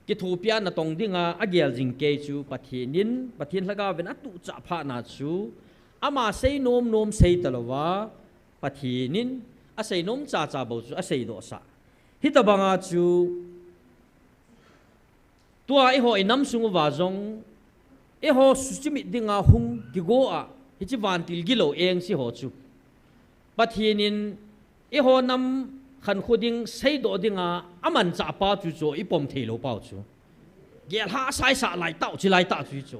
S5: ki thu pia na tong dinga agel jing ke chu pathian thagau ben atu cha pha na chu ama sei nom sei talawa pathinin a sei nom cha cha bo chu a sei do sa hi ta banga chu tua i ho inam sungu wa jong e ho suchimi dinga hung ki go a hi chi van til gi lo eng si ho chu pathinin e ho nam khan khuding sei do dinga aman cha pa chu cho i pom thei lo pau chu gel ha sai sa lai tau chi lai ta chu chu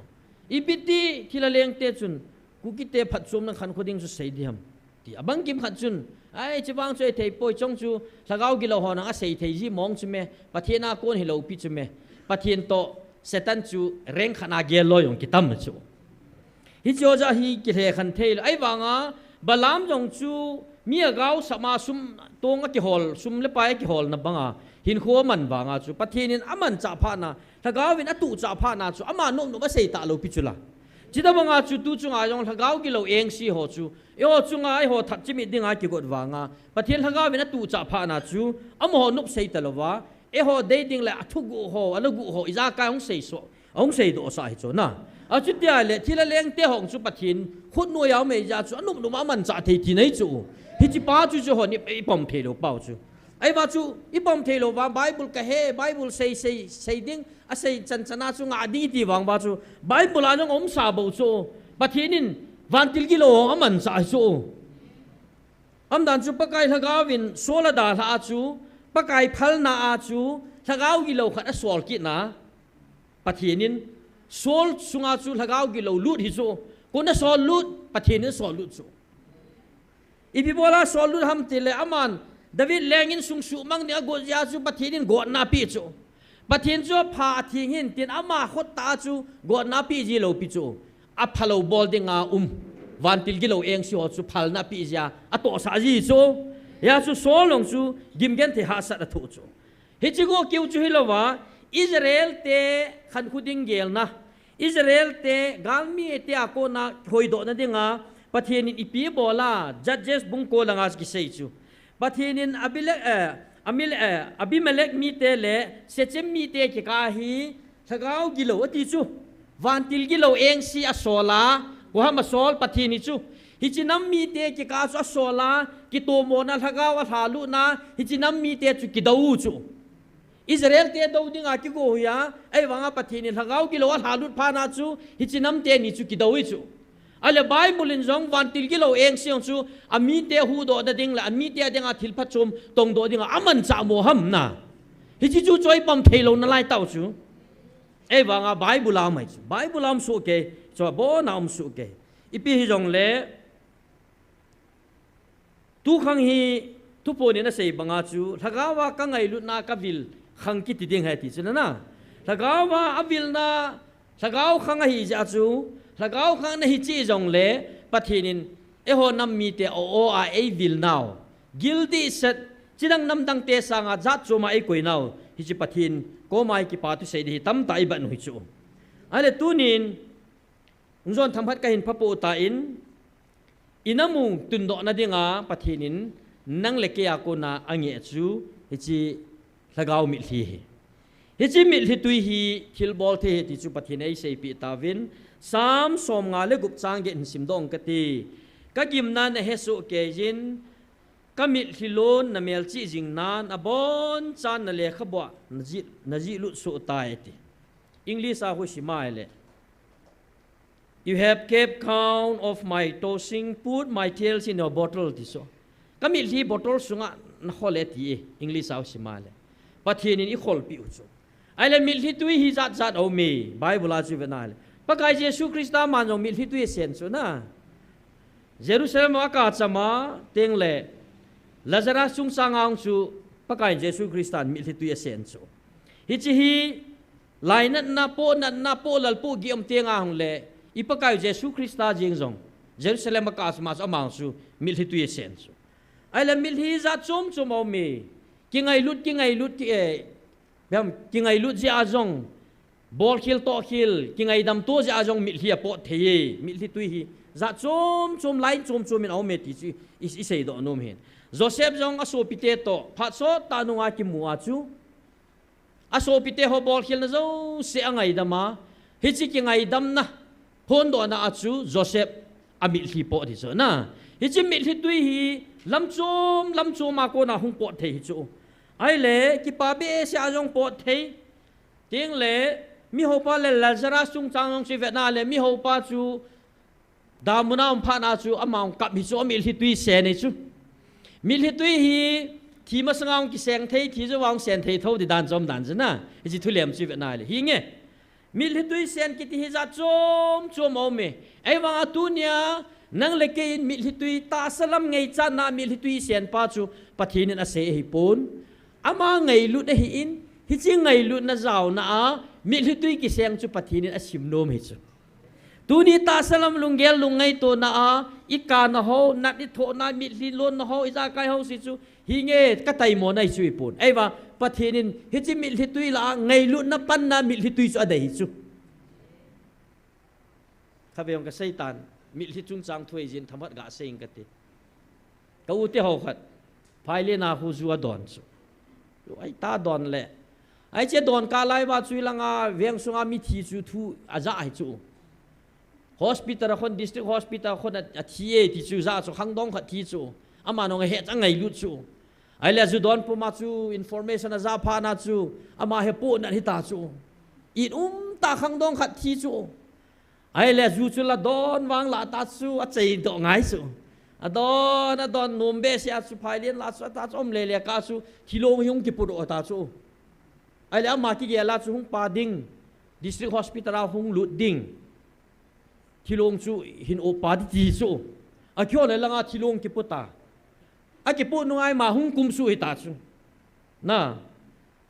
S5: i biti thila leng te chun ku ki te phat chum na khan khuding chu sei diam ti abang kim khat chun ai chi wang choi thei poi chong chu sagau gi lo ho na a sei thei ji mong chu me pathina kon hi lo pi chu me pathin to setan chu reng khana gel lo yong kitam chu hi cho ja hi ki the khan thei ai wanga balam jong chu mi gao sama sum tonga ki hol sum le pai ki hol na banga hin kho man wanga chu pathinin aman cha pha na thagawin atu cha pha na chu ama nom no ba sei ta lo pi chu la chida banga chu tu chunga yong thagaw ki lo eng si ho chu e ho chunga ai ho that chimi dinga ki god wanga pathian thagawin atu cha pha na chu amo nup sei ta lo wa e ho dei ding la athu gu ho anagu ho iza ka ong sei so ong sei do sa hi chu na a chu dia le thila leng te hong chu pathin khut no yaw me ja chu anum no ma man cha thei ti nei chu hi chi pa chu chu ho ni e pom the lo pau chu ai ba chu i pom the lo wa bible ka he bible sei ding a sei chan chana chu nga di ti wang ba chu bible a jong om sa bo chu pathinin van til gi lo aman sa chu dan chu pakai lagawin sola da la chu pakai phal na a chu lagaw gilo khat a sol ki na pathinin sol sunga chu lagaw gilo lut hi chu kuna sol lut pathinin sol lut chu ipi bola sol lut ham tile aman David lengin sung su mang ni ago ya chu pathinin go na pi chu pathin chu pha thing hin tin ama khot ta chu go na pi ji lo pi chu a phalo bol dinga vantil gilo eng si ho chu phal na pi ja a to sa ji chu ya chu sol long chu gimgen the ha sa da thu chu hi chi go kiu chu hilowa Israel te khan khuding gel na Israel te galmi te ako na hoi do na dinga pathin ipi bola judges bung ko langas ki sei chu pathin Abimelech mi te le sechem mi te ki ka hi thagau gilo ati chu vantil gilo eng si a sola ko ha sol pathini chu hichinam mi te ki ka chu sola ki to mo na thagau a halu na hichinam mi te chu ki dau chu Israel te dau dinga ki go ya ai wanga pathini thagau gilo a halu pha na chu hichinam te ni chu ki dau chu ale Bible in jong vantil gilo eng siang chu ami te hu do da ding la ami te dinga thil pha chum tong do dinga aman cha mo ham na hi chi chu choi pam thailo na lai tau chu e wanga Bible la mai chu Bible am su ke cho bo na am su ke ipi hi jong le tu khang hi tu po ni na sei banga chu thagawa ka ngai lu na ka vil khang ki ti ding ha ti chu na thagawa avil na thagaw khang hi ja chu lagaw khang na hi chi jong le pathinin e ho nam mi te o a e vil now guilty set chidang nam dang te sanga jat chuma e koi now hi chi pathin ko mai ki pa tu sei di tam tai ban hui chu ale tunin ungzon thamhat ka hin phapo ta in inamung tundo na dinga pathinin nang leke ya ko na ange chu hi chi lagaw mi thi hi chi mi thi tui hi thil bol the ti chu pathin ei sei pi ta vin sam som nga le gup chang ge sim dong ka ti ka gim na na hesu ke jin ka mil hilon na mel chi jing nan abon chan na le khabwa na ji lu su tai ti English a hu shimaile you have kept count of my tossing put my tails in your bottle ti so ka mil hi bottle sunga na khole ti English a hu shimaile pathin in I khol pi u chu ai le mil hi tui hi zat zat o me Bible a chu venale pakai Jesu Krista manong mil hi tui sen so na Jerusalem aka chama teng le Lazarus chung sangang chu pakai Jesu Kristan mil hi tui sen so hi chi hi lainat na po lal po giam tenga hong le ipakai Jesu Krista jing jong Jerusalem aka chama so amang chu mil hi tui sen so ai le mil hi za chom chom o me ki ngai lut ki e bam ki ngai lut ji a jong bol khil to khil ki ngai dam to ja jong mil hi po thei mil hi tui hi za chom line chom in au me ti chi is sei do nom hen Joseph jong aso pite to phat so ta nu nga ki muwa chu aso pite ho bol khil na zo se angai dama hi chi ki ngai dam na hon do na achu Joseph amil hi po ti so na hi chi mil hi tui hi lam chom ma ko na hung po thei chu ai le ki pa be se a jong po thei ting le mi ho pa le Lazarus chung chang si vet na le mi ho pa chu da muna pha na chu amang kap hi chu mil hi tui se nei chu mil hi tui hi thi ma sangang ki seng thei thi zo wang sen thei tho di dan jom dan jana ji thu lem si vet na le hi nge mil hi tui sen ki ti hi za chom o me ai wang atunia nang le ke mil hi tui ta salam ngei cha na mil hi tui sen pa chu pathin a se hi pon ama ngei lu de hi in hi chi ngai lu na zaw na a mil hi tui ki seng chu pathin a sim nom hi chu tu ni ta salam lungel lungai to na a ika na ho na ni tho na mil hi lon na ho iza kai ho si chu hi nge ka tai mo nai chu pun ai wa pathin hi chi mil hi tui la ngai lu na pan na mil hi tui chu adai chu khabeong ka satan mil hi chung chang thui jin thamat ga seng ka ti ka u te ho khat phai le na hu zu adon chu ai ta don le ai che don ka lai ba chui langa veng sunga mi thi chu thu aza ai chu hospital khon district hospital khon a thie ti chu za chu khang dong kha thi chu ama no he changai lu chu ai le zu don pu ma chu information za pha na chu ama he pu na hi ta chu in ta khang dong kha thi chu ai le zu chu la don wang la ta chu a chei do ngai chu adon nombe sia su phailin la su ta chom le ka su thilong yung ki puro ta chu ai la ma ki ge la chu hung pa ding district hospital hung lut ding thilong chu hin o pa di chu a kyo le la nga thilong ki puta a ki pu nu ai ma hung kum su ta chu na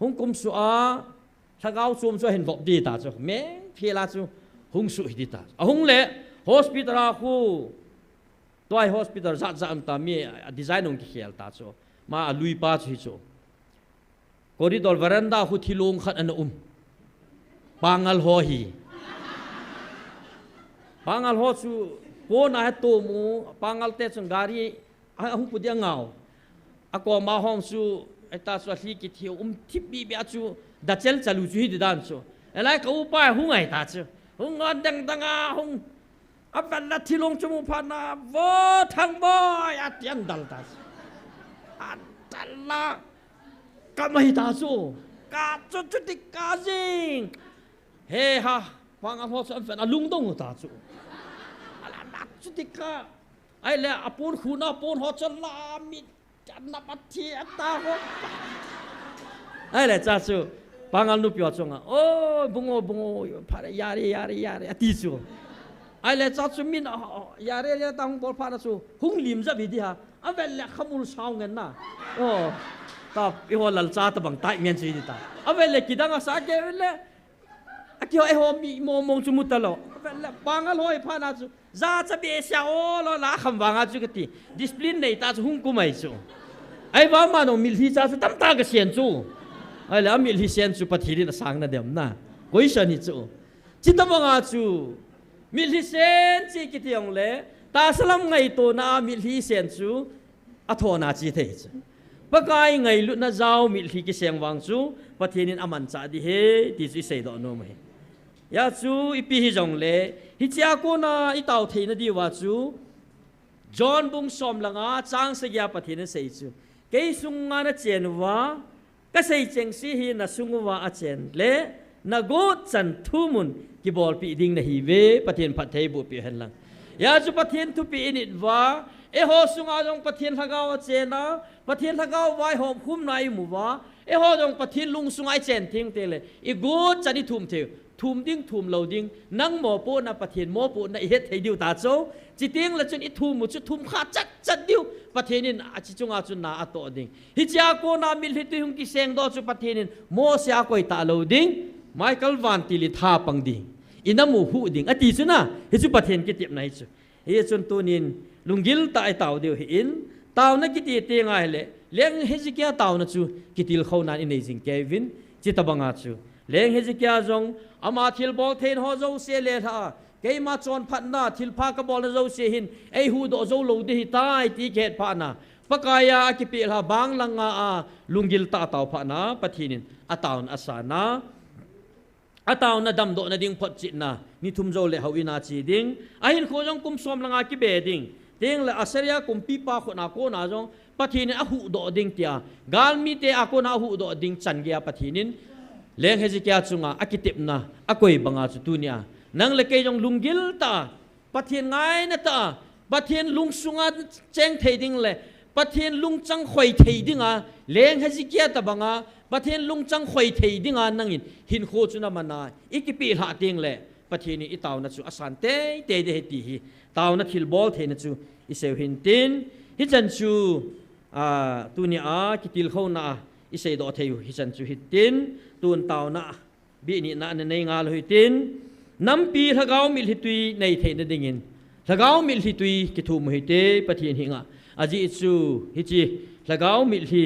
S5: hung kum su a thagao sum chu hin bop di ta chu me phela chu hung su hi ta a hung le hospital khu toy hospital za za am ta mi design ong ki khel ta chu ma lui pa chu hi chu corridor veranda khu thilong khat an pangal ho hi pangal ho chu ko na ha to mu pangal te chung gari a hung pu dia ngau a ko ma hom chu eta so hli ki thiu thip bi bia chu da chel chalu chu hi di dan chu elai ka u pa hung ai ta chu hung ngon dang dang a hung a ban la thilong chu mu pha na vo thang boy a tiang dal ta a dal la ka mai ta chu ka chu chu ti ka jing he ha pangal ho chu an lung dong ta chu ala na chu ti ka ai le apun khuna pon ho chu la mi chan na pat thi ta ho ai le cha chu pangal nu pyo chunga o bungo phare yare ati chu ai le cha chu min yare ya tang bol phana chu hung lim za bi di ha avel le khamul saw ngen na o ta i ho lal cha ta bang tai men chi di ta avel le kidanga sa ke le akio e ho mi mo chu mutalo avel le pangal hoi phana chu za cha be sia o lo la kham wanga chu kati discipline nei ta chu hung ku mai chu ai ba ma no mil hi cha chu tam ta ga sian chu ai la mil hi sian chu pathiri na sang na dem na koi sa ni chu chitawanga chu mil hi sen chi ki tiong le ta salam ngai to na mil hi sen chu a thona chi the chu pakai ngai lu na zau mil hi ki seng wang chu pathinin aman cha di he ti chi sei do no mai ya chu ipi hi jong le hi chia ko na i tau thei na di wa chu John bung som langa chang se ya pathin sei chu ke sung nga na chen wa ka sei cheng si hi na sung wa a chen le na go chan thu mun ki bol pi ding na hi ve pathin phat thei bu pi hen lang ya chu pathin thu pi in it wa e ho sunga jong pathin thagaw a chen na pathin thagaw wai hom khum nai mu wa e ho jong pathin lung sungai chen thing te le i go chani thum theu thum ding thum lo ding nang mo po na pathin mo po na het thei diu ta cho chi ting la chun i thum mu chu thum kha chat diu pathinin a chi chunga chun na a to ding hi cha ko na mil hi tu hung ki seng do chu pathinin mo sia koi ta lo ding Michael Van Tili tha pang ding inamu hu ding ati chu na hi chu pathin ki tip nai chu hi chun tunin lungil ta ai taw deu hi in taw na ki ti te ngai le leng hejikia taw na chu kitil khona in nei jing Kevin chi tabanga chu leng hejikia jong ama thil bol thein ho zo se le tha ke ma chon phat na thil pha ka bol na zo se hin ei hu do zo lo de hi tai ti khet pha na pakaya ki pi la bang langa a lungil ta taw pha na pathinin ataun asana ataw na dam do na ding phot chi na ni thum zo le hawina chi ding ahin kho jong kum som langa ki be ding teng la asaria kum pi pa kho na ko na jong pathinin a hu do ding tia gal mi te a ko na hu do ding chan gya pathinin leng hejikia chunga akitip na akoi banga chu tunia nang le ke jong lungil ta pathin ngai na ta pathin lung sunga cheng thei ding le pathin lung chang khoi thei dinga leng hejikia ta banga pathin lung chang khoi thei dinga nangin hin kho chu na mana ikipi ha ting le pathini i taw na chu asan te de ti hi taw na thil bol the na chu i seu hin tin hi chan chu tunia kitil kho na i sei do theu hi chan chu hi tin tun taw na bi ni na nei nga lo hi tin nam pi thagaw mil hi tui nei the na dingin thagaw mil hi tui ki thu mu hi te pathin hi nga aji chu hi chi thagaw mil hi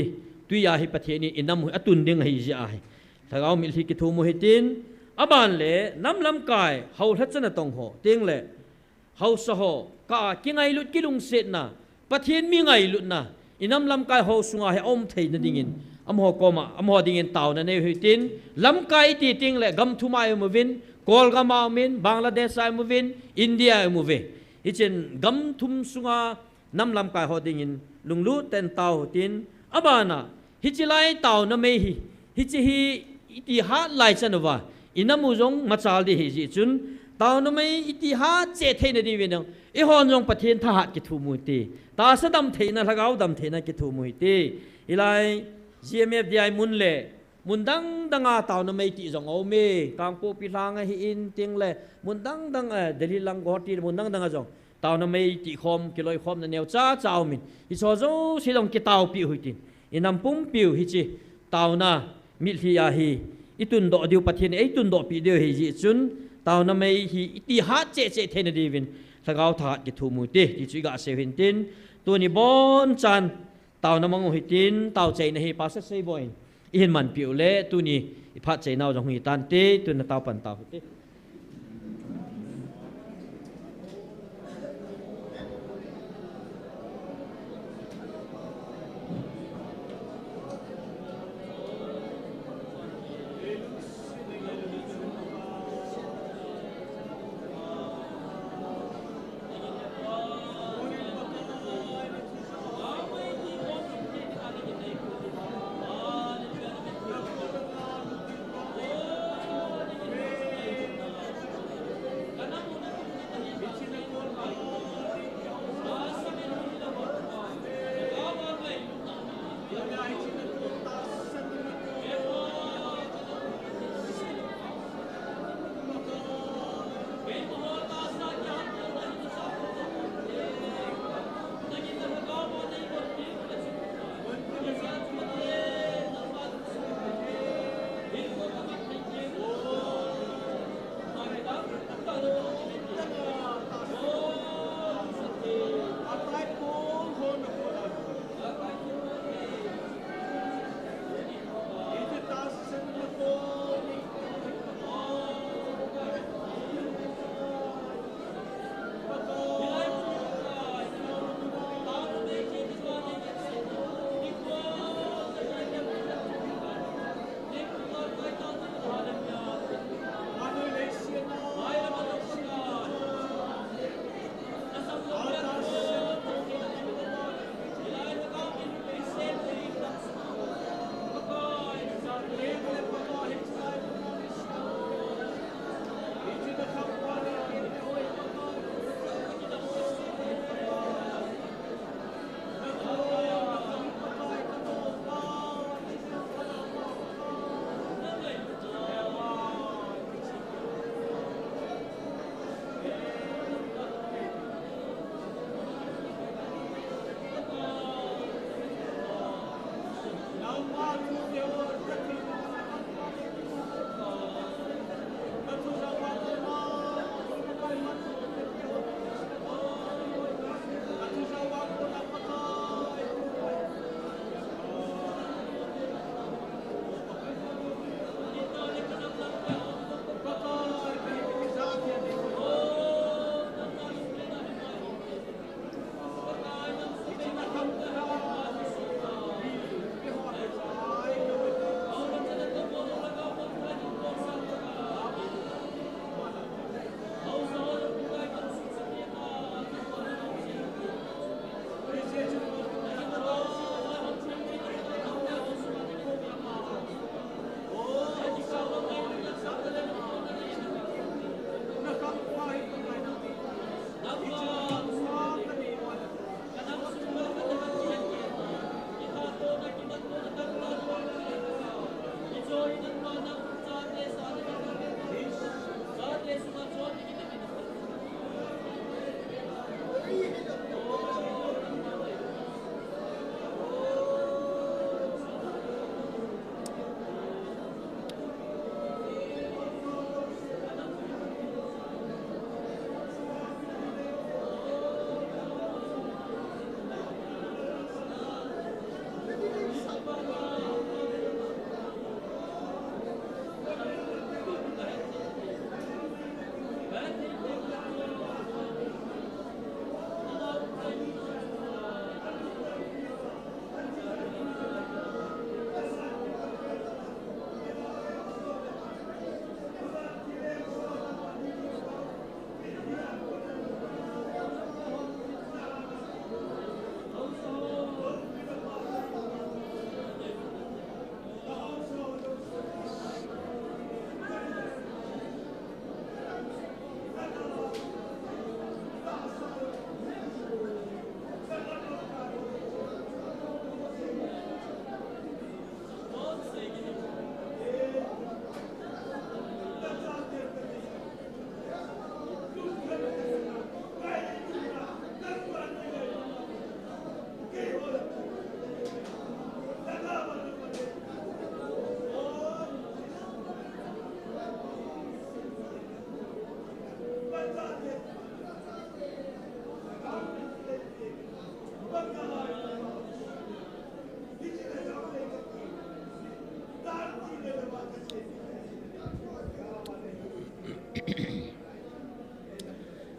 S5: tui ya hi pathini inam atun ding hi ji ai thagaw mil hi ki thu mu hi tin aban le nam lam kai hau tha chana tong ho teng le hau sa ho ka ki ngai lut ki lung set na pathin mi ngai lut na inam lam kai ho sunga he om thei na dingin amho koma amho dingin taw na nei hui tin lam kai ti ting le gam thumai mu vin kol ga ma min Bangladesh ai mu vin India ai mu ve ichen gam thum sunga nam lam kai ho dingin lunglu ten taw tin abana hichilai taw na me hi hichi hi ti ha lai chanwa inamu jong machal di hi ji chun ตาวนั้นไม่อิติฮาเจเทนดีวินังอีฮอนจงประเทศทหารกิทูมุยตีตาสะดำเทนะทักเอาดำเทนะกิทูมุยตีอีไลGMFดีไอมุนเล่มุนดังตาวนั้นไม่ติจงเอาเมกางปูพิลางให้อินติงเล่มุนดังเดลิลังกอตีมุนดังจงตาวนั้นไม่ติคอมกิโลคอมนั่นเนียวจ้ามินอีโซโซสิลงกิตาวปิวหิตินอีนำปุ่มปิวฮิจิตาวน่ะมิลฮิยาฮีอีตุนโดดิวประเทศไอตุนโดปิเดียวฮิจิจุนตาวนั้นไม่ฮีอิติฮาเจเทนดีวินถ้าเขาถาดกิทูมุยตีที่จุยกาเซวินตินตัวนี้บอนจันตาวนั้นมังหิตินตาวใจในฮีปัสเซย์บอยอินมันปิวเล่ตัวนี้พัดใจน่าจงหิตันตีตัวนั้นตาวปันตาวตี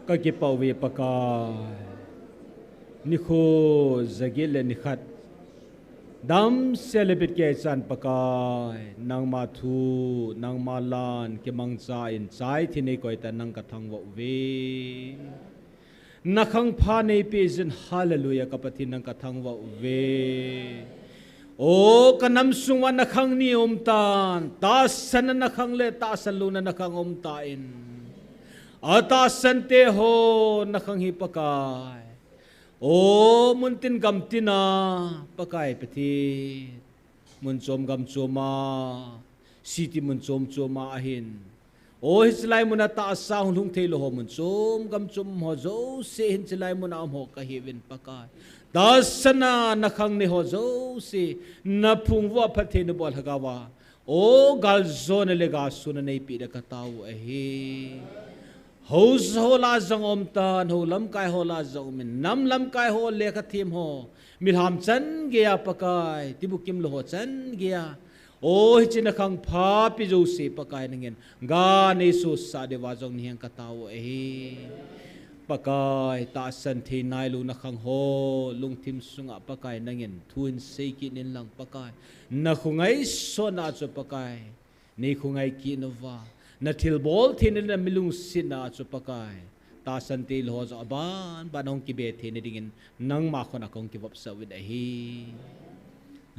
S8: ก็เก็บเป่าเวปกายนิโคซาเกลนิขัดดัมเซเลบิดเกจันปกายนางมาทูนางมาลานเกมังใจอินใจที่ในก้อยแต่นางกระทังวะเวนักขังพาในปีจินฮาเลลูยากับปฏินังกระทังวะเวโอ้กันนำสุวรรณนักขังนิอมตานตาสันนักขังเลตาสันลูนนักขังอมตาอินอาตาสันเตโหนักขังฮิปกายโอ้มุนตินกำตินาปะกายปะทีมุนจมกำจมาสิติมุนจมจมาหินโอ้ฮิสไลมุนตาสาวลุงเทโลหมุนจมกำจมหัวโจเสหินสไลมุนอามหกะเฮวินปะกายตาสนานักขังเนหัวโจเสนับพุงวัวพะเทนบอลฮกาวาโอ้กัลโซนเลกาสุนในปีเดกตาวเอเฮโฮลาจังอมตานโฮลำกายโฮลาจังมินน้ำลำกายโฮเลขทีมโฮมิลหามจันเกียปะกายติบุกิมโลหจันเกียโอ้ฮิจินักขังพาปิจูสีปะกายนั่งเงินกาเนสุสาเดวาจงเนียงกตาวเอปะกายตาสันทีนายลูนักขังโฮลุงทิมสุงะปะกายนั่งเงินทุนเซกินินลังปะกายนักขุงไอโซนาจุปะกายนี่ขุงไอกินวานาทิลบอลที่นั่นมิลุงสินาจุปกายตาสันติลโฮจอบานบ้านองกิเบที่นี่ดิ่งนังมาคนนักองกิวับสวิดฮี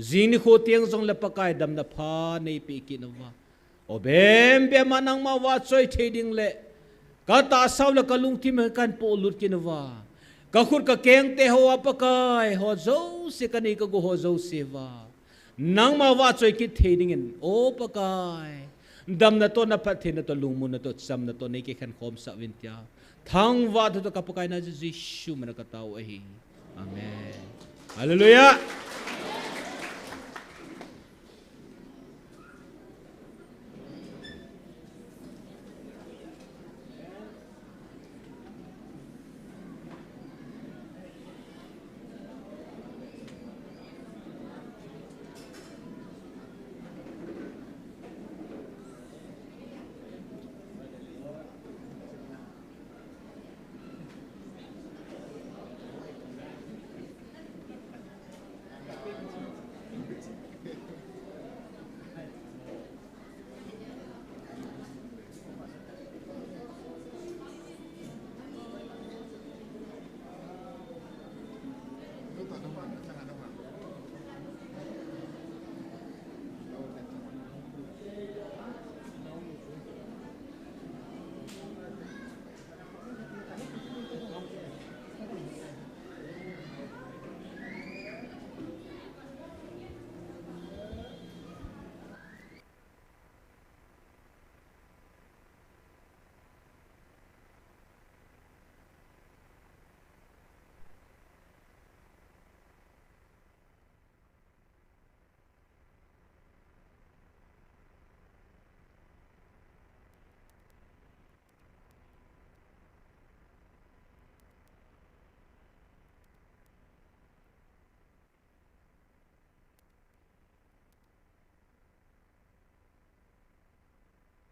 S8: จีนิโคเตียงจงเลปกายดำนับพาในปีกินวะโอเบมเบมานังมาวัดซอยเทดิ่งเละกาตาสาวละกลุงที่เมกันปูลุดกินวะกะขุดกะเกงเตหัวปกายโฮโจสิกันนี่กะกูโฮโจเสวานังมาวัดซอยกิเทดิ่งโอปกายดำนาตัวนับพัฒนาตัวลุงมุนตัวซ้ำนาตัวนี้แค่ขันคมสักวินทยาทั้งวัดตัวกับปกายนาจิชูมันก็ตาวเอฮีอาเมนฮาเลลูยา